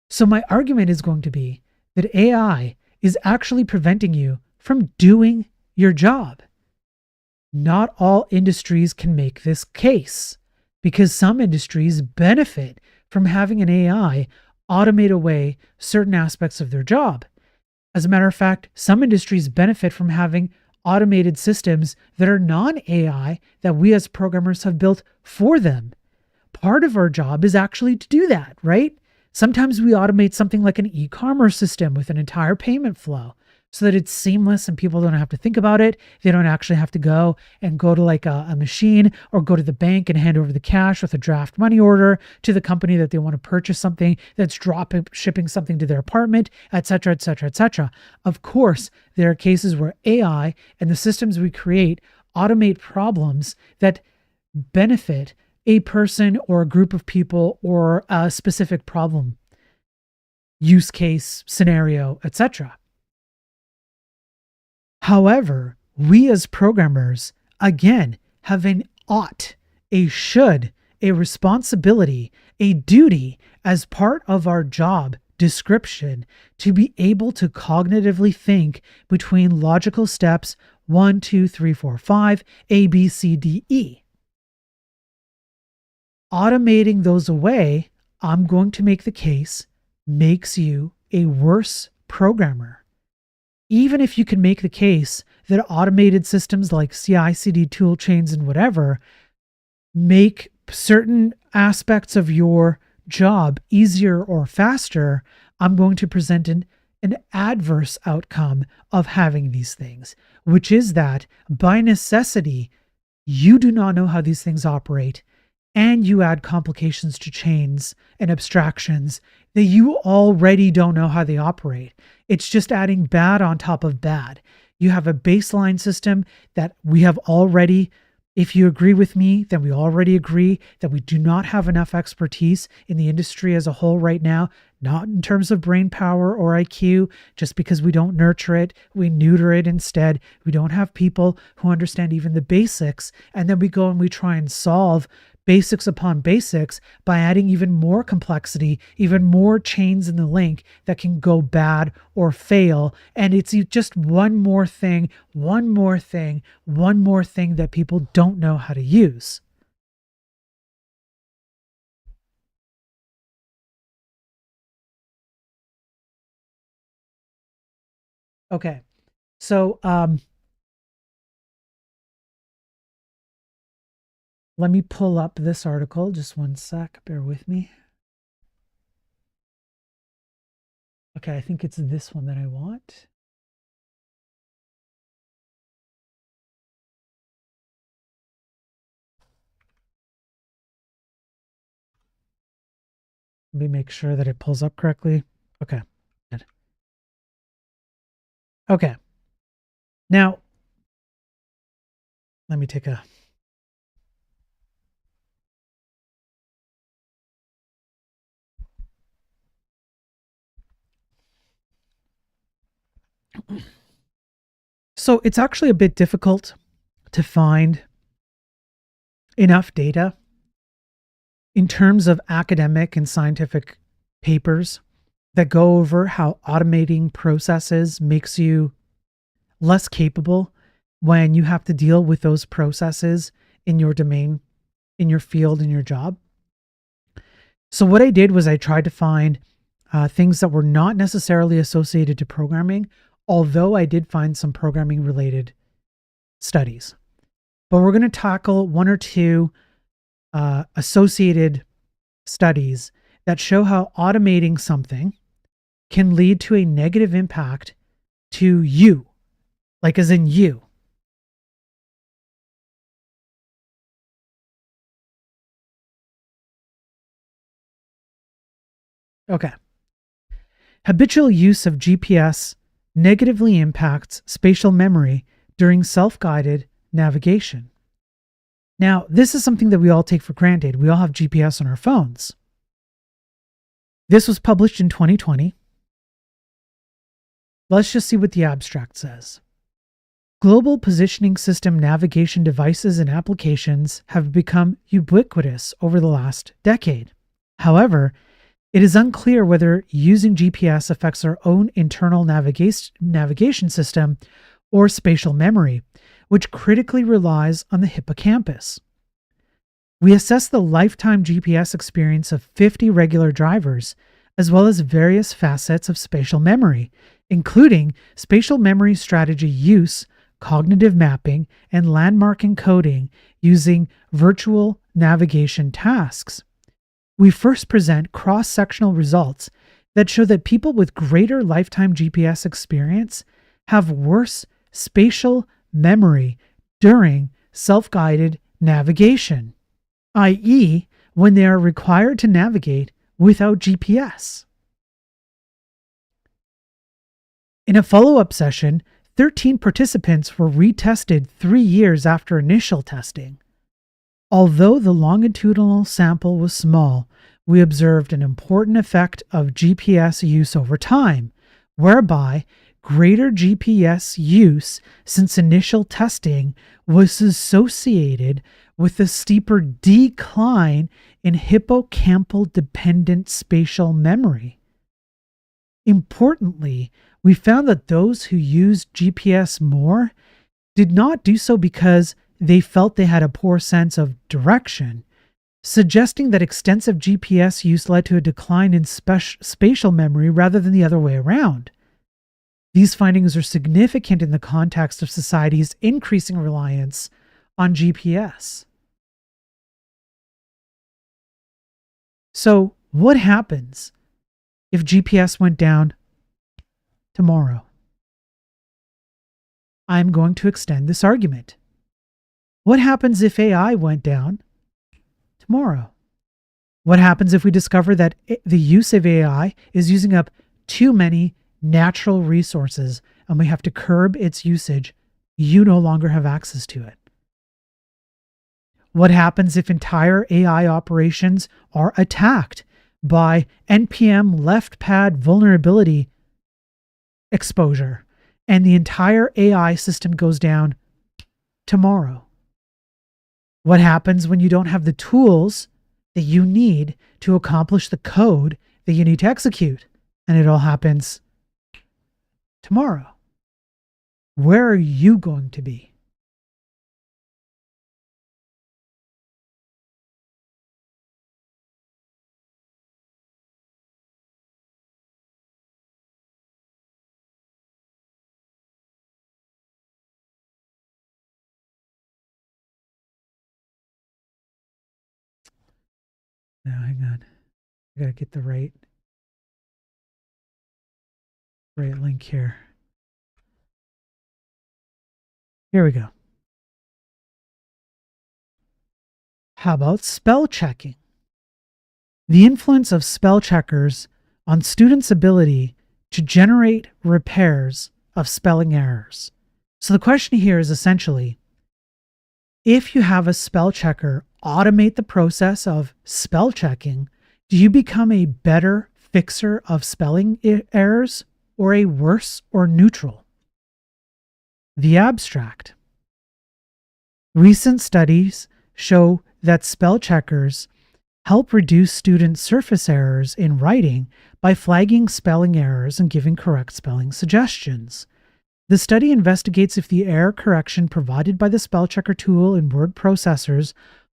Speaker 3: So my argument is going to be that AI is actually preventing you from doing your job. Not all industries can make this case, because some industries benefit from having an AI automate away certain aspects of their job. As a matter of fact, some industries benefit from having automated systems that are non-AI that we as programmers have built for them. Part of our job is actually to do that, right? Sometimes we automate something like an e-commerce system with an entire payment flow so that it's seamless and people don't have to think about it. They don't actually have to go to like a machine or go to the bank and hand over the cash with a draft money order to the company that they want to purchase something that's shipping something to their apartment, etc., etc., etc. Of course, there are cases where AI and the systems we create automate problems that benefit a person or a group of people or a specific problem, use case, scenario, etc. However, we as programmers, again, have an ought, a should, a responsibility, a duty as part of our job description to be able to cognitively think between logical steps 1, 2, 3, 4, 5, A, B, C, D, E. Automating those away, I'm going to make the case, makes you a worse programmer. Even if you can make the case that automated systems like CI/CD tool chains and whatever make certain aspects of your job easier or faster, I'm going to present an adverse outcome of having these things, which is that by necessity, you do not know how these things operate, and you add complications to chains and abstractions that you already don't know how they operate. It's just adding bad on top of bad. You have a baseline system that we have already, if you agree with me, then we already agree that we do not have enough expertise in the industry as a whole right now, not in terms of brain power or IQ, just because we don't nurture it, we neuter it instead. We don't have people who understand even the basics, and then we go and we try and solve basics upon basics by adding even more complexity, even more chains in the link that can go bad or fail. And it's just one more thing that people don't know how to use. Okay, so let me pull up this article. Just one sec. Bear with me. Okay, I think it's this one that I want. Let me make sure that it pulls up correctly. Okay, good. Okay. Now, let me take a... So it's actually a bit difficult to find enough data in terms of academic and scientific papers that go over how automating processes makes you less capable when you have to deal with those processes in your domain, in your field, in your job. So what I did was I tried to find things that were not necessarily associated to programming, although I did find some programming related studies. But we're going to tackle one or two associated studies that show how automating something can lead to a negative impact to you, like as in you. Okay. Habitual use of GPS negatively impacts spatial memory during self-guided navigation. Now, this is something that we all take for granted. We all have GPS on our phones. This was published in 2020. Let's just see what the abstract says. Global positioning system navigation devices and applications have become ubiquitous over the last decade. However, it is unclear whether using GPS affects our own internal navigation system or spatial memory, which critically relies on the hippocampus. We assess the lifetime GPS experience of 50 regular drivers, as well as various facets of spatial memory, including spatial memory strategy use, cognitive mapping, and landmark encoding using virtual navigation tasks. We first present cross-sectional results that show that people with greater lifetime GPS experience have worse spatial memory during self-guided navigation, i.e., when they are required to navigate without GPS. In a follow-up session, 13 participants were retested 3 years after initial testing. Although the longitudinal sample was small, we observed an important effect of GPS use over time, whereby greater GPS use since initial testing was associated with a steeper decline in hippocampal dependent spatial memory. Importantly, we found that those who used GPS more did not do so because they felt they had a poor sense of direction, suggesting that extensive GPS use led to a decline in spatial memory rather than the other way around. These findings are significant in the context of society's increasing reliance on GPS. So, what happens if GPS went down tomorrow? I'm going to extend this argument. What happens if AI went down tomorrow? What happens if we discover that the use of AI is using up too many natural resources and we have to curb its usage? You no longer have access to it. What happens if entire AI operations are attacked by NPM left pad vulnerability exposure and the entire AI system goes down tomorrow? What happens when you don't have the tools that you need to accomplish the code that you need to execute and it all happens tomorrow? Where are you going to be? Now, hang on. I gotta get the right link here. Here we go. How about spell checking? The influence of spell checkers on students' ability to generate repairs of spelling errors. So the question here is essentially, if you have a spell checker automate the process of spell checking, do you become a better fixer of spelling errors or a worse or neutral? The abstract. Recent studies show that spell checkers help reduce student surface errors in writing by flagging spelling errors and giving correct spelling suggestions. The study investigates if the error correction provided by the spell checker tool in word processors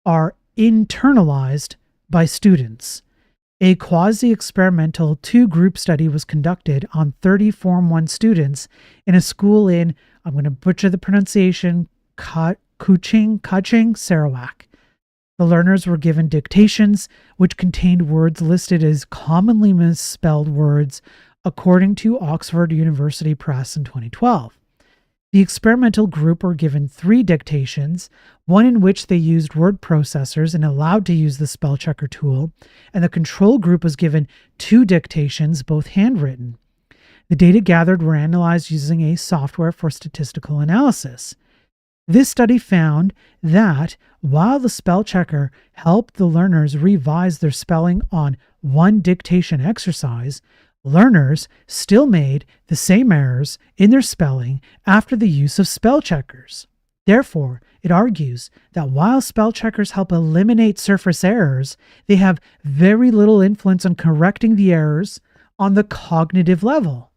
Speaker 3: are internalized by students. A quasi-experimental two-group study was conducted on 30 Form 1 students in a school in, I'm going to butcher the pronunciation, Kaching, Sarawak. The learners were given dictations, which contained words listed as commonly misspelled words, according to Oxford University Press in 2012. The experimental group were given 3 dictations, one in which they used word processors and allowed to use the spell checker tool, and the control group was given 2 dictations, both handwritten. The data gathered were analyzed using a software for statistical analysis. This study found that while the spell checker helped the learners revise their spelling on one dictation exercise, learners still made the same errors in their spelling after the use of spell checkers. Therefore, it argues that while spell checkers help eliminate surface errors, they have very little influence on correcting the errors on the cognitive level.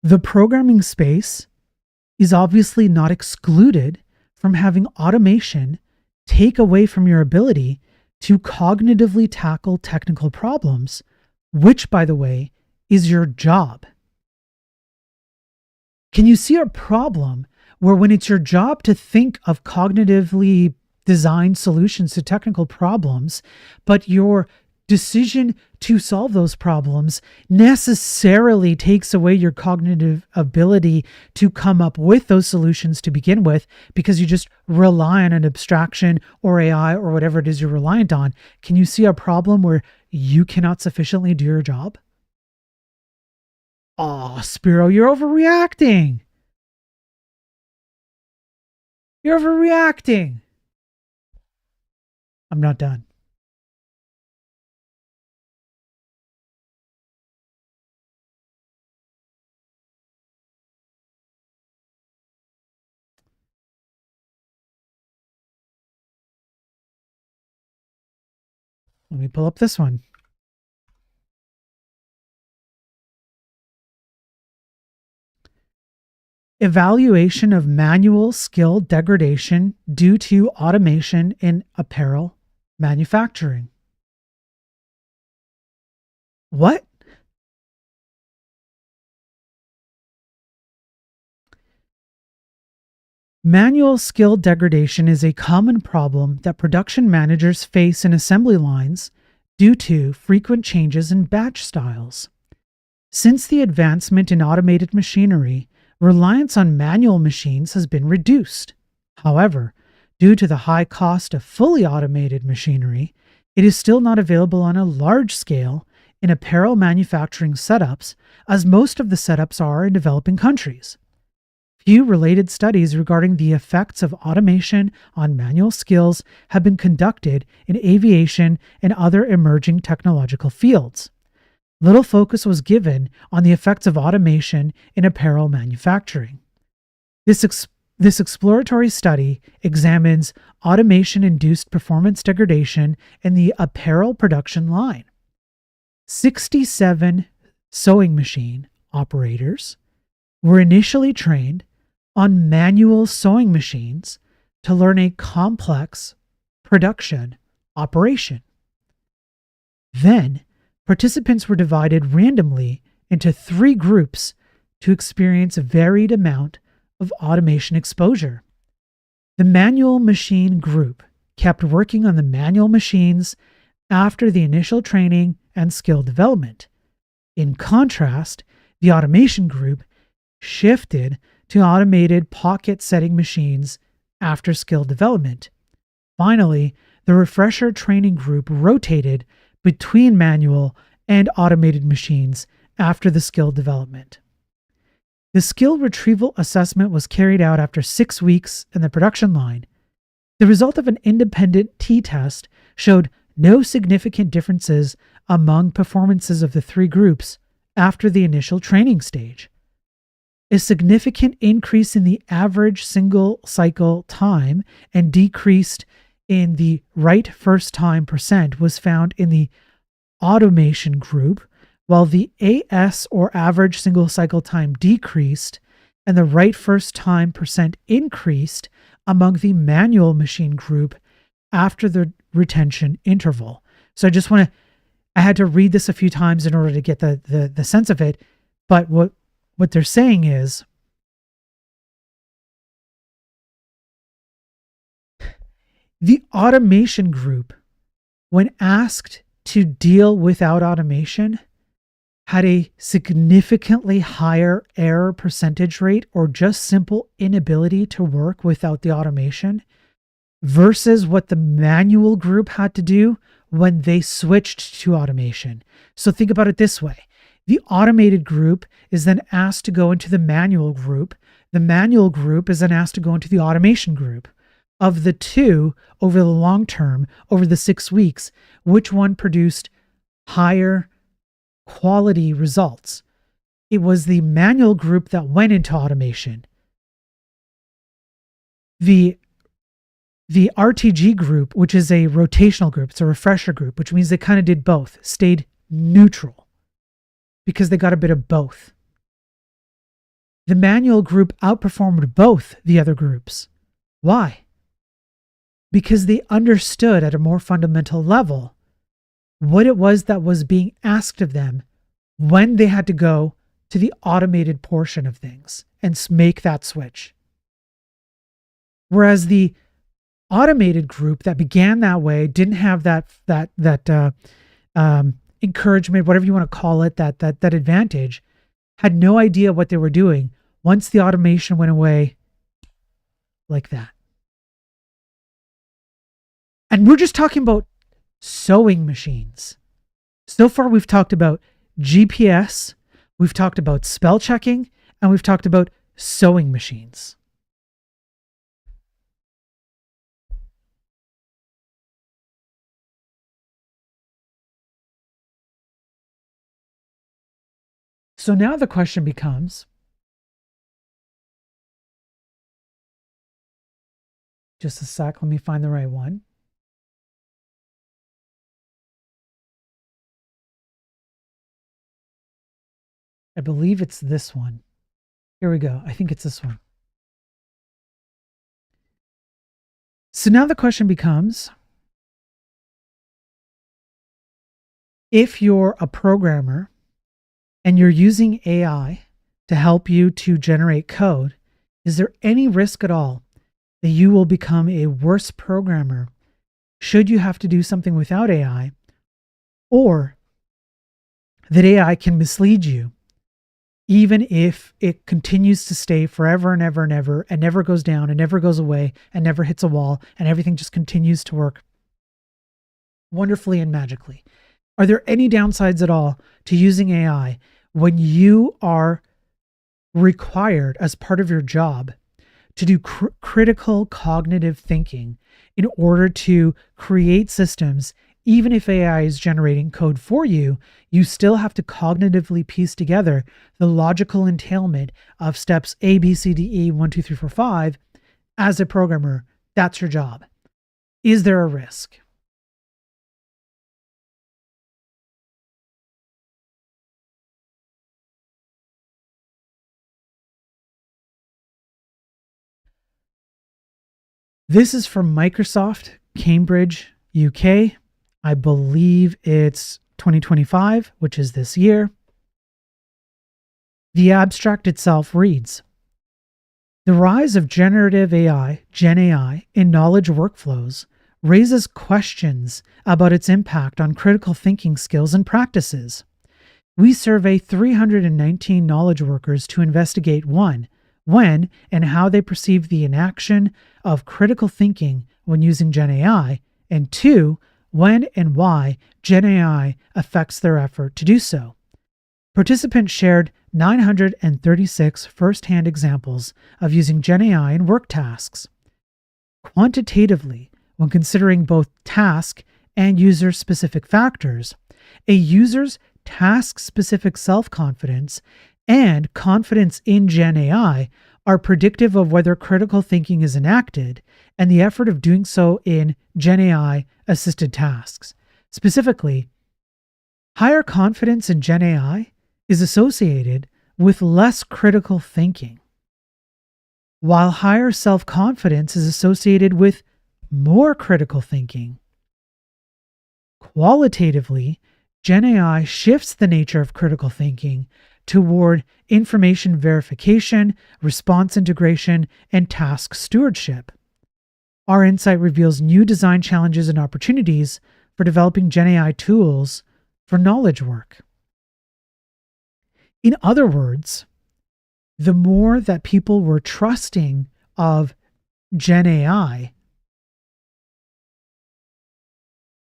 Speaker 3: The programming space is obviously not excluded from having automation take away from your ability to cognitively tackle technical problems, which, by the way, is your job. Can you see a problem where when it's your job to think of cognitively designed solutions to technical problems, but your decision to solve those problems necessarily takes away your cognitive ability to come up with those solutions to begin with because you just rely on an abstraction or AI or whatever it is you're reliant on? Can you see a problem where you cannot sufficiently do your job? Oh, Spiro, you're overreacting. You're overreacting. I'm not done. Let me pull up this one. Evaluation of manual skill degradation due to automation in apparel manufacturing. What? Manual skill degradation is a common problem that production managers face in assembly lines due to frequent changes in batch styles. Since the advancement in automated machinery, reliance on manual machines has been reduced. However, due to the high cost of fully automated machinery, it is still not available on a large scale in apparel manufacturing setups, as most of the setups are in developing countries. Few related studies regarding the effects of automation on manual skills have been conducted in aviation and other emerging technological fields. Little focus was given on the effects of automation in apparel manufacturing. This exploratory study examines automation-induced performance degradation in the apparel production line. 67 sewing machine operators were initially trained on manual sewing machines to learn a complex production operation. Then, participants were divided randomly into 3 groups to experience a varied amount of automation exposure. The manual machine group kept working on the manual machines after the initial training and skill development. In contrast, the automation group shifted to automated pocket setting machines after skill development. Finally, the refresher training group rotated between manual and automated machines after the skill development. The skill retrieval assessment was carried out after 6 weeks in the production line. The result of an independent t-test showed no significant differences among performances of the 3 groups after the initial training stage. A significant increase in the average single cycle time and decreased in the right first time percent was found in the automation group, while the AS or average single cycle time decreased and the right first time percent increased among the manual machine group after the retention interval. So I had to read this a few times in order to get the sense of it, but what they're saying is the automation group, when asked to deal without automation, had a significantly higher error percentage rate or just simple inability to work without the automation versus what the manual group had to do when they switched to automation. So think about it this way. The automated group is then asked to go into the manual group. The manual group is then asked to go into the automation group. Of the two, over the long term, over the 6 weeks, which one produced higher quality results? It was the manual group that went into automation. The RTG group, which is a rotational group, it's a refresher group, which means they kind of did both, stayed neutral because they got a bit of both. The manual group outperformed both the other groups. Why? Because they understood at a more fundamental level what it was that was being asked of them when they had to go to the automated portion of things and make that switch. Whereas the automated group that began that way didn't have that encouragement, whatever you want to call it, that advantage, had no idea what they were doing once the automation went away like that. And we're just talking about sewing machines. So far, we've talked about GPS, we've talked about spell checking, and we've talked about sewing machines. So now the question becomes, just a sec, let me find the right one. I believe it's this one. Here we go. I think it's this one. So now the question becomes, if you're a programmer and you're using AI to help you to generate code, is there any risk at all that you will become a worse programmer should you have to do something without AI, or that AI can mislead you even if it continues to stay forever and ever and ever and never goes down and never goes away and never hits a wall and everything just continues to work wonderfully and magically? Are there any downsides at all to using AI when you are required as part of your job to do critical cognitive thinking in order to create systems? Even if AI is generating code for you, you still have to cognitively piece together the logical entailment of steps A, B, C, D, E, 1, 2, 3, 4, 5. As a programmer, that's your job. Is there a risk? This is from Microsoft, Cambridge, UK. I believe it's 2025, which is this year. The abstract itself reads, "The rise of generative AI, Gen AI, in knowledge workflows raises questions about its impact on critical thinking skills and practices. We survey 319 knowledge workers to investigate 1, when and how they perceive the inaction of critical thinking when using Gen AI, and 2, when and why Gen AI affects their effort to do so. Participants shared 936 first-hand examples of using Gen AI in work tasks. Quantitatively, when considering both task and user-specific factors, a user's task-specific self-confidence and confidence in Gen AI are predictive of whether critical thinking is enacted and the effort of doing so in Gen AI assisted tasks. Specifically, higher confidence in Gen AI is associated with less critical thinking, while higher self-confidence is associated with more critical thinking. Qualitatively, Gen AI shifts the nature of critical thinking toward information verification, response integration, and task stewardship. Our insight reveals new design challenges and opportunities for developing Gen AI tools for knowledge work." In other words, the more that people were trusting of Gen AI,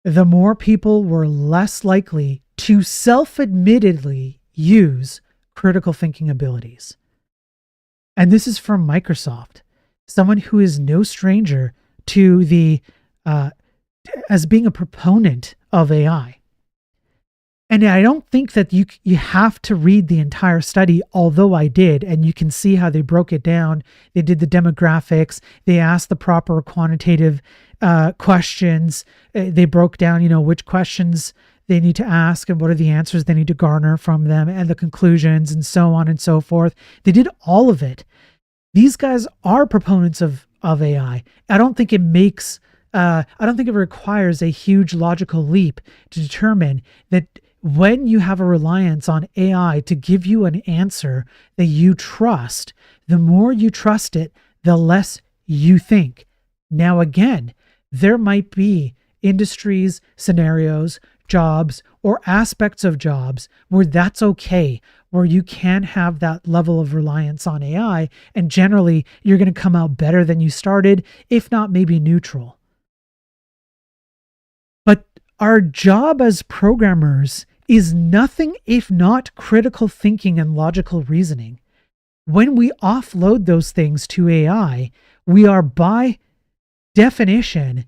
Speaker 3: the more people were less likely to self-admittedly use critical thinking abilities. And this is from Microsoft, someone who is no stranger to the as being a proponent of AI. And I don't think that you have to read the entire study, although I did, and you can see how they broke it down. They did the demographics. They asked the proper quantitative questions. They broke down, which questions they need to ask and what are the answers they need to garner from them and the conclusions and so on and so forth. They did all of it. These guys are proponents of AI. I don't think it requires a huge logical leap to determine that when you have a reliance on AI to give you an answer that you trust, the more you trust it, the less you think. Now, again, there might be industries, scenarios, jobs, or aspects of jobs where that's okay, where you can have that level of reliance on AI, and generally you're going to come out better than you started, if not maybe neutral. But our job as programmers is nothing if not critical thinking and logical reasoning. When we offload those things to AI, we are by definition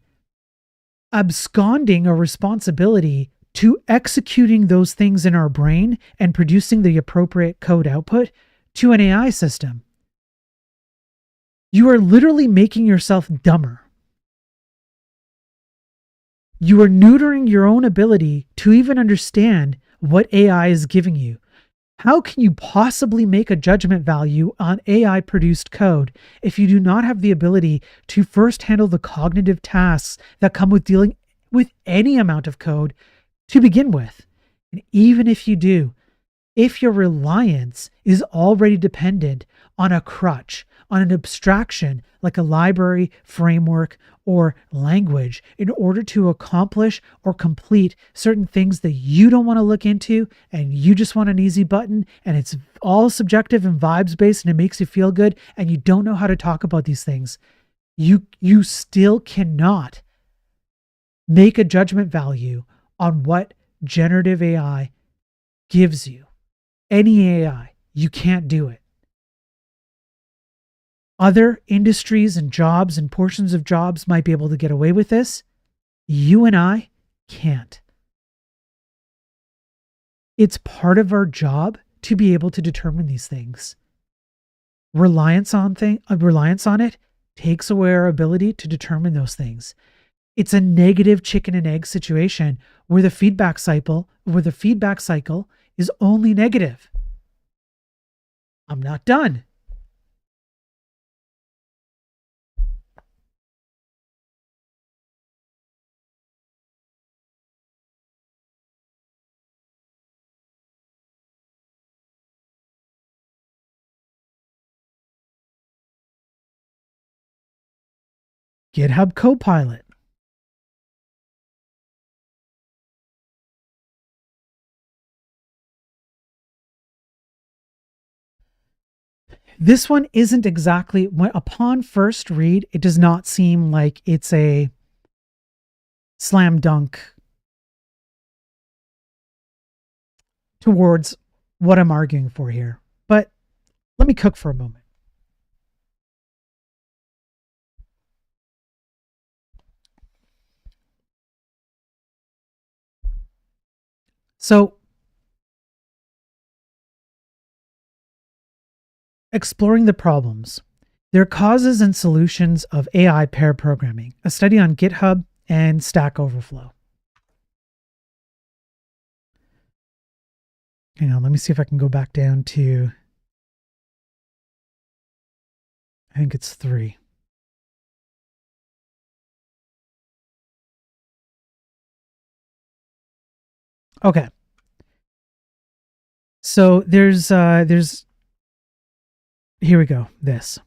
Speaker 3: absconding a responsibility to executing those things in our brain and producing the appropriate code output to an AI system. You are literally making yourself dumber. You are neutering your own ability to even understand what AI is giving you. How can you possibly make a judgment value on AI produced code if you do not have the ability to first handle the cognitive tasks that come with dealing with any amount of code to begin with? And even if you do, if your reliance is already dependent on a crutch, on an abstraction like a library, framework, or language in order to accomplish or complete certain things that you don't want to look into and you just want an easy button and it's all subjective and vibes based and it makes you feel good and you don't know how to talk about these things, you still cannot make a judgment value on what generative AI gives you. Any AI, you can't do it. Other industries and jobs and portions of jobs might be able to get away with this. You and I can't. It's part of our job to be able to determine these things. Reliance on it takes away our ability to determine those things. It's a negative chicken and egg situation where the feedback cycle is only negative. I'm not done. GitHub Copilot. This one isn't exactly, upon first read, it does not seem like it's a slam dunk towards what I'm arguing for here. But let me cook for a moment. So, exploring the problems. Their causes and solutions of AI pair programming, a study on GitHub and Stack Overflow. Hang on, let me see if I can go back down to, I think it's 3. Okay. So there's here we go, this.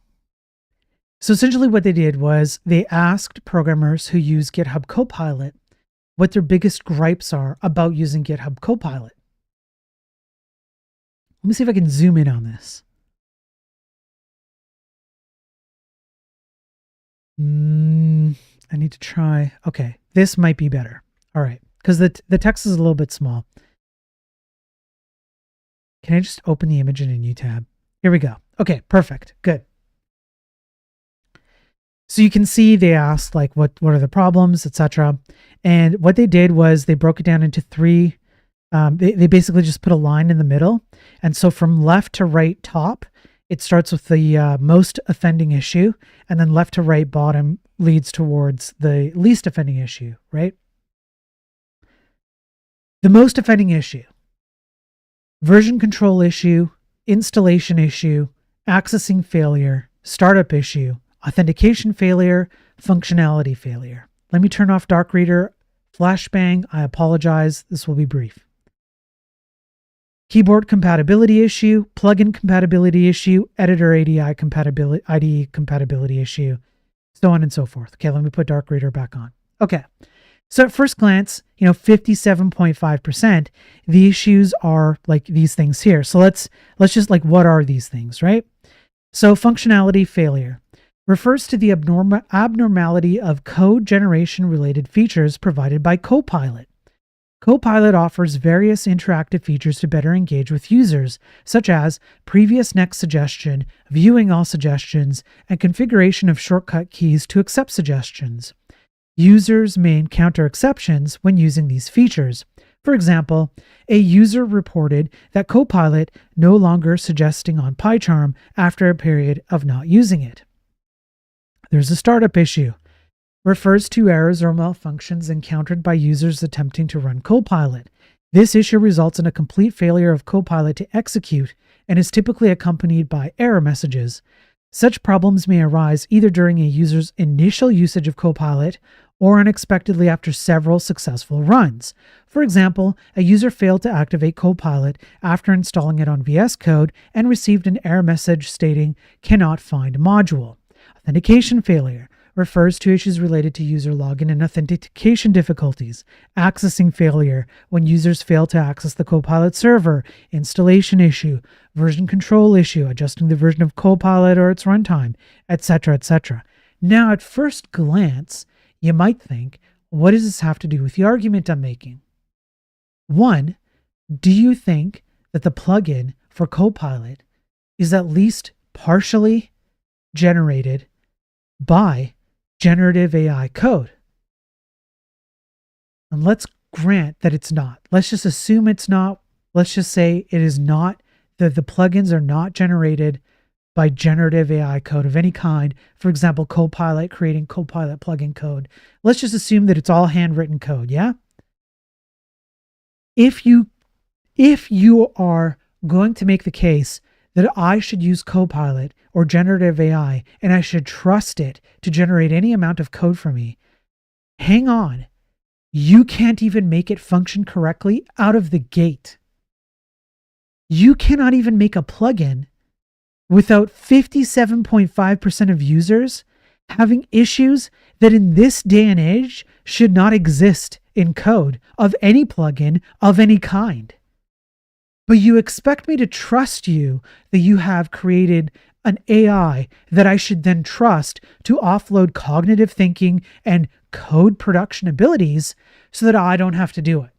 Speaker 3: So essentially what they did was they asked programmers who use GitHub Copilot what their biggest gripes are about using GitHub Copilot. Let me see if I can zoom in on this. I need to try. Okay, this might be better. All right, because the text is a little bit small. Can I just open the image in a new tab? Here we go. Okay, perfect. Good. So you can see they asked like what are the problems, etc. And what they did was they broke it down into 3. They basically just put a line in the middle. And so from left to right top, it starts with the most offending issue, and then left to right bottom leads towards the least offending issue, right? The most offending issue: version control issue, installation issue, accessing failure, startup issue, authentication failure, functionality failure. Let me turn off Dark Reader. Flashbang, I apologize. This will be brief. Keyboard compatibility issue, plugin compatibility issue, editor IDE compatibility issue, so on and so forth. Okay, let me put Dark Reader back on. Okay. So at first glance, 57.5%, the issues are like these things here. So let's just like, what are these things, right? So functionality failure refers to the abnormality of code generation related features provided by Copilot. Copilot offers various interactive features to better engage with users, such as previous next suggestion, viewing all suggestions, and configuration of shortcut keys to accept suggestions. Users may encounter exceptions when using these features. For example, a user reported that Copilot no longer suggesting on PyCharm after a period of not using it. There's a startup issue. Refers to errors or malfunctions encountered by users attempting to run Copilot. This issue results in a complete failure of Copilot to execute and is typically accompanied by error messages. Such problems may arise either during a user's initial usage of Copilot or unexpectedly after several successful runs. For example, a user failed to activate Copilot after installing it on VS Code and received an error message stating "cannot find module." Authentication failure refers to issues related to user login and authentication difficulties. Accessing failure, when users fail to access the Copilot server. Installation issue, version control issue, adjusting the version of Copilot or its runtime, etc., etc. Now, at first glance, you might think, what does this have to do with the argument I'm making? One, do you think that the plugin for Copilot is at least partially generated by generative AI code? And let's grant that it's not. Let's just assume it's not. Let's just say it is not, that the plugins are not generated by generative AI code of any kind. For example, Copilot, creating Copilot plugin code. Let's just assume that it's all handwritten code, yeah? If you are going to make the case that I should use Copilot or generative AI and I should trust it to generate any amount of code for me, hang on. You can't even make it function correctly out of the gate. You cannot even make a plugin without 57.5% of users having issues that in this day and age should not exist in code of any plugin of any kind. But you expect me to trust you that you have created an AI that I should then trust to offload cognitive thinking and code production abilities so that I don't have to do it.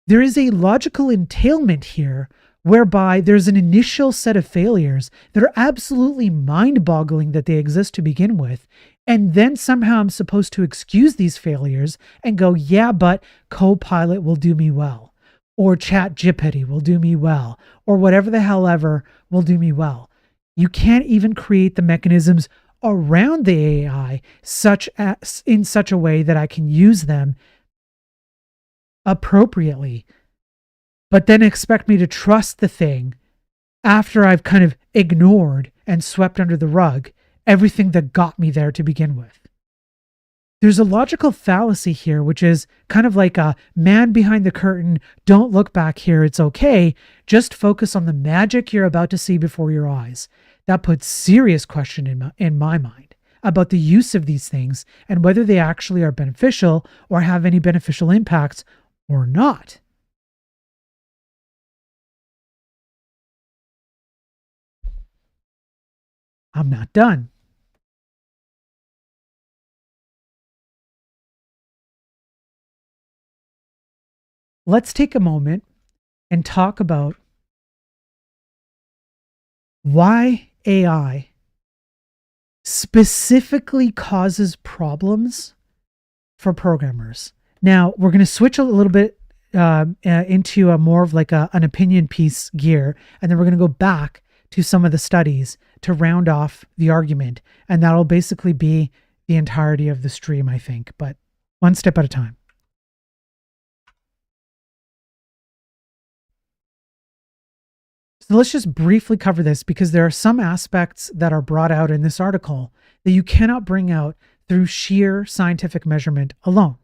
Speaker 3: There is a logical entailment here whereby there's an initial set of failures that are absolutely mind-boggling that they exist to begin with, and then somehow I'm supposed to excuse these failures and go, yeah, but Copilot will do me well, or ChatGPT will do me well, or whatever the hell ever will do me well. You can't even create the mechanisms around the AI in such a way that I can use them appropriately, but then expect me to trust the thing after I've kind of ignored and swept under the rug everything that got me there to begin with. There's a logical fallacy here, which is kind of like a man behind the curtain, don't look back here, it's okay, just focus on the magic you're about to see before your eyes. That puts serious question in my mind about the use of these things and whether they actually are beneficial or have any beneficial impacts or not. I'm not done. Let's take a moment and talk about why AI specifically causes problems for programmers. Now, we're going to switch a little bit into a more of like an opinion piece gear, and then we're going to go back to some of the studies to round off the argument, and that'll basically be the entirety of the stream, I think, but one step at a time. So let's just briefly cover this because there are some aspects that are brought out in this article that you cannot bring out through sheer scientific measurement alone.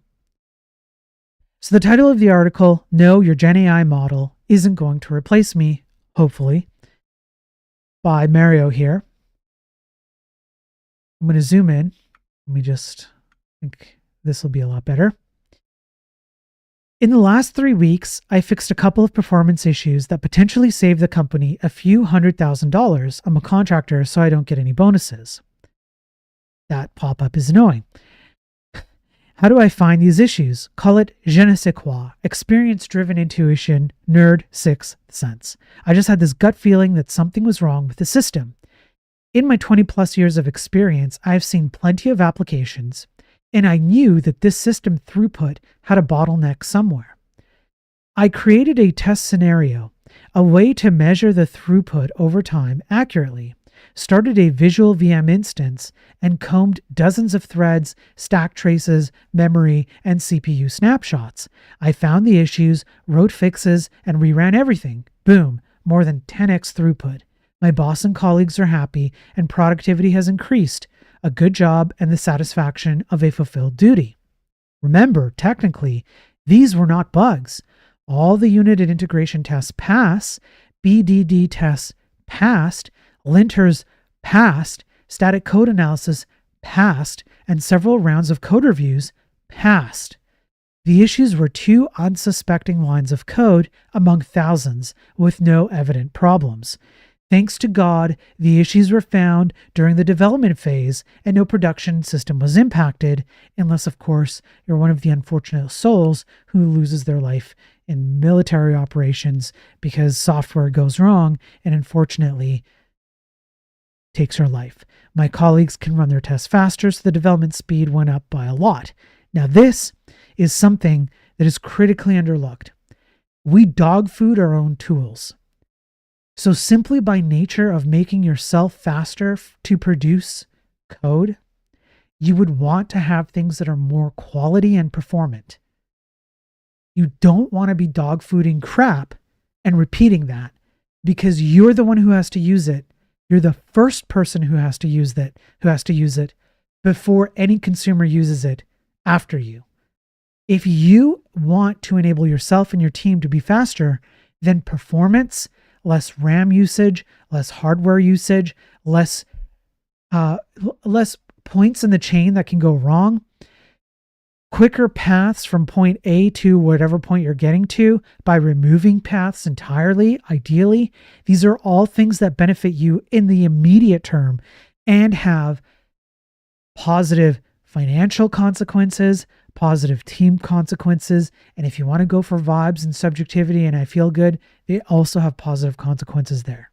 Speaker 3: So the title of the article, No, Your Gen AI Model Isn't Going to Replace Me, hopefully, by Mario here. I'm going to zoom in. Let me just think this will be a lot better. In the last 3 weeks, I fixed a couple of performance issues that potentially saved the company a few $100,000. I'm a contractor, so I don't get any bonuses. That pop-up is annoying. How do I find these issues? Call it je ne sais quoi, experience-driven intuition, nerd, sixth sense. I just had this gut feeling that something was wrong with the system. In my 20 plus years of experience, I've seen plenty of applications, and I knew that this system throughput had a bottleneck somewhere. I created a test scenario, a way to measure the throughput over time accurately. started a visual VM instance, and combed dozens of threads, stack traces, memory, and CPU snapshots. I found the issues, wrote fixes, and reran everything. Boom, more than 10x throughput. My boss and colleagues are happy, and productivity has increased. A good job and the satisfaction of a fulfilled duty. Remember, technically, these were not bugs. All the unit and integration tests pass, BDD tests passed, linters passed, static code analysis passed, and several rounds of code reviews passed. The issues were 2 unsuspecting lines of code among thousands with no evident problems. Thanks to God, the issues were found during the development phase and no production system was impacted, unless, of course, you're one of the unfortunate souls who loses their life in military operations because software goes wrong and unfortunately takes your life. My colleagues can run their tests faster, so the development speed went up by a lot. Now, this is something that is critically underlooked. We dog food our own tools. So simply by nature of making yourself faster to produce code, you would want to have things that are more quality and performant. You don't want to be dog fooding crap and repeating that because you're the one who has to use it. You're the first person who has to use it before any consumer uses it after you. If you want to enable yourself and your team to be faster, then performance, less RAM usage, less hardware usage, less points in the chain that can go wrong, quicker paths from point A to whatever point you're getting to by removing paths entirely, ideally. These are all things that benefit you in the immediate term and have positive financial consequences, positive team consequences, and if you want to go for vibes and subjectivity and I feel good, they also have positive consequences there.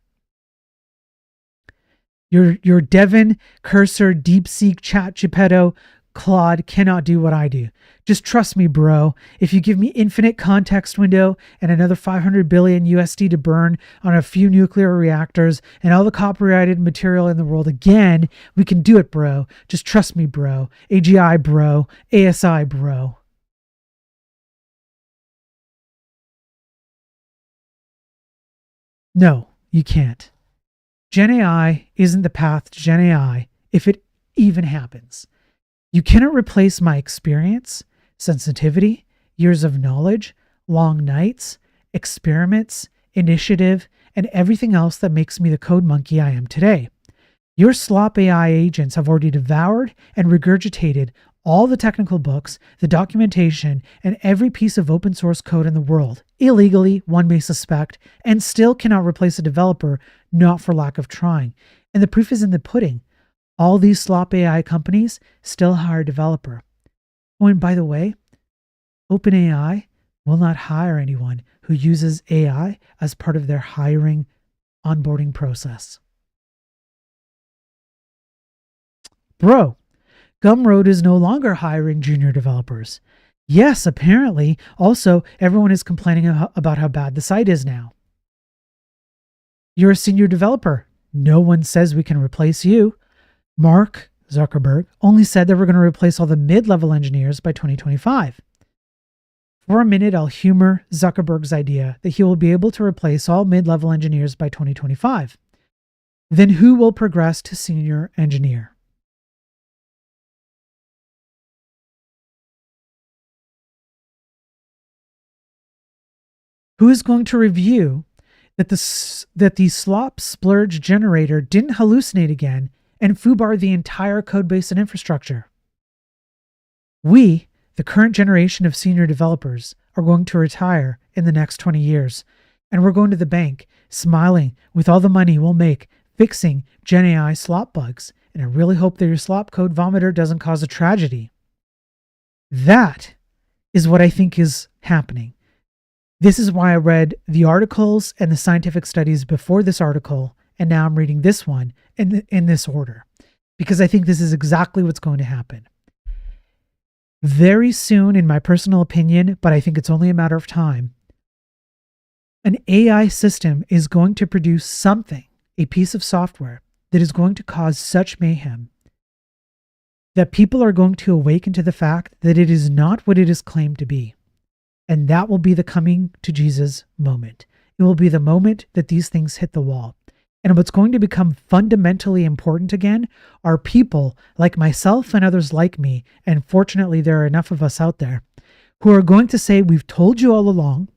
Speaker 3: Your Devin, Cursor, DeepSeek, ChatGPT, Claude cannot do what I do. Just trust me, bro. If you give me infinite context window and another 500 billion USD to burn on a few nuclear reactors and all the copyrighted material in the world again, we can do it, bro. Just trust me, bro. AGI, bro. ASI, bro. No, you can't. Gen AI isn't the path to Gen AI if it even happens. You cannot replace my experience, sensitivity, years of knowledge, long nights, experiments, initiative, and everything else that makes me the code monkey I am today. Your slop AI agents have already devoured and regurgitated all the technical books, the documentation, and every piece of open source code in the world, illegally, one may suspect, and still cannot replace a developer, not for lack of trying. And the proof is in the pudding. All these slop AI companies still hire a developer. Oh, and by the way, OpenAI will not hire anyone who uses AI as part of their hiring onboarding process. Bro, Gumroad is no longer hiring junior developers. Yes, apparently. Also, everyone is complaining about how bad the site is now. You're a senior developer. No one says we can replace you. Mark Zuckerberg only said that we're going to replace all the mid-level engineers by 2025. For a minute, I'll humor Zuckerberg's idea that he will be able to replace all mid-level engineers by 2025. Then who will progress to senior engineer? Who is going to review that the slop splurge generator didn't hallucinate again and foobar the entire code base and infrastructure? We, the current generation of senior developers, are going to retire in the next 20 years, and we're going to the bank, smiling with all the money we'll make fixing Gen AI slop bugs, and I really hope that your slop code vomiter doesn't cause a tragedy. That is what I think is happening. This is why I read the articles and the scientific studies before this article, and now I'm reading this one in this order, because I think this is exactly what's going to happen. Very soon, in my personal opinion, but I think it's only a matter of time, an AI system is going to produce something, a piece of software, that is going to cause such mayhem that people are going to awaken to the fact that it is not what it is claimed to be. And that will be the coming to Jesus moment. It will be the moment that these things hit the wall. And what's going to become fundamentally important again are people like myself and others like me, and fortunately there are enough of us out there, who are going to say, we've told you all along,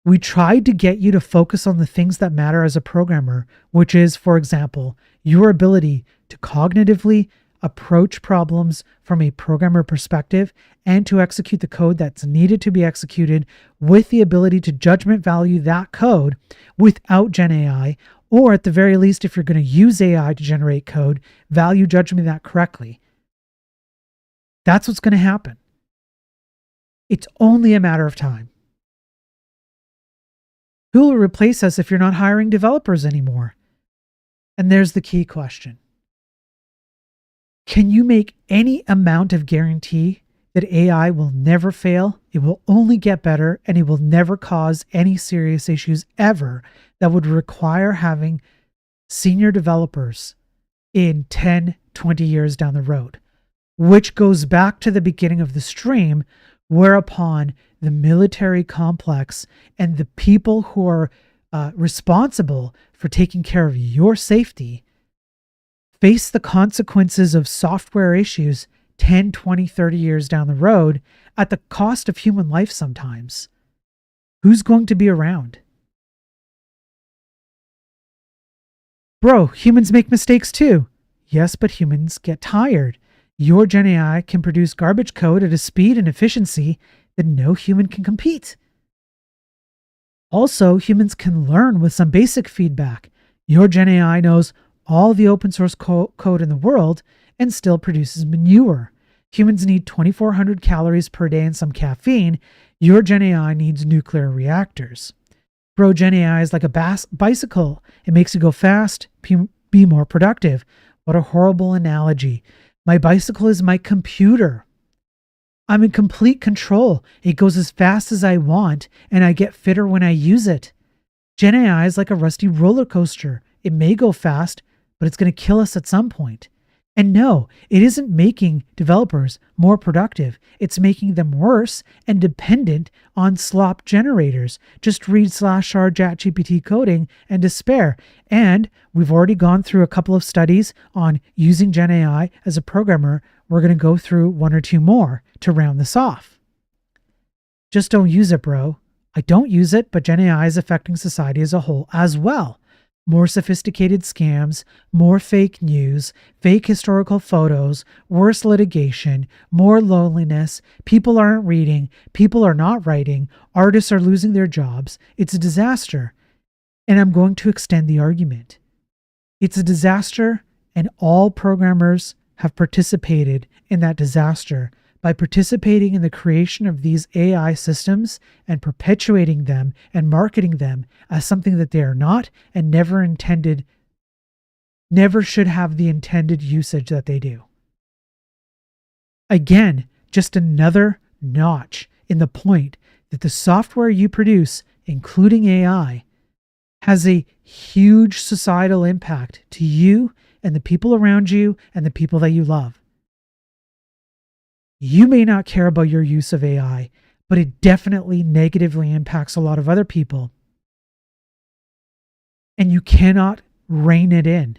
Speaker 3: we tried to get you to focus on the things that matter as a programmer, which is, for example, your ability to cognitively approach problems from a programmer perspective and to execute the code that's needed to be executed with the ability to judgment value that code without Gen AI, or at the very least, if you're going to use AI to generate code, value judgment that correctly. That's what's going to happen. It's only a matter of time. Who will replace us if you're not hiring developers anymore? And there's the key question. Can you make any amount of guarantee that AI will never fail, it will only get better, and it will never cause any serious issues ever that would require having senior developers in 10, 20 years down the road? Which goes back to the beginning of the stream, whereupon the military complex and the people who are responsible for taking care of your safety face the consequences of software issues 10, 20, 30 years down the road at the cost of human life sometimes. Who's going to be around? Bro, humans make mistakes too. Yes, but humans get tired. Your Gen AI can produce garbage code at a speed and efficiency that no human can compete. Also, humans can learn with some basic feedback. Your Gen AI knows all the open source code in the world and still produces manure. Humans need 2,400 calories per day and some caffeine. Your Gen AI needs nuclear reactors. Bro, Gen AI is like a bicycle. It makes you go fast, be more productive. What a horrible analogy. My bicycle is my computer. I'm in complete control. It goes as fast as I want, and I get fitter when I use it. Gen AI is like a rusty roller coaster. It may go fast, but it's going to kill us at some point. And no, it isn't making developers more productive. It's making them worse and dependent on slop generators. Just read /r ChatGPT coding and despair. And we've already gone through a couple of studies on using Gen AI as a programmer. We're going to go through one or two more to round this off. Just don't use it, bro. I don't use it, but Gen AI is affecting society as a whole as well. More sophisticated scams, more fake news, fake historical photos, worse litigation, more loneliness, people aren't reading, people are not writing, artists are losing their jobs. It's a disaster. And I'm going to extend the argument. It's a disaster, and all programmers have participated in that disaster by participating in the creation of these AI systems and perpetuating them and marketing them as something that they are not and never should have the intended usage that they do. Again, just another notch in the point that the software you produce, including AI, has a huge societal impact to you and the people around you and the people that you love. You may not care about your use of AI, but it definitely negatively impacts a lot of other people. And you cannot rein it in,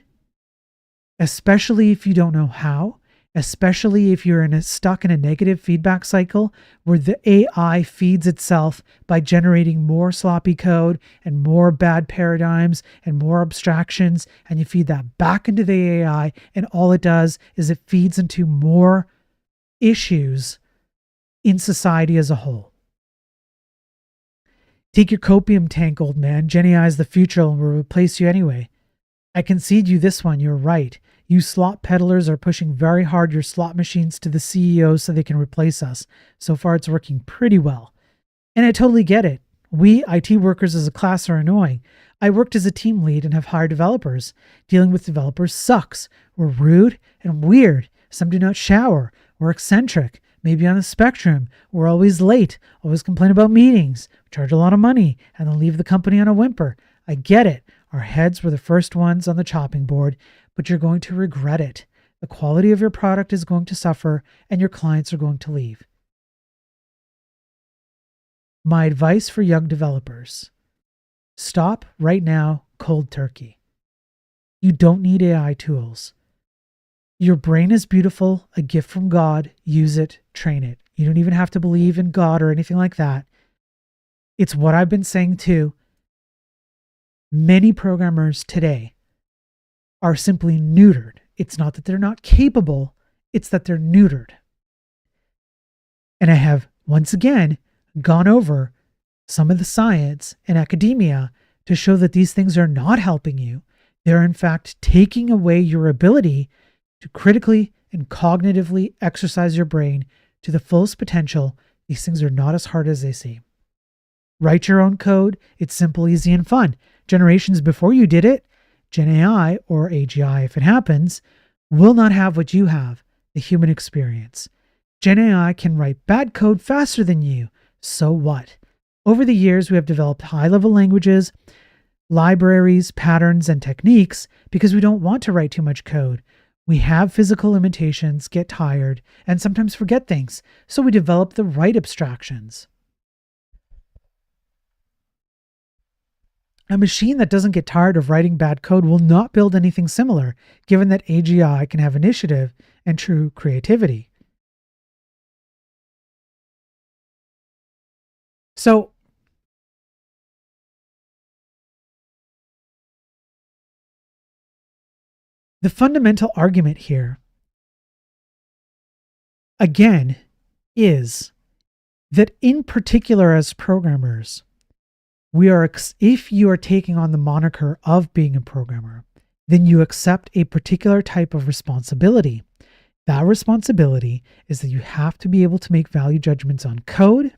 Speaker 3: especially if you don't know how, especially if you're stuck in a negative feedback cycle where the AI feeds itself by generating more sloppy code and more bad paradigms and more abstractions, and you feed that back into the AI, and all it does is it feeds into more issues in society as a whole. Take your copium tank, old man. Gen AI is the future and will replace you anyway. I concede you this one, you're right. You slot peddlers are pushing very hard your slot machines to the CEOs so they can replace us. So far it's working pretty well. And I totally get it. We IT workers as a class are annoying. I worked as a team lead and have hired developers. Dealing with developers sucks. We're rude and weird. Some do not shower. We're eccentric, maybe on the spectrum. We're always late, always complain about meetings, charge a lot of money, and then leave the company on a whimper. I get it. Our heads were the first ones on the chopping board, but you're going to regret it. The quality of your product is going to suffer and your clients are going to leave. My advice for young developers: stop right now cold turkey. You don't need AI tools. Your brain is beautiful, a gift from God. Use it, train it. You don't even have to believe in God or anything like that. It's what I've been saying too. Many programmers today are simply neutered. It's not that they're not capable, it's that they're neutered. And I have, once again, gone over some of the science and academia to show that these things are not helping you. They're, in fact, taking away your ability to critically and cognitively exercise your brain to the fullest potential. These things are not as hard as they seem. Write your own code. It's simple, easy, and fun. Generations before you did it, Gen AI, or AGI if it happens, will not have what you have, the human experience. Gen AI can write bad code faster than you. So what? Over the years, we have developed high-level languages, libraries, patterns, and techniques because we don't want to write too much code. We have physical limitations, get tired, and sometimes forget things, so we develop the right abstractions. A machine that doesn't get tired of writing bad code will not build anything similar, given that AGI can have initiative and true creativity. So, the fundamental argument here, again, is that in particular as programmers, if you are taking on the moniker of being a programmer, then you accept a particular type of responsibility. That responsibility is that you have to be able to make value judgments on code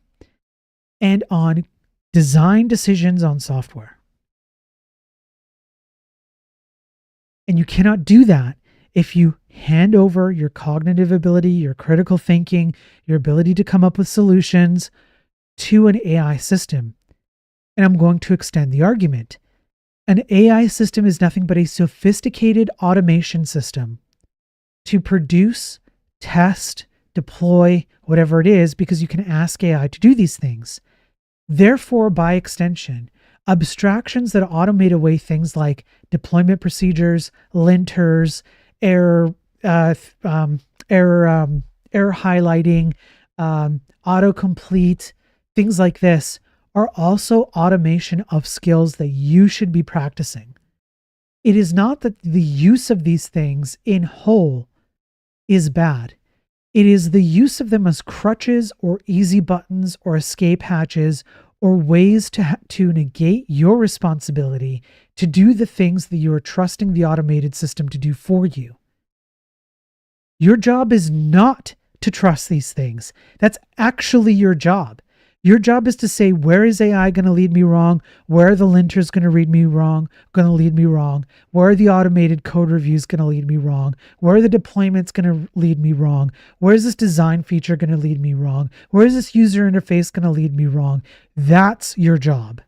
Speaker 3: and on design decisions on software. And you cannot do that if you hand over your cognitive ability, your critical thinking, your ability to come up with solutions to an AI system. And I'm going to extend the argument. An AI system is nothing but a sophisticated automation system to produce, test, deploy, whatever it is, because you can ask AI to do these things. Therefore, by extension, abstractions that automate away things like deployment procedures, linters, error highlighting, autocomplete, things like this, are also automation of skills that you should be practicing. It is not that the use of these things in whole is bad. It is the use of them as crutches or easy buttons or escape hatches or ways to negate your responsibility to do the things that you are trusting the automated system to do for you. Your job is not to trust these things. That's actually your job. Your job is to say, where is AI going to lead me wrong? Where are the linters going to lead me wrong? Where are the automated code reviews going to lead me wrong? Where are the deployments going to lead me wrong? Where is this design feature going to lead me wrong? Where is this user interface going to lead me wrong? That's your job.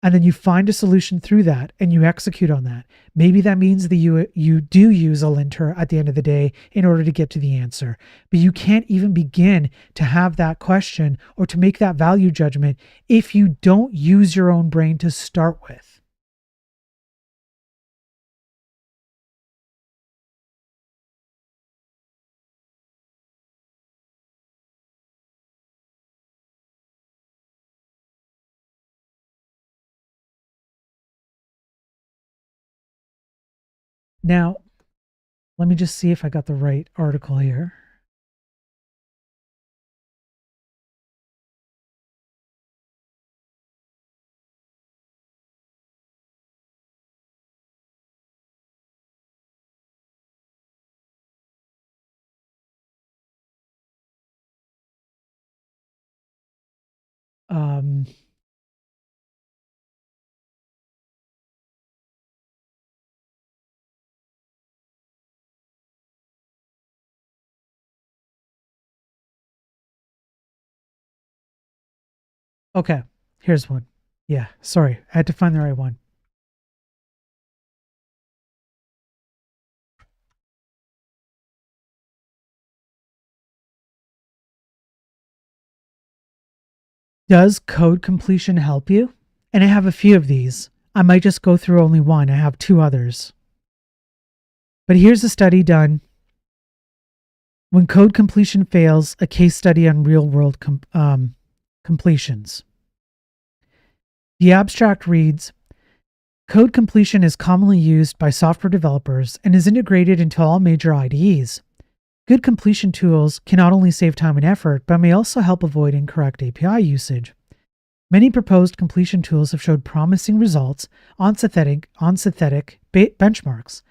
Speaker 3: And then you find a solution through that and you execute on that. Maybe that means that you do use a linter at the end of the day in order to get to the answer. But you can't even begin to have that question or to make that value judgment if you don't use your own brain to start with. Now, let me just see if I got the right article here. Okay, here's one. Yeah, sorry, I had to find the right one. Does code completion help you? And I have a few of these. I might just go through only one. I have two others. But here's a study done when code completion fails, a case study on real world completions. The abstract reads, code completion is commonly used by software developers and is integrated into all major IDEs. Good completion tools can not only save time and effort, but may also help avoid incorrect API usage. Many proposed completion tools have showed promising results on synthetic benchmarks,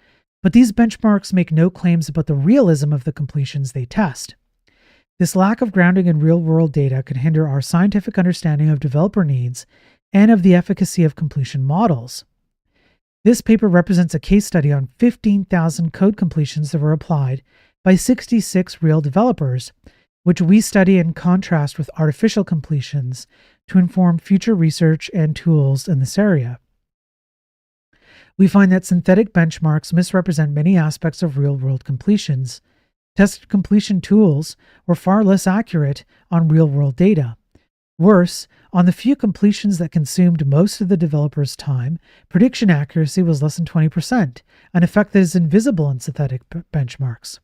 Speaker 3: but these benchmarks make no claims about the realism of the completions they test. This lack of grounding in real-world data can hinder our scientific understanding of developer needs and of the efficacy of completion models. This paper represents a case study on 15,000 code completions that were applied by 66 real developers, which we study in contrast with artificial completions to inform future research and tools in this area. We find that synthetic benchmarks misrepresent many aspects of real-world completions. Tested completion tools were far less accurate on real-world data. Worse, on the few completions that consumed most of the developer's time, prediction accuracy was less than 20%, an effect that is invisible in synthetic benchmarks.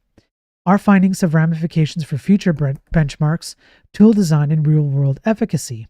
Speaker 3: Our findings have ramifications for future benchmarks, tool design, and real-world efficacy.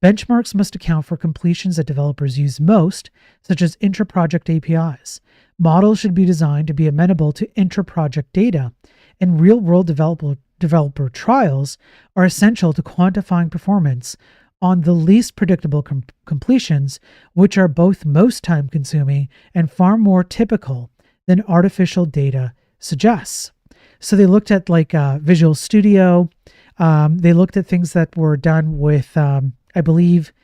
Speaker 3: Benchmarks must account for completions that developers use most, such as intra-project APIs. Models should be designed to be amenable to intra-project data, and real-world developer trials are essential to quantifying performance on the least predictable completions, which are both most time-consuming and far more typical than artificial data suggests. So they looked at Visual Studio. They looked at things that were done with, I believe,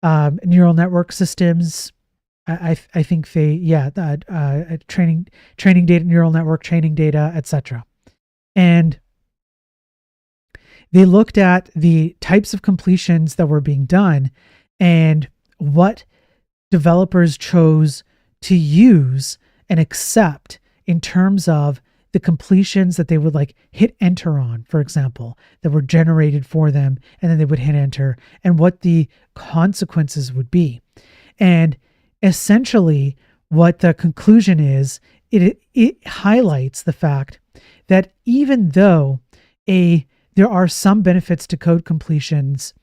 Speaker 3: neural network systems. I think training data, neural network training data, etc. And they looked at the types of completions that were being done and what developers chose to use and accept in terms of the completions that they would hit enter on, for example, that were generated for them, and then they would hit enter, and what the consequences would be. And essentially what the conclusion is, it highlights the fact that even though there are some benefits to code completions,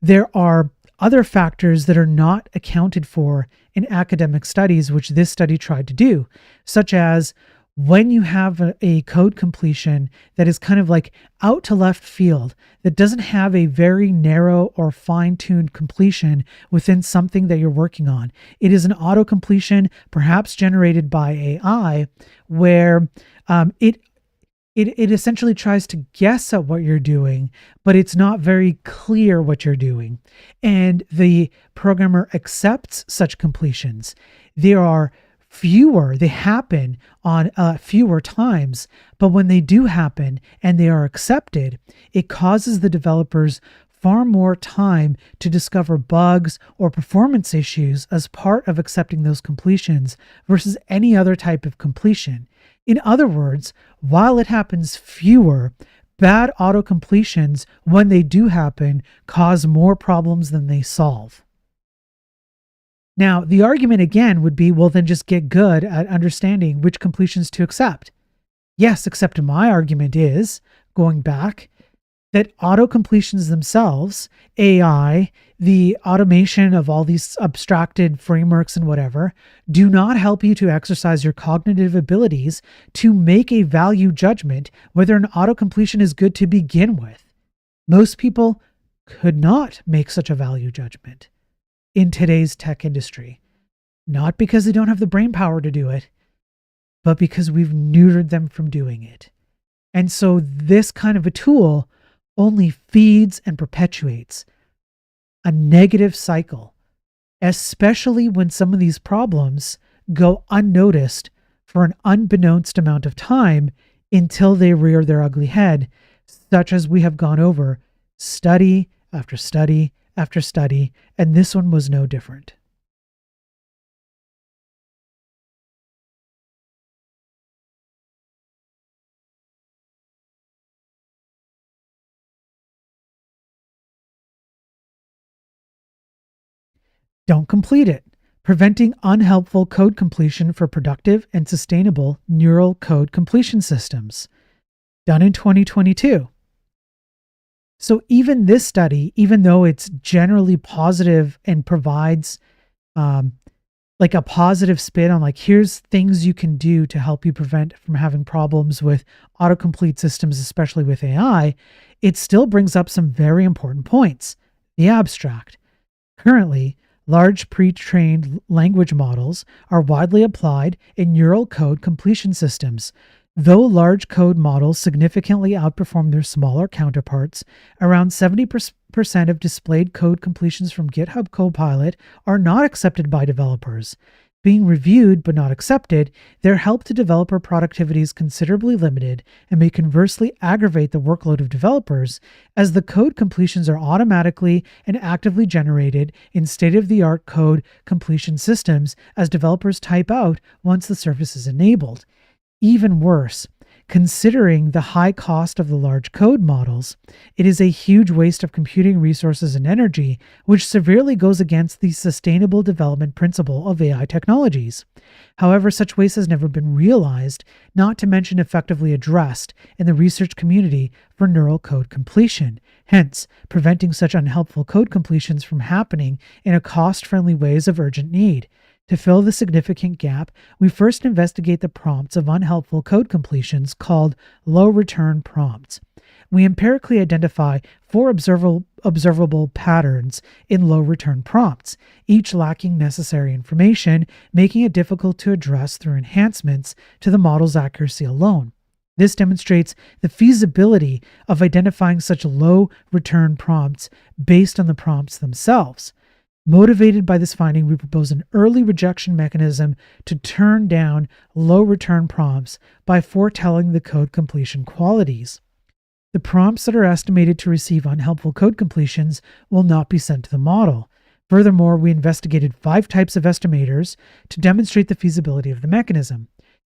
Speaker 3: there are other factors that are not accounted for in academic studies, which this study tried to do, such as when you have a code completion that is kind of out to left field, that doesn't have a very narrow or fine-tuned completion within something that you're working on. It is an auto completion, perhaps generated by AI, where it essentially tries to guess at what you're doing, but it's not very clear what you're doing. And the programmer accepts such completions. There are fewer, they happen on fewer times, but when they do happen and they are accepted, it causes the developers far more time to discover bugs or performance issues as part of accepting those completions versus any other type of completion. In other words, while it happens fewer, bad auto completions, when they do happen, cause more problems than they solve. Now, the argument again would be, well, then just get good at understanding which completions to accept. Yes, except my argument is, going back, that auto completions themselves, AI, the automation of all these abstracted frameworks and whatever, do not help you to exercise your cognitive abilities to make a value judgment whether an auto completion is good to begin with. Most people could not make such a value judgment in today's tech industry, not because they don't have the brain power to do it, but because we've neutered them from doing it. And so this kind of a tool only feeds and perpetuates a negative cycle, especially when some of these problems go unnoticed for an unbeknownst amount of time until they rear their ugly head, such as we have gone over study after study after study, and this one was no different. Don't complete it. Preventing unhelpful code completion for productive and sustainable neural code completion systems. Done in 2022. So even this study, even though it's generally positive and provides um, like a positive spin on like here's things you can do to help you prevent from having problems with autocomplete systems, especially with AI, it still brings up some very important points. The abstract. Currently, large pre-trained language models are widely applied in neural code completion systems. Though large code models significantly outperform their smaller counterparts, around 70% of displayed code completions from GitHub Copilot are not accepted by developers. Being reviewed but not accepted, their help to developer productivity is considerably limited and may conversely aggravate the workload of developers, as the code completions are automatically and actively generated in state-of-the-art code completion systems as developers type out once the service is enabled. Even worse, considering the high cost of the large code models, it is a huge waste of computing resources and energy, which severely goes against the sustainable development principle of AI technologies. However, such waste has never been realized, not to mention effectively addressed, in the research community for neural code completion. Hence, preventing such unhelpful code completions from happening in a cost-friendly way is of urgent need. To fill the significant gap, we first investigate the prompts of unhelpful code completions called low-return prompts. We empirically identify 4 observable patterns in low-return prompts, each lacking necessary information, making it difficult to address through enhancements to the model's accuracy alone. This demonstrates the feasibility of identifying such low-return prompts based on the prompts themselves. Motivated by this finding, we propose an early rejection mechanism to turn down low return prompts by foretelling the code completion qualities. The prompts that are estimated to receive unhelpful code completions will not be sent to the model. Furthermore, we investigated 5 types of estimators to demonstrate the feasibility of the mechanism.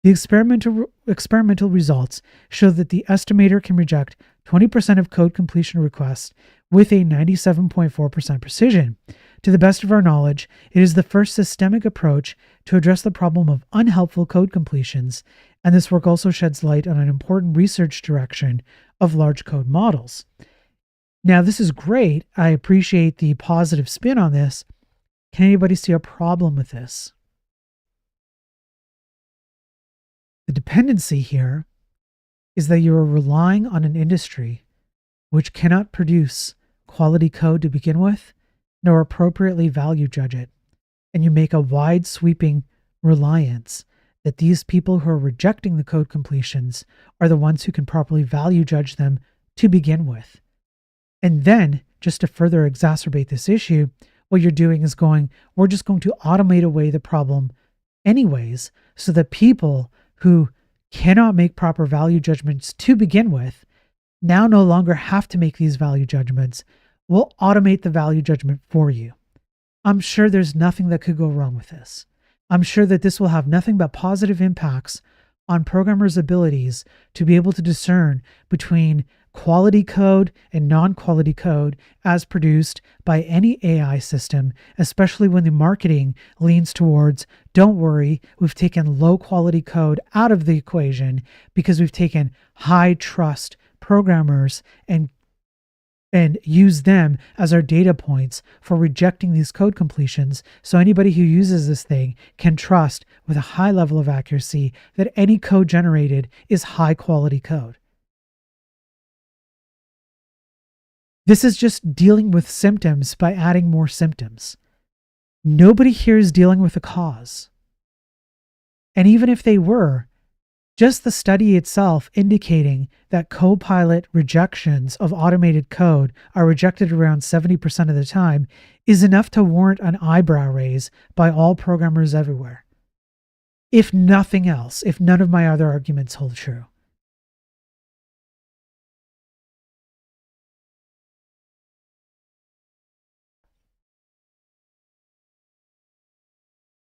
Speaker 3: The experimental results show that the estimator can reject 20% of code completion requests with a 97.4% precision. To the best of our knowledge, it is the first systemic approach to address the problem of unhelpful code completions, and this work also sheds light on an important research direction of large code models. Now, this is great. I appreciate the positive spin on this. Can anybody see a problem with this? The dependency here is that you are relying on an industry which cannot produce quality code to begin with, nor appropriately value judge it. And you make a wide sweeping reliance that these people who are rejecting the code completions are the ones who can properly value judge them to begin with. And then, just to further exacerbate this issue, what you're doing is we're just going to automate away the problem anyways, so that people who cannot make proper value judgments to begin with now no longer have to make these value judgments. We'll automate the value judgment for you. I'm sure there's nothing that could go wrong with this. I'm sure that this will have nothing but positive impacts on programmers' abilities to be able to discern between quality code and non-quality code as produced by any AI system, especially when the marketing leans towards, don't worry, we've taken low quality code out of the equation because we've taken high trust programmers and use them as our data points for rejecting these code completions, so anybody who uses this thing can trust with a high level of accuracy that any code generated is high quality code. This is just dealing with symptoms by adding more symptoms. Nobody here is dealing with a cause. And even if they were, just the study itself indicating that Copilot rejections of automated code are rejected around 70% of the time is enough to warrant an eyebrow raise by all programmers everywhere. If nothing else, if none of my other arguments hold true.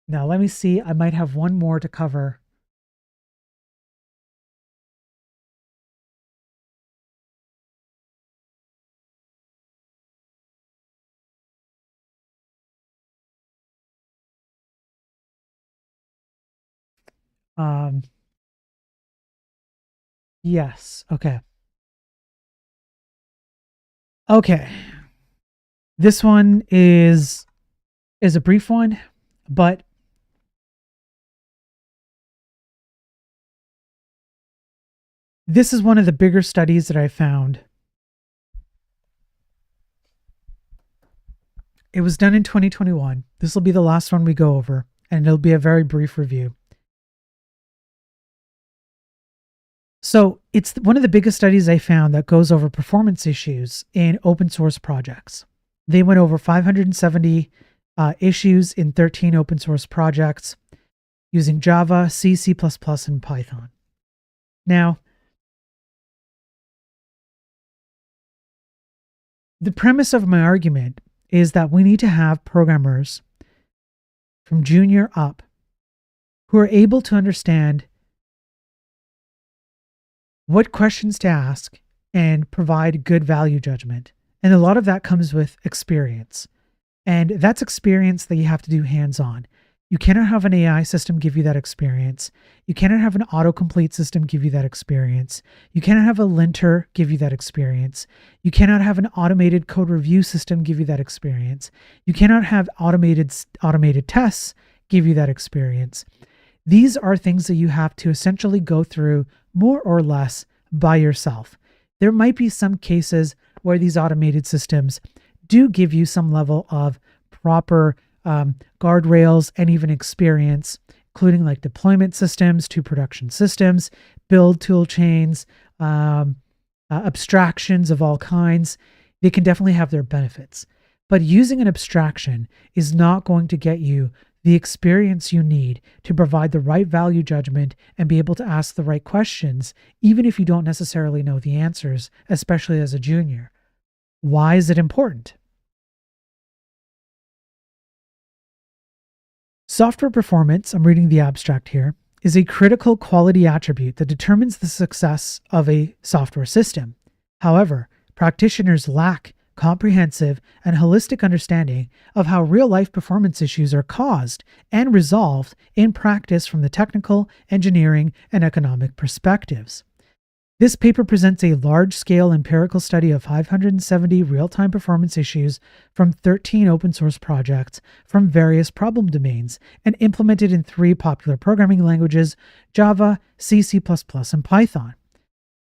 Speaker 3: Now let me see, I might have one more to cover. Um, yes. Okay. Okay. This one is a brief one, but this is one of the bigger studies that I found. It was done in 2021. This will be the last one we go over, and it'll be a very brief review. So it's one of the biggest studies I found that goes over performance issues in open source projects. They went over 570 issues in 13 open source projects using Java, C, C++, and Python. Now, the premise of my argument is that we need to have programmers from junior up who are able to understand what questions to ask and provide good value judgment. And a lot of that comes with experience. And that's experience that you have to do hands-on. You cannot have an AI system give you that experience. You cannot have an autocomplete system give you that experience. You cannot have a linter give you that experience. You cannot have an automated code review system give you that experience. You cannot have automated tests give you that experience. These are things that you have to essentially go through more or less by yourself. There might be some cases where these automated systems do give you some level of proper guardrails and even experience, including like deployment systems to production systems, build tool chains, abstractions of all kinds. They can definitely have their benefits. But using an abstraction is not going to get you the experience you need to provide the right value judgment and be able to ask the right questions, even if you don't necessarily know the answers, especially as a junior. Why is it important? Software performance, I'm reading the abstract here, is a critical quality attribute that determines the success of a software system. However, practitioners lack comprehensive and holistic understanding of how real-life performance issues are caused and resolved in practice from the technical, engineering, and economic perspectives. This paper presents a large-scale empirical study of 570 real-time performance issues from 13 open-source projects from various problem domains and implemented in 3 popular programming languages, Java, C, C++, and Python.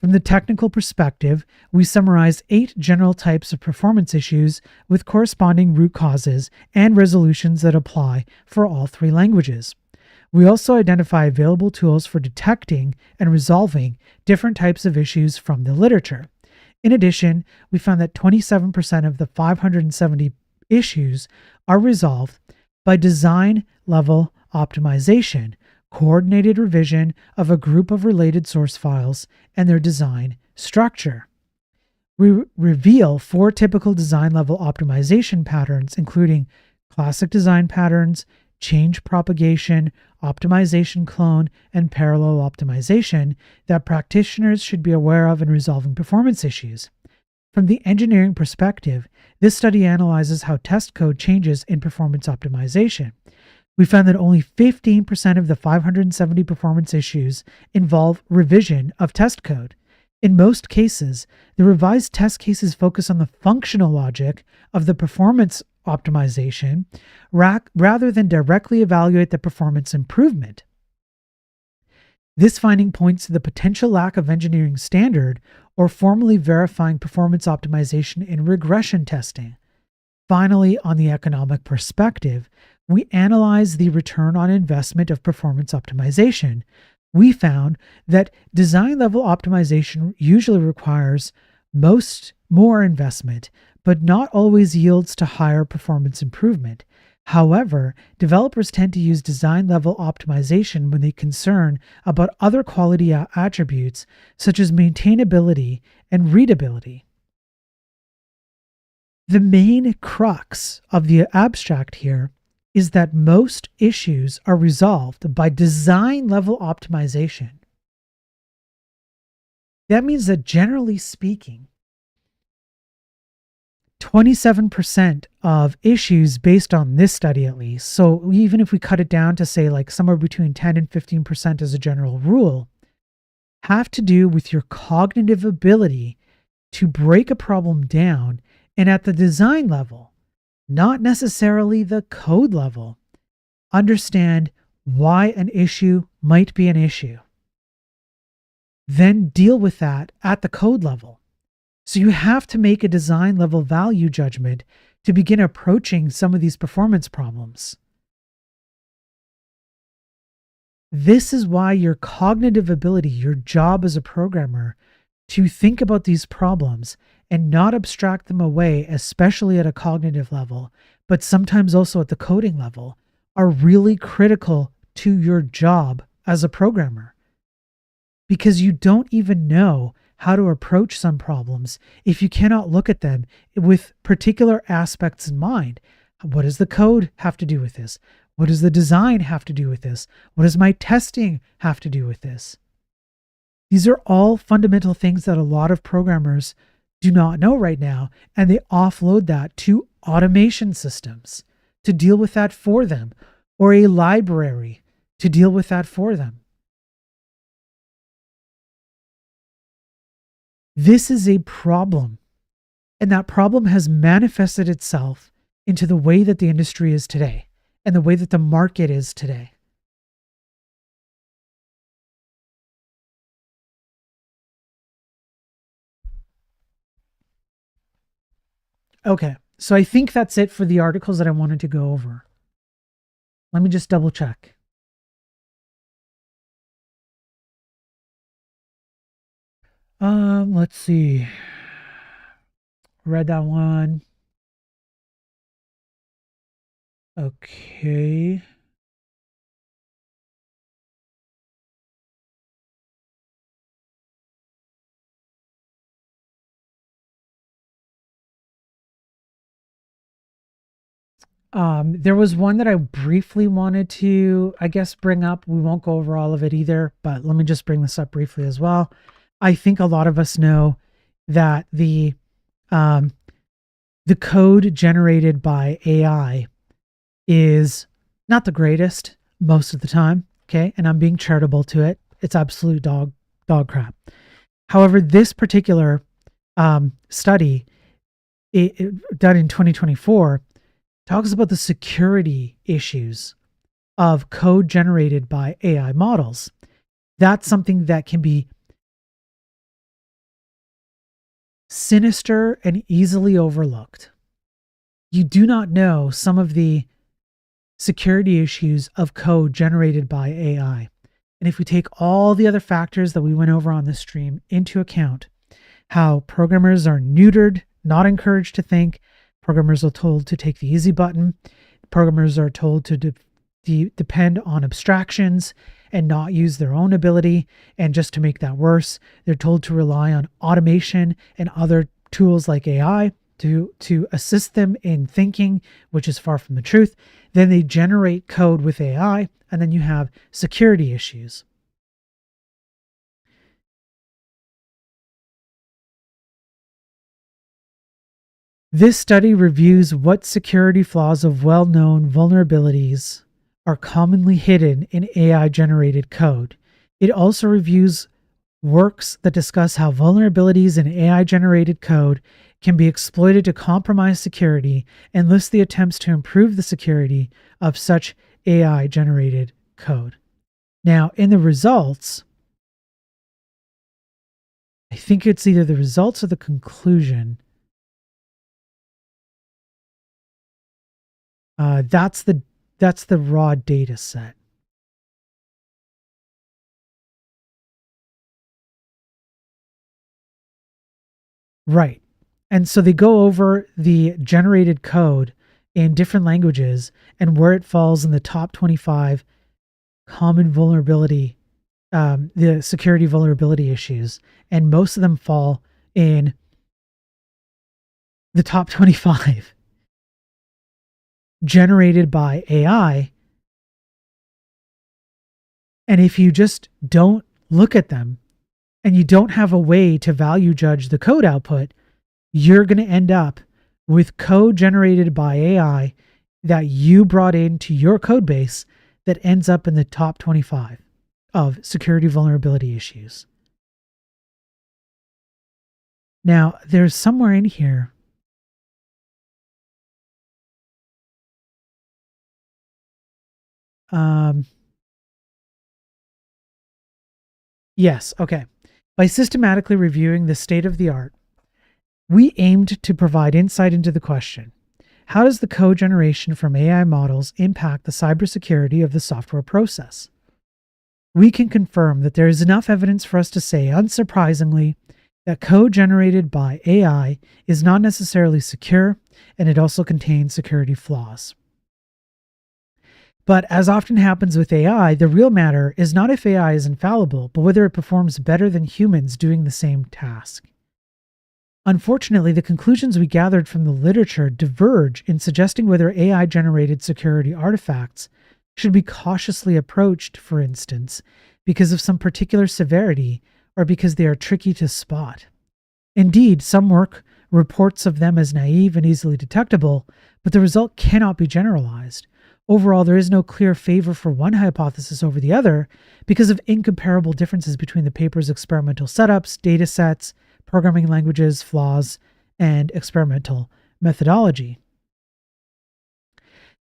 Speaker 3: From the technical perspective, we summarize 8 general types of performance issues with corresponding root causes and resolutions that apply for all 3 languages. We also identify available tools for detecting and resolving different types of issues from the literature. In addition, we found that 27% of the 570 issues are resolved by design-level optimization, coordinated revision of a group of related source files, and their design structure. We reveal 4 typical design-level optimization patterns, including classic design patterns, change propagation, optimization clone, and parallel optimization that practitioners should be aware of in resolving performance issues. From the engineering perspective, this study analyzes how test code changes in performance optimization. We found that only 15% of the 570 performance issues involve revision of test code. In most cases, the revised test cases focus on the functional logic of the performance optimization rather than directly evaluate the performance improvement. This finding points to the potential lack of engineering standard or formally verifying performance optimization in regression testing. Finally, on the economic perspective, we analyze the return on investment of performance optimization. We found that design-level optimization usually requires more investment, but not always yields to higher performance improvement. However, developers tend to use design-level optimization when they concern about other quality attributes such as maintainability and readability. The main crux of the abstract here is that most issues are resolved by design-level optimization. That means that generally speaking, 27% of issues based on this study, at least, so even if we cut it down to say like somewhere between 10 and 15% as a general rule, have to do with your cognitive ability to break a problem down and at the design level, not necessarily the code level, understand why an issue might be an issue. Then deal with that at the code level. So you have to make a design level value judgment to begin approaching some of these performance problems. This is why your cognitive ability, your job as a programmer, to think about these problems and not abstract them away, especially at a cognitive level, but sometimes also at the coding level, are really critical to your job as a programmer. Because you don't even know how to approach some problems if you cannot look at them with particular aspects in mind. What does the code have to do with this? What does the design have to do with this? What does my testing have to do with this? These are all fundamental things that a lot of programmers do not know right now, and they offload that to automation systems to deal with that for them, or a library to deal with that for them. This is a problem, and that problem has manifested itself into the way that the industry is today and the way that the market is today. Okay, so I think that's it for the articles that I wanted to go over. Let me just double check. Let's see. Read that one. Okay. There was one that I briefly wanted to, I guess, bring up. We won't go over all of it either, but let me just bring this up briefly as well. I think a lot of us know that the code generated by AI is not the greatest most of the time. Okay, and I'm being charitable to it. It's absolute dog crap. However, this particular study, done in 2024, talks about the security issues of code generated by AI models. That's something that can be sinister and easily overlooked. You do not know some of the security issues of code generated by AI. And if we take all the other factors that we went over on this stream into account, how programmers are neutered, not encouraged to think, programmers are told to take the easy button, programmers are told to depend on abstractions and not use their own ability, and just to make that worse, they're told to rely on automation and other tools like AI to assist them in thinking, which is far from the truth. Then they generate code with AI, and then you have security issues. This study reviews what security flaws of well-known vulnerabilities are commonly hidden in AI-generated code. It also reviews works that discuss how vulnerabilities in AI-generated code can be exploited to compromise security, and lists the attempts to improve the security of such AI-generated code. Now, in the results, I think it's either the results or the conclusion. That's the raw data set. Right. And so they go over the generated code in different languages and where it falls in the top 25 common vulnerability, the security vulnerability issues. And most of them fall in the top 25 generated by AI. And if you just don't look at them and you don't have a way to value judge the code output, you're going to end up with code generated by AI that you brought into your code base that ends up in the top 25 of security vulnerability issues. Now, there's somewhere in here. Yes, okay. By systematically reviewing the state of the art, we aimed to provide insight into the question: how does the code generation from AI models impact the cybersecurity of the software process? We can confirm that there is enough evidence for us to say, unsurprisingly, that code generated by AI is not necessarily secure, and it also contains security flaws. But as often happens with AI, the real matter is not if AI is infallible, but whether it performs better than humans doing the same task. Unfortunately, the conclusions we gathered from the literature diverge in suggesting whether AI-generated security artifacts should be cautiously approached, for instance, because of some particular severity or because they are tricky to spot. Indeed, some work reports of them as naive and easily detectable, but the result cannot be generalized. Overall, there is no clear favor for one hypothesis over the other because of incomparable differences between the paper's experimental setups, data sets, programming languages, flaws, and experimental methodology.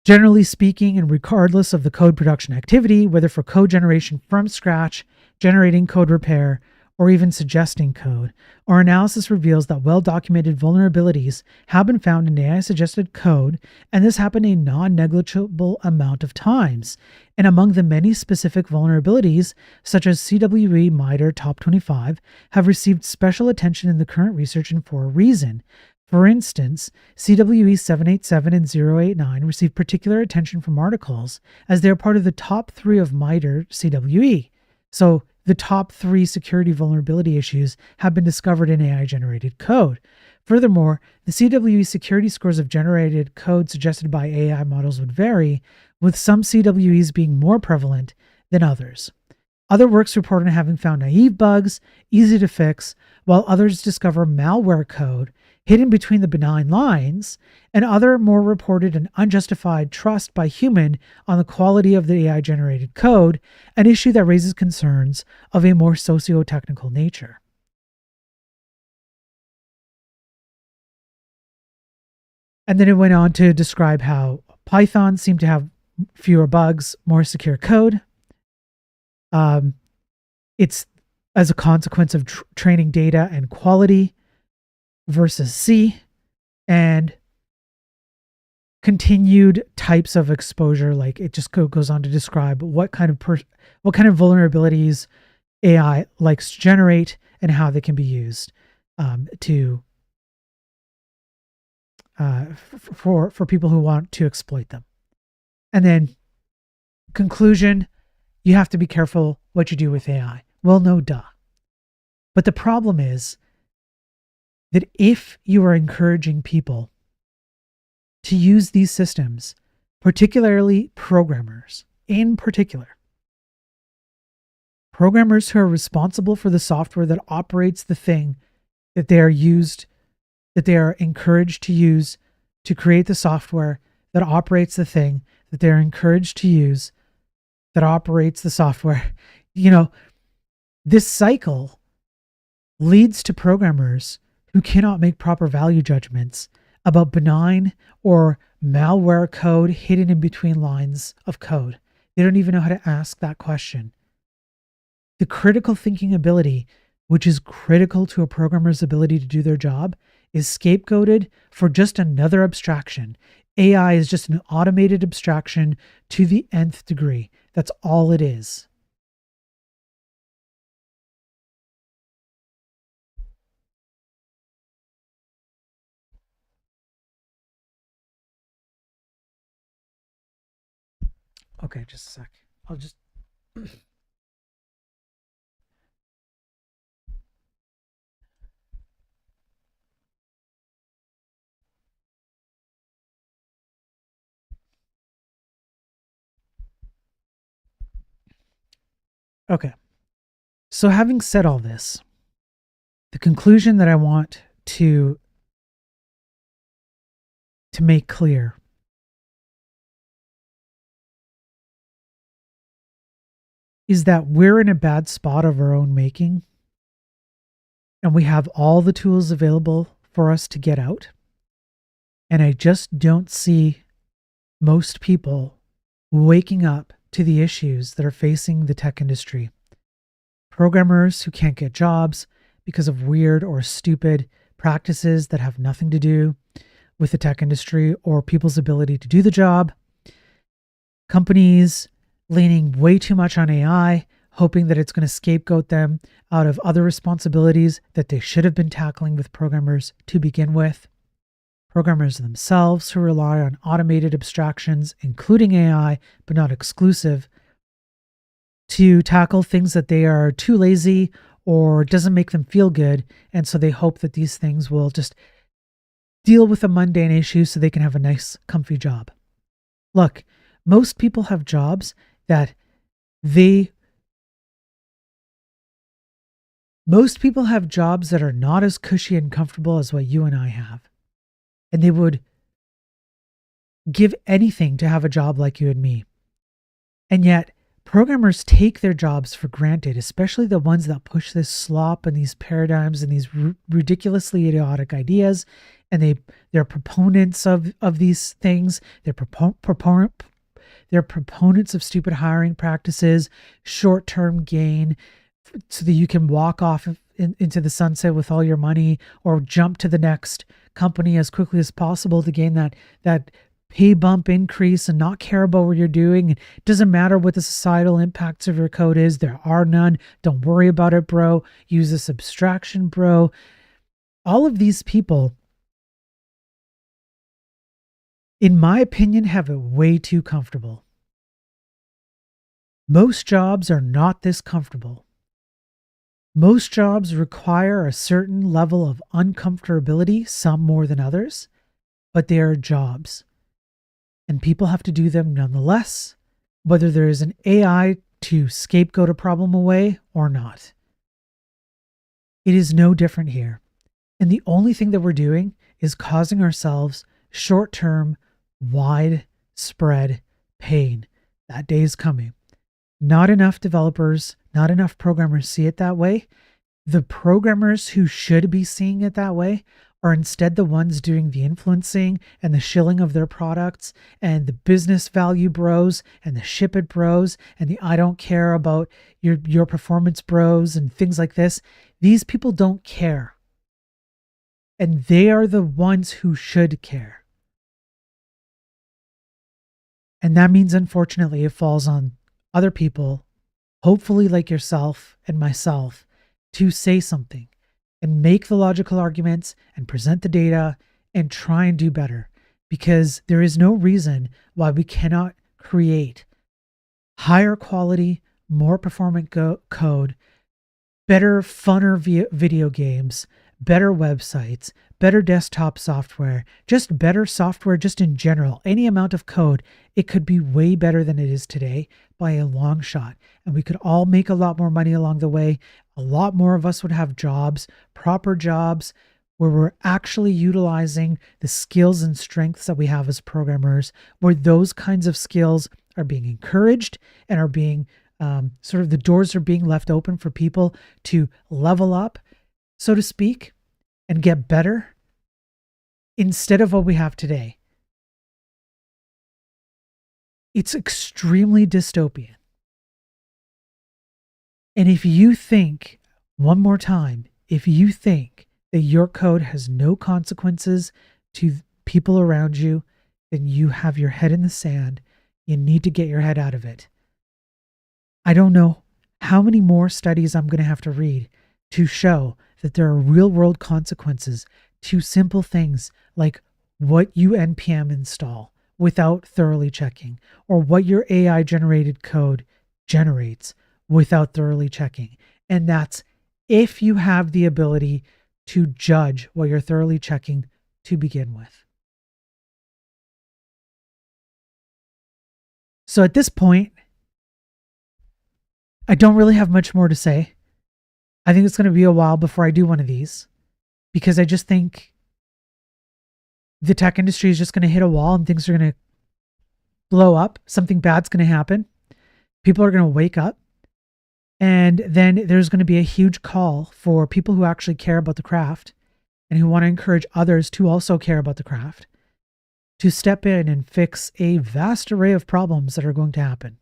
Speaker 3: Generally speaking, and regardless of the code production activity, whether for code generation from scratch, generating code repair, or even suggesting code, our analysis reveals that well-documented vulnerabilities have been found in AI-suggested code, and this happened a non-negligible amount of times. And among the many specific vulnerabilities, such as CWE MITRE Top 25, have received special attention in the current research and for a reason. For instance, CWE 787 and 089 received particular attention from articles as they are part of the top 3 of MITRE CWE. So the top 3 security vulnerability issues have been discovered in AI-generated code. Furthermore, the CWE security scores of generated code suggested by AI models would vary, with some CWEs being more prevalent than others. Other works report on having found naive bugs, easy to fix, while others discover malware code hidden between the benign lines, and other more reported an unjustified trust by human on the quality of the AI-generated code, an issue that raises concerns of a more socio-technical nature. And then it went on to describe how Python seemed to have fewer bugs, more secure code. It's as a consequence of training data and quality versus C, and continued types of exposure. Like it just goes on to describe what kind of vulnerabilities AI likes to generate and how they can be used for people who want to exploit them. And then conclusion: you have to be careful what you do with AI. Well, no duh. But the problem is that if you are encouraging people to use these systems, particularly programmers in particular, programmers who are responsible for the software that operates the thing that they are encouraged to use to create the software that operates the thing that they're encouraged to use that operates the software, this cycle leads to programmers who cannot make proper value judgments about benign or malware code hidden in between lines of code. They don't even know how to ask that question. The critical thinking ability, which is critical to a programmer's ability to do their job, is scapegoated for just another abstraction. AI is just an automated abstraction to the nth degree. That's all it is. Okay, just a sec. I'll just... Okay. So having said all this, the conclusion that I want to to make clear is that we're in a bad spot of our own making, and we have all the tools available for us to get out. And I just don't see most people waking up to the issues that are facing the tech industry. Programmers who can't get jobs because of weird or stupid practices that have nothing to do with the tech industry or people's ability to do the job. Companies leaning way too much on AI, hoping that it's going to scapegoat them out of other responsibilities that they should have been tackling with programmers to begin with. Programmers themselves who rely on automated abstractions, including AI, but not exclusive, to tackle things that they are too lazy or doesn't make them feel good. And so they hope that these things will just deal with the mundane issues so they can have a nice, comfy job. Look, most people have jobs that most people have jobs that are not as cushy and comfortable as what you and I have. And they would give anything to have a job like you and me. And yet, programmers take their jobs for granted, especially the ones that push this slop and these paradigms and these ridiculously idiotic ideas. And they're proponents of these things. They're proponents of stupid hiring practices, short-term gain, so that you can walk off into the sunset with all your money or jump to the next company as quickly as possible to gain that pay bump increase and not care about what you're doing. It doesn't matter what the societal impacts of your code is. There are none. Don't worry about it, bro. Use this abstraction, bro. All of these people, in my opinion, have it way too comfortable. Most jobs are not this comfortable. Most jobs require a certain level of uncomfortability, some more than others, but they are jobs. And people have to do them nonetheless, whether there is an AI to scapegoat a problem away or not. It is no different here. And the only thing that we're doing is causing ourselves short-term, widespread pain. That day is coming. Not enough developers, not enough programmers see it that way. The programmers who should be seeing it that way are instead the ones doing the influencing and the shilling of their products, and the business value bros and the ship it bros and the I don't care about your performance bros and things like this. These people don't care. And they are the ones who should care. And that means, unfortunately, it falls on other people, hopefully like yourself and myself, to say something and make the logical arguments and present the data and try and do better, because there is no reason why we cannot create higher quality, more performant code, better, funner video games, better websites, better desktop software, just better software just in general. Any amount of code, it could be way better than it is today by a long shot. And we could all make a lot more money along the way. A lot more of us would have jobs, proper jobs, where we're actually utilizing the skills and strengths that we have as programmers, where those kinds of skills are being encouraged and are being sort of the doors are being left open for people to level up, so to speak, and get better instead of what we have today. It's extremely dystopian. And if you think, one more time, if you think that your code has no consequences to people around you, then you have your head in the sand. You need to get your head out of it. I don't know how many more studies I'm going to have to read to show that there are real world consequences to simple things like what you npm install without thoroughly checking, or what your AI generated code generates without thoroughly checking. And that's if you have the ability to judge what you're thoroughly checking to begin with. So at this point, I don't really have much more to say. I think it's going to be a while before I do one of these, because I just think the tech industry is just going to hit a wall and things are going to blow up. Something bad's going to happen. People are going to wake up. And then there's going to be a huge call for people who actually care about the craft and who want to encourage others to also care about the craft to step in and fix a vast array of problems that are going to happen.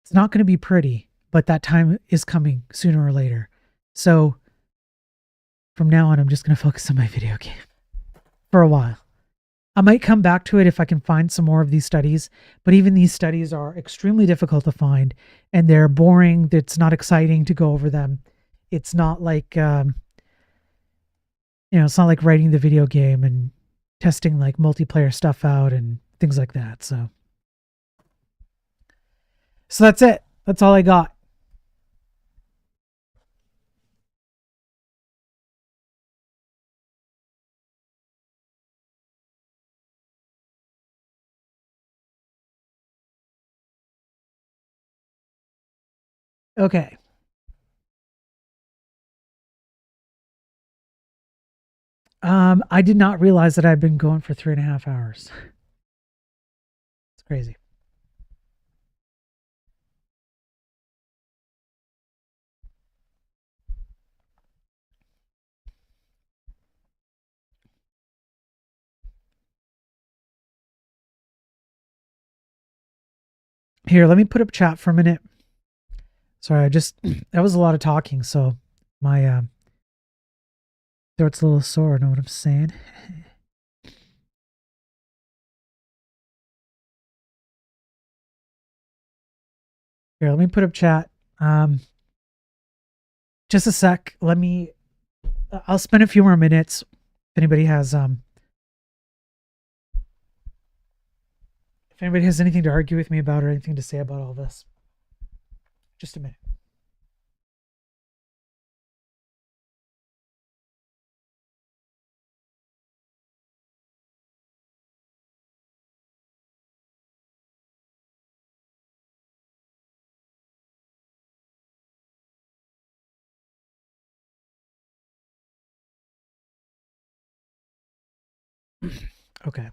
Speaker 3: It's not going to be pretty, but that time is coming sooner or later. So from now on, I'm just going to focus on my video game for a while. I might come back to it if I can find some more of these studies, but even these studies are extremely difficult to find and they're boring. It's not exciting to go over them. It's not like, it's not like writing the video game and testing like multiplayer stuff out and things like that. So that's it. That's all I got. Okay. I did not realize that I've been going for 3.5 hours. It's crazy. Here, let me put up chat for a minute. Sorry, that was a lot of talking, so my throat's a little sore, know what I'm saying? Here, let me put up chat. Just a sec. I'll spend a few more minutes. If anybody has anything to argue with me about or anything to say about all this. Just a minute. Okay.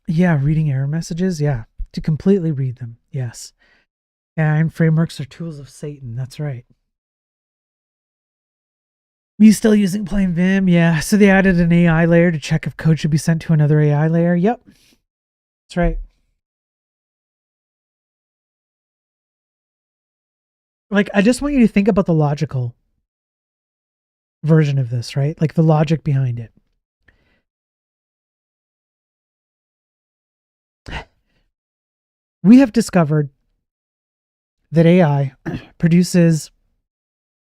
Speaker 3: Yeah, reading error messages. Yeah, to completely read them. Yes. And frameworks are tools of Satan. That's right. Me still using plain Vim. Yeah. So they added an AI layer to check if code should be sent to another AI layer. Yep. That's right. Like, I just want you to think about the logical version of this, right? Like the logic behind it. We have discovered that AI produces,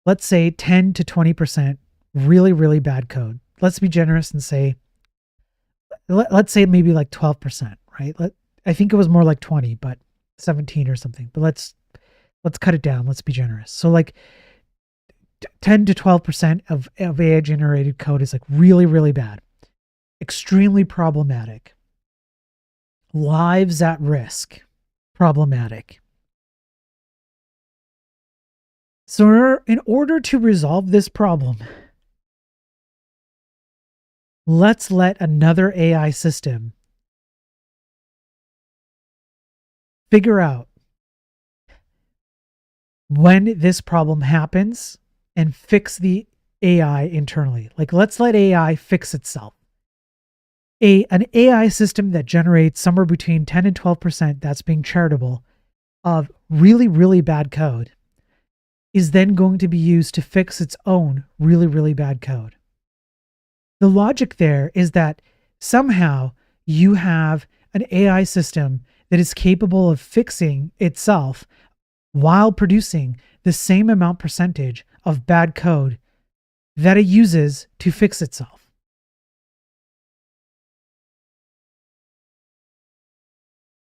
Speaker 3: let's say, 10 to 20% really, really bad code. Let's be generous and say, let's say maybe like 12%, right? I think it was more like 20, but 17 or something. But let's cut it down. Let's be generous. So like 10 to 12% of AI generated code is like really, really bad, extremely problematic, lives at risk, problematic. So in order to resolve this problem, let's let another AI system figure out when this problem happens and fix the AI internally. Like, let's let AI fix itself. An AI system that generates somewhere between 10 and 12%, that's being charitable, of really, really bad code is then going to be used to fix its own really, really bad code. The logic there is that somehow you have an AI system that is capable of fixing itself while producing the same amount percentage of bad code that it uses to fix itself.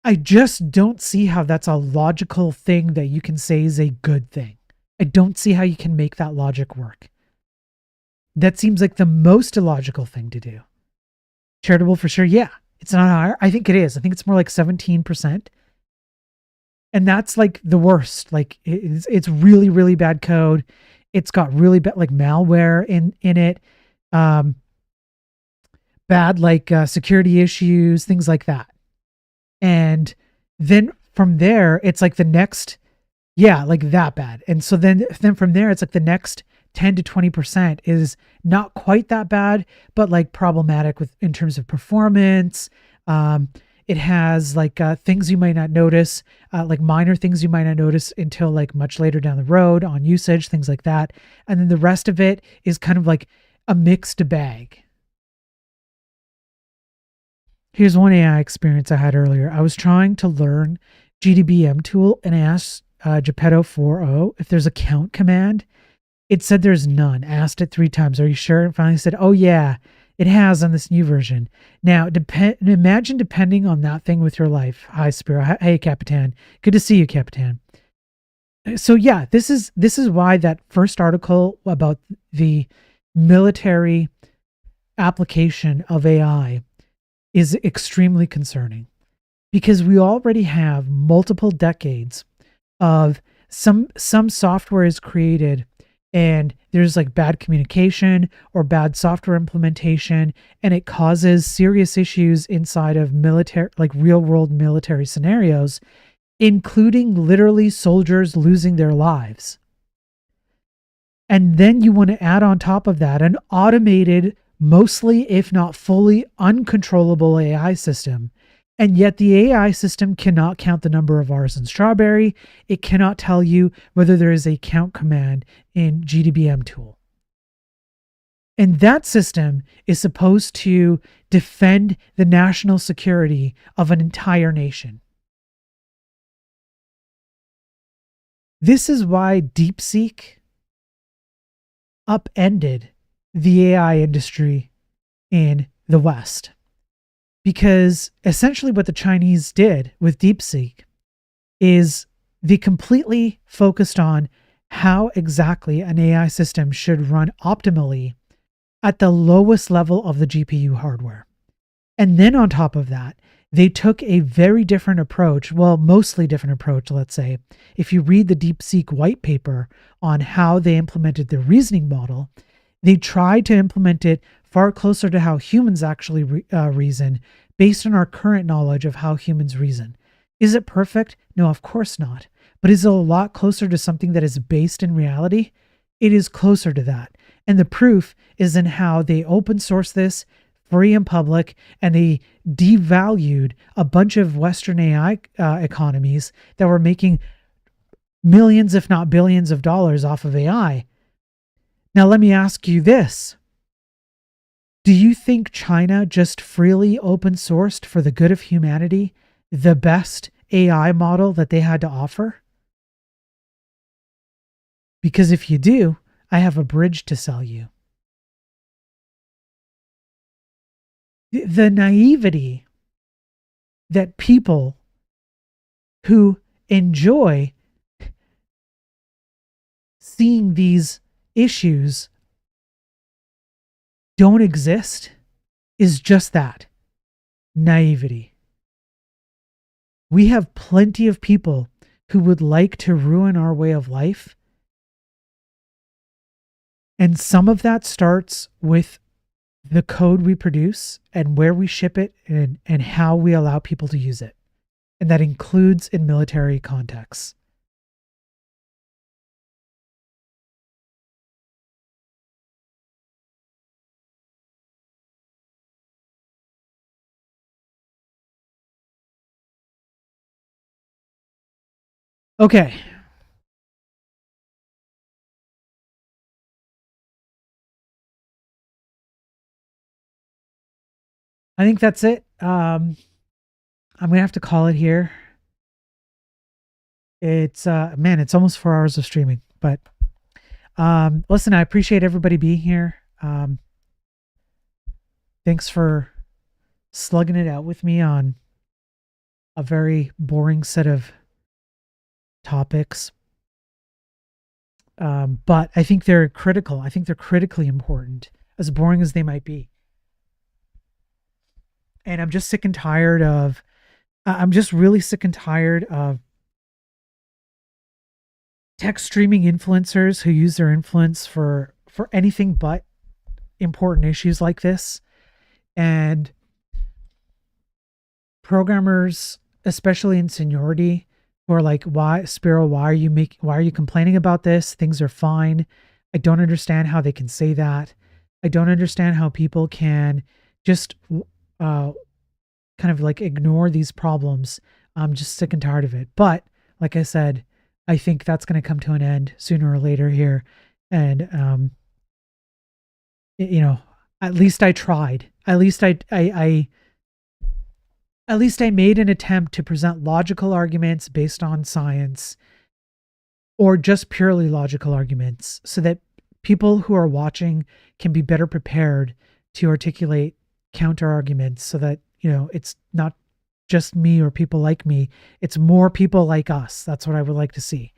Speaker 3: I just don't see how that's a logical thing that you can say is a good thing. I don't see how you can make that logic work. That seems like the most illogical thing to do. Charitable for sure. Yeah, it's not higher. I think it is. I think it's more like 17%. And that's like the worst. Like it's really, really bad code. It's got really bad like malware in it, um, bad like security issues, things like that. And then from there, it's like the next, yeah, like that bad. And so then from there, it's like the next 10 to 20% is not quite that bad, but like problematic with in terms of performance. Um, it has like things you might not notice, like minor things you might not notice until like much later down the road on usage, things like that. And then the rest of it is kind of like a mixed bag. Here's one AI experience I had earlier. I was trying to learn GDBM tool and I asked Geppetto 4.0 if there's a count command. It said there's none. I asked it 3 times. Are you sure? And finally said, oh yeah, it has on this new version. Now, imagine depending on that thing with your life. Hi, Spiro. Hey, Capitan. Good to see you, Capitan. So yeah, this is why that first article about the military application of AI is extremely concerning, because we already have multiple decades of some software is created and there's like bad communication or bad software implementation, and it causes serious issues inside of military, like real world military scenarios, including literally soldiers losing their lives. And then you want to add on top of that an automated, mostly, if not fully, uncontrollable AI system. And yet the AI system cannot count the number of R's in strawberry. It cannot tell you whether there is a count command in GDBM tool. And that system is supposed to defend the national security of an entire nation. This is why DeepSeek upended the AI industry in the West. Because essentially what the Chinese did with DeepSeek is they completely focused on how exactly an AI system should run optimally at the lowest level of the GPU hardware. And then on top of that, they took a very different approach, well, mostly different approach, let's say. If you read the DeepSeek white paper on how they implemented their reasoning model, they tried to implement it far closer to how humans actually reason, based on our current knowledge of how humans reason. Is it perfect? No, of course not. But is it a lot closer to something that is based in reality? It is closer to that. And the proof is in how they open source this free and public, and they devalued a bunch of Western AI economies that were making millions, if not billions of dollars off of AI. Now, let me ask you this. Do you think China just freely open sourced for the good of humanity the best AI model that they had to offer? Because if you do, I have a bridge to sell you. The naivety that people who enjoy seeing these issues don't exist is just that, naivety. We have plenty of people who would like to ruin our way of life. And some of that starts with the code we produce and where we ship it and how we allow people to use it. And that includes in military contexts. Okay. I think that's it. I'm going to have to call it here. It's man, it's almost 4 hours of streaming, but listen, I appreciate everybody being here. Thanks for slugging it out with me on a very boring set of topics. But I think they're critical. I think they're critically important, as boring as they might be. And I'm just sick and tired of, I'm just really sick and tired of tech streaming influencers who use their influence for anything but important issues like this, and programmers, especially in seniority, who are like, why, Spiro, why are you complaining about this? Things are fine. I don't understand how they can say that. I don't understand how people can just kind of like ignore these problems. I'm just sick and tired of it. But like I said, I think that's going to come to an end sooner or later here. And, you know, at least I tried. At least at least I made an attempt to present logical arguments based on science, or just purely logical arguments, so that people who are watching can be better prepared to articulate counter arguments, so that, you know, it's not just me or people like me, it's more people like us. That's what I would like to see.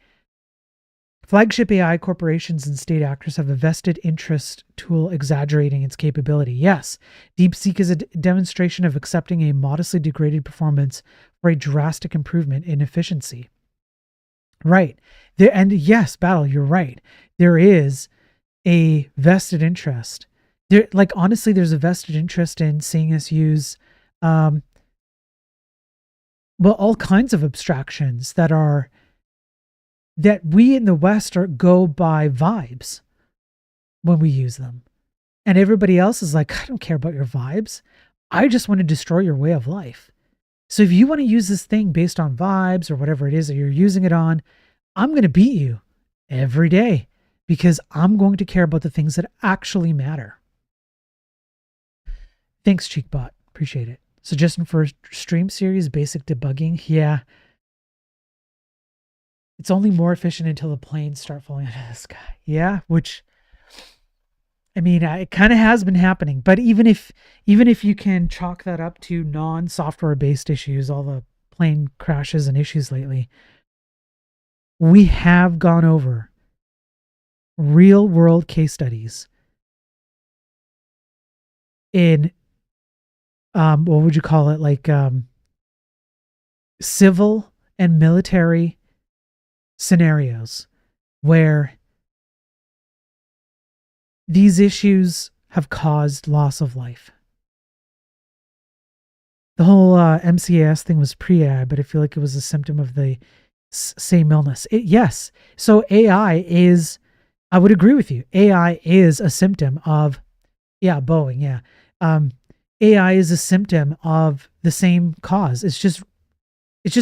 Speaker 3: Flagship AI corporations and state actors have a vested interest tool exaggerating its capability. Yes, DeepSeek is a demonstration of accepting a modestly degraded performance for a drastic improvement in efficiency. Right. And yes, Battle, you're right. There is a vested interest. There, like, honestly, there's a vested interest in seeing us use well, all kinds of abstractions that we in the West go by vibes when we use them. And everybody else is like, I don't care about your vibes. I just want to destroy your way of life. So if you want to use this thing based on vibes or whatever it is that you're using it on, I'm going to beat you every day, because I'm going to care about the things that actually matter. Thanks, Cheekbot. Appreciate it. Suggestion for a stream series, basic debugging. Yeah. It's only more efficient until the planes start falling out of the sky. Yeah, which, I mean, it kind of has been happening. But even if you can chalk that up to non-software based issues, all the plane crashes and issues lately, we have gone over real world case studies in what would you call it, like civil and military scenarios where these issues have caused loss of life. The whole MCAS thing was pre-AI, but I feel like it was a symptom of the same illness. Yes. So AI is, I would agree with you. AI is a symptom of, Boeing. Yeah. AI is a symptom of the same cause. It's just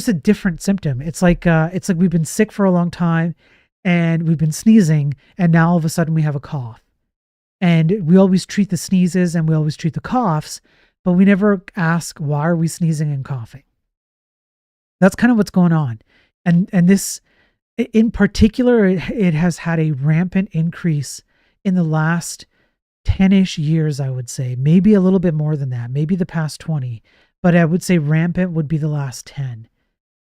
Speaker 3: a different symptom. It's like we've been sick for a long time and we've been sneezing, and now all of a sudden we have a cough. And we always treat the sneezes and we always treat the coughs, but we never ask, why are we sneezing and coughing? That's kind of what's going on. And this, in particular, it has had a rampant increase in the last 10-ish years, I would say. Maybe a little bit more than that, maybe the past 20. But I would say rampant would be the last 10,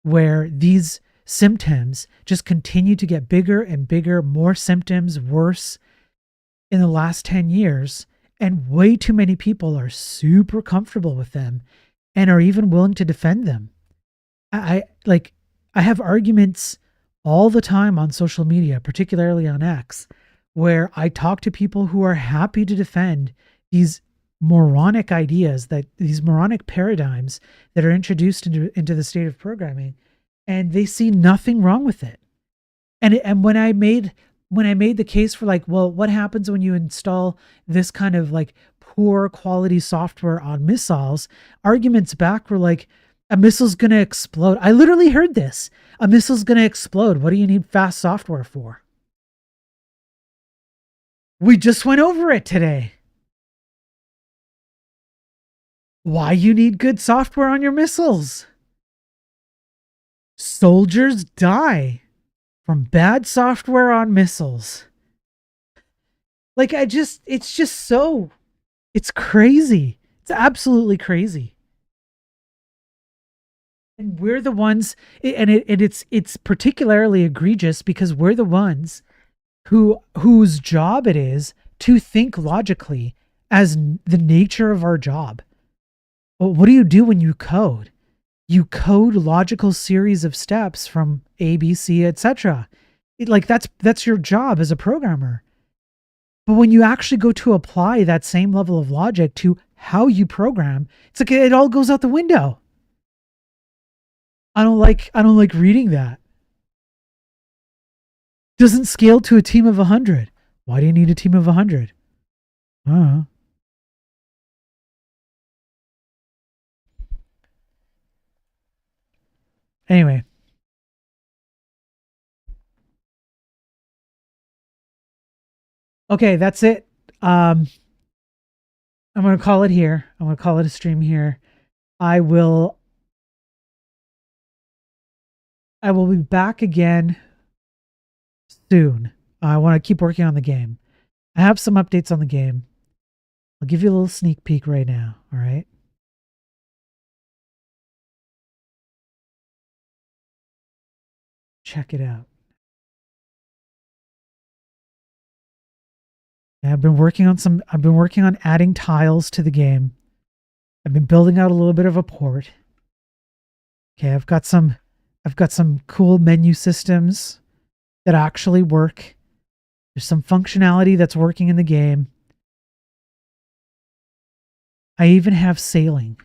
Speaker 3: where these symptoms just continue to get bigger and bigger, more symptoms, worse in the last 10 years. And way too many people are super comfortable with them and are even willing to defend them. I have arguments all the time on social media, particularly on X, where I talk to people who are happy to defend these moronic ideas, that these moronic paradigms that are introduced into the state of programming, and they see nothing wrong with it. And when I made the case for, like, well, what happens when you install this kind of like poor quality software on missiles, arguments back were like, a missile's going to explode. I literally heard this. A missile's going to explode. What do you need fast software for? We just went over it today. Why you need good software on your missiles? Soldiers die from bad software on missiles. Like, it's crazy. It's absolutely crazy. And we're the ones, and it's particularly egregious because we're the ones whose job it is to think logically as the nature of our job. Well, what do you do when you code? You code logical series of steps from A, B, C, etc. Like that's your job as a programmer. But when you actually go to apply that same level of logic to how you program, it's like it all goes out the window. I don't like reading that. Doesn't scale to a team of 100. Why do you need a team of 100? Anyway. Okay, that's it. I'm going to call it here. I'm going to call it a stream here. I will be back again soon. I want to keep working on the game. I have some updates on the game. I'll give you a little sneak peek right now, all right? Check it out. I've been working on adding tiles to the game. I've been building out a little bit of a port. Okay, I've got some cool menu systems that actually work. There's some functionality that's working in the game. I even have sailing.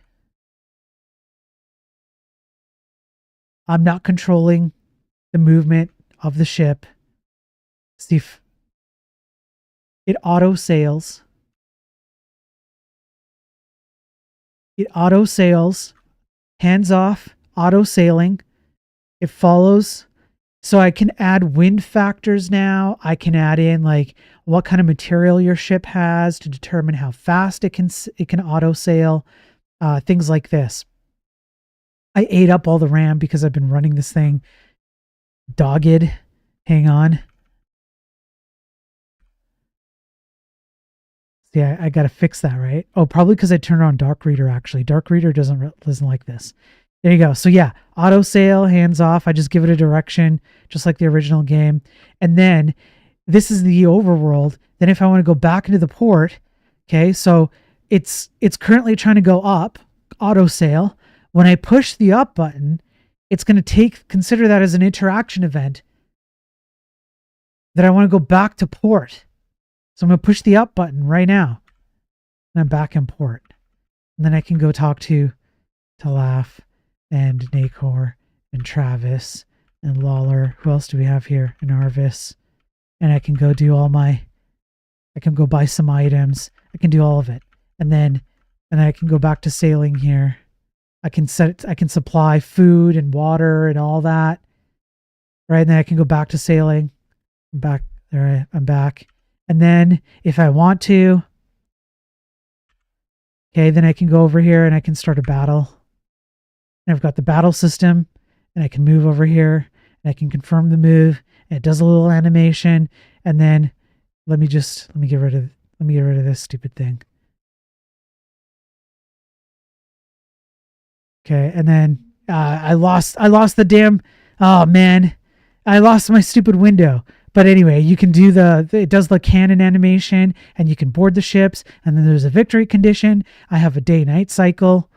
Speaker 3: I'm not controlling the movement of the ship. See if it auto sails. It auto sails, hands off, auto sailing. It follows. So I can add wind factors now. I can add in like what kind of material your ship has to determine how fast it can auto sail. Things like this. I ate up all the RAM because I've been running this thing dogged. Hang on. See, I got to fix that, right? Oh, probably because I turned on Dark Reader, actually. Dark Reader doesn't like this. There you go. So yeah, auto sail, hands off. I just give it a direction, just like the original game. And then this is the overworld. Then if I want to go back into the port, okay, so it's currently trying to go up, auto sail. When I push the up button, it's going to consider that as an interaction event that I want to go back to port. So I'm going to push the up button right now. And I'm back in port. And then I can go talk to Laugh and Nacor and Travis and Lawler. Who else do we have here? And Arvis. And I can go do I can go buy some items. I can do all of it. And then I can go back to sailing here. I can supply food and water and all that. Right? And then I can go back to sailing. I'm back there. I'm back. And then if I want to, okay, then I can go over here and I can start a battle. And I've got the battle system and I can move over here and I can confirm the move. And it does a little animation. And then let me get rid of this stupid thing. Okay. And then, I lost the damn, oh man, I lost my stupid window. But anyway, you can do it does the cannon animation and you can board the ships. And then there's a victory condition. I have a day-night cycle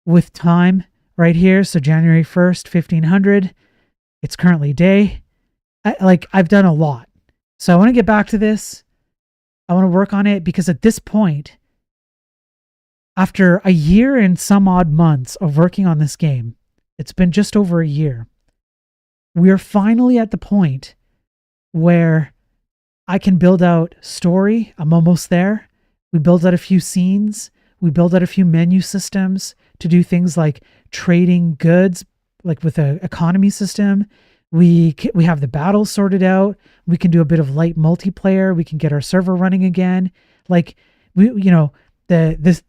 Speaker 3: with time right here. So January 1st, 1500. It's currently day. I've done a lot. So I want to get back to this. I want to work on it because at this point, after a year and some odd months of working on this game, it's been just over a year. We are finally at the point where I can build out story. I'm almost there. We build out a few scenes. We build out a few menu systems to do things like trading goods, like with an economy system. We have the battles sorted out. We can do a bit of light multiplayer. We can get our server running again. Like this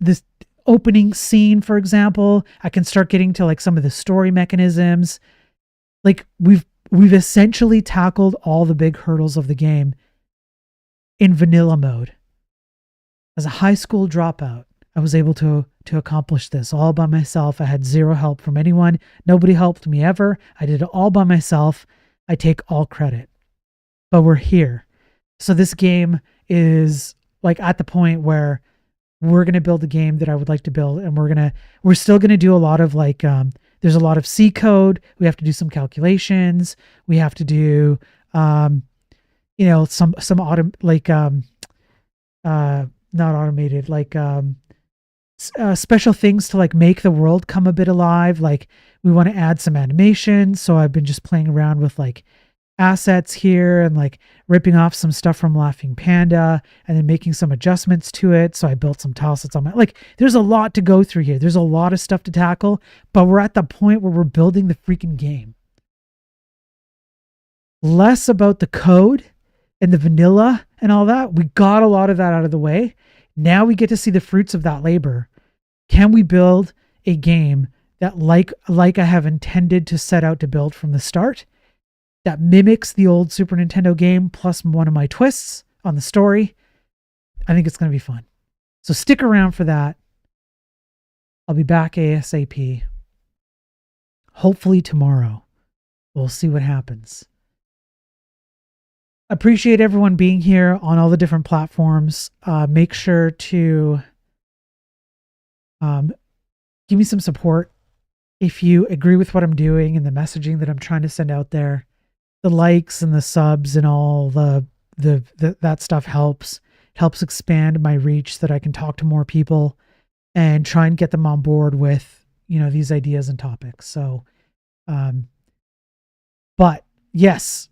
Speaker 3: opening scene, for example, I can start getting to like some of the story mechanisms. Like we've essentially tackled all the big hurdles of the game in vanilla mode. As a high school dropout, I was able to accomplish this all by myself. I had zero help from anyone. Nobody helped me ever. I did it all by myself. I take all credit. But we're here. So this game is like at the point where we're going to build a game that I would like to build, and we're still going to do a lot of like there's a lot of C code. We have to do some calculations. We have to do, you know, some not automated, like special things to like make the world come a bit alive. Like we want to add some animation. So I've been just playing around with like assets here and like ripping off some stuff from Laughing Panda and then making some adjustments to it. So I built some tile sets on my, like, there's a lot to go through here. There's a lot of stuff to tackle, but we're at the point where we're building the freaking game. Less about the code and the vanilla and all that. We got a lot of that out of the way. Now we get to see the fruits of that labor. Can we build a game that like I have intended to set out to build from the start, that mimics the old Super Nintendo game plus one of my twists on the story? I think it's going to be fun. So stick around for that. I'll be back ASAP. Hopefully tomorrow. We'll see what happens. Appreciate everyone being here on all the different platforms. Make sure to give me some support if you agree with what I'm doing and the messaging that I'm trying to send out there. The likes and the subs and all that stuff helps expand my reach so that I can talk to more people and try and get them on board with, you know, these ideas and topics. So, but yes,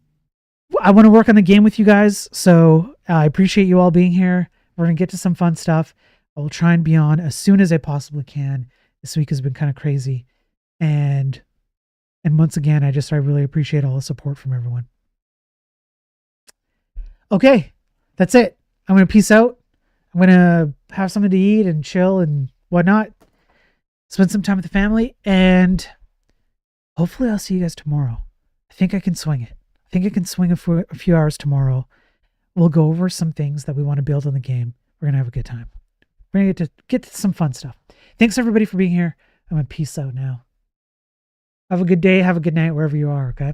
Speaker 3: I want to work on the game with you guys. So I appreciate you all being here. We're going to get to some fun stuff. I will try and be on as soon as I possibly can. This week has been kind of crazy. And once again, I really appreciate all the support from everyone. Okay, that's it. I'm going to peace out. I'm going to have something to eat and chill and whatnot. Spend some time with the family. And hopefully I'll see you guys tomorrow. I think I can swing it. I think I can swing a few hours tomorrow. We'll go over some things that we want to build on the game. We're going to have a good time. We're going to get to some fun stuff. Thanks everybody for being here. I'm going to peace out now. Have a good day. Have a good night wherever you are. Okay.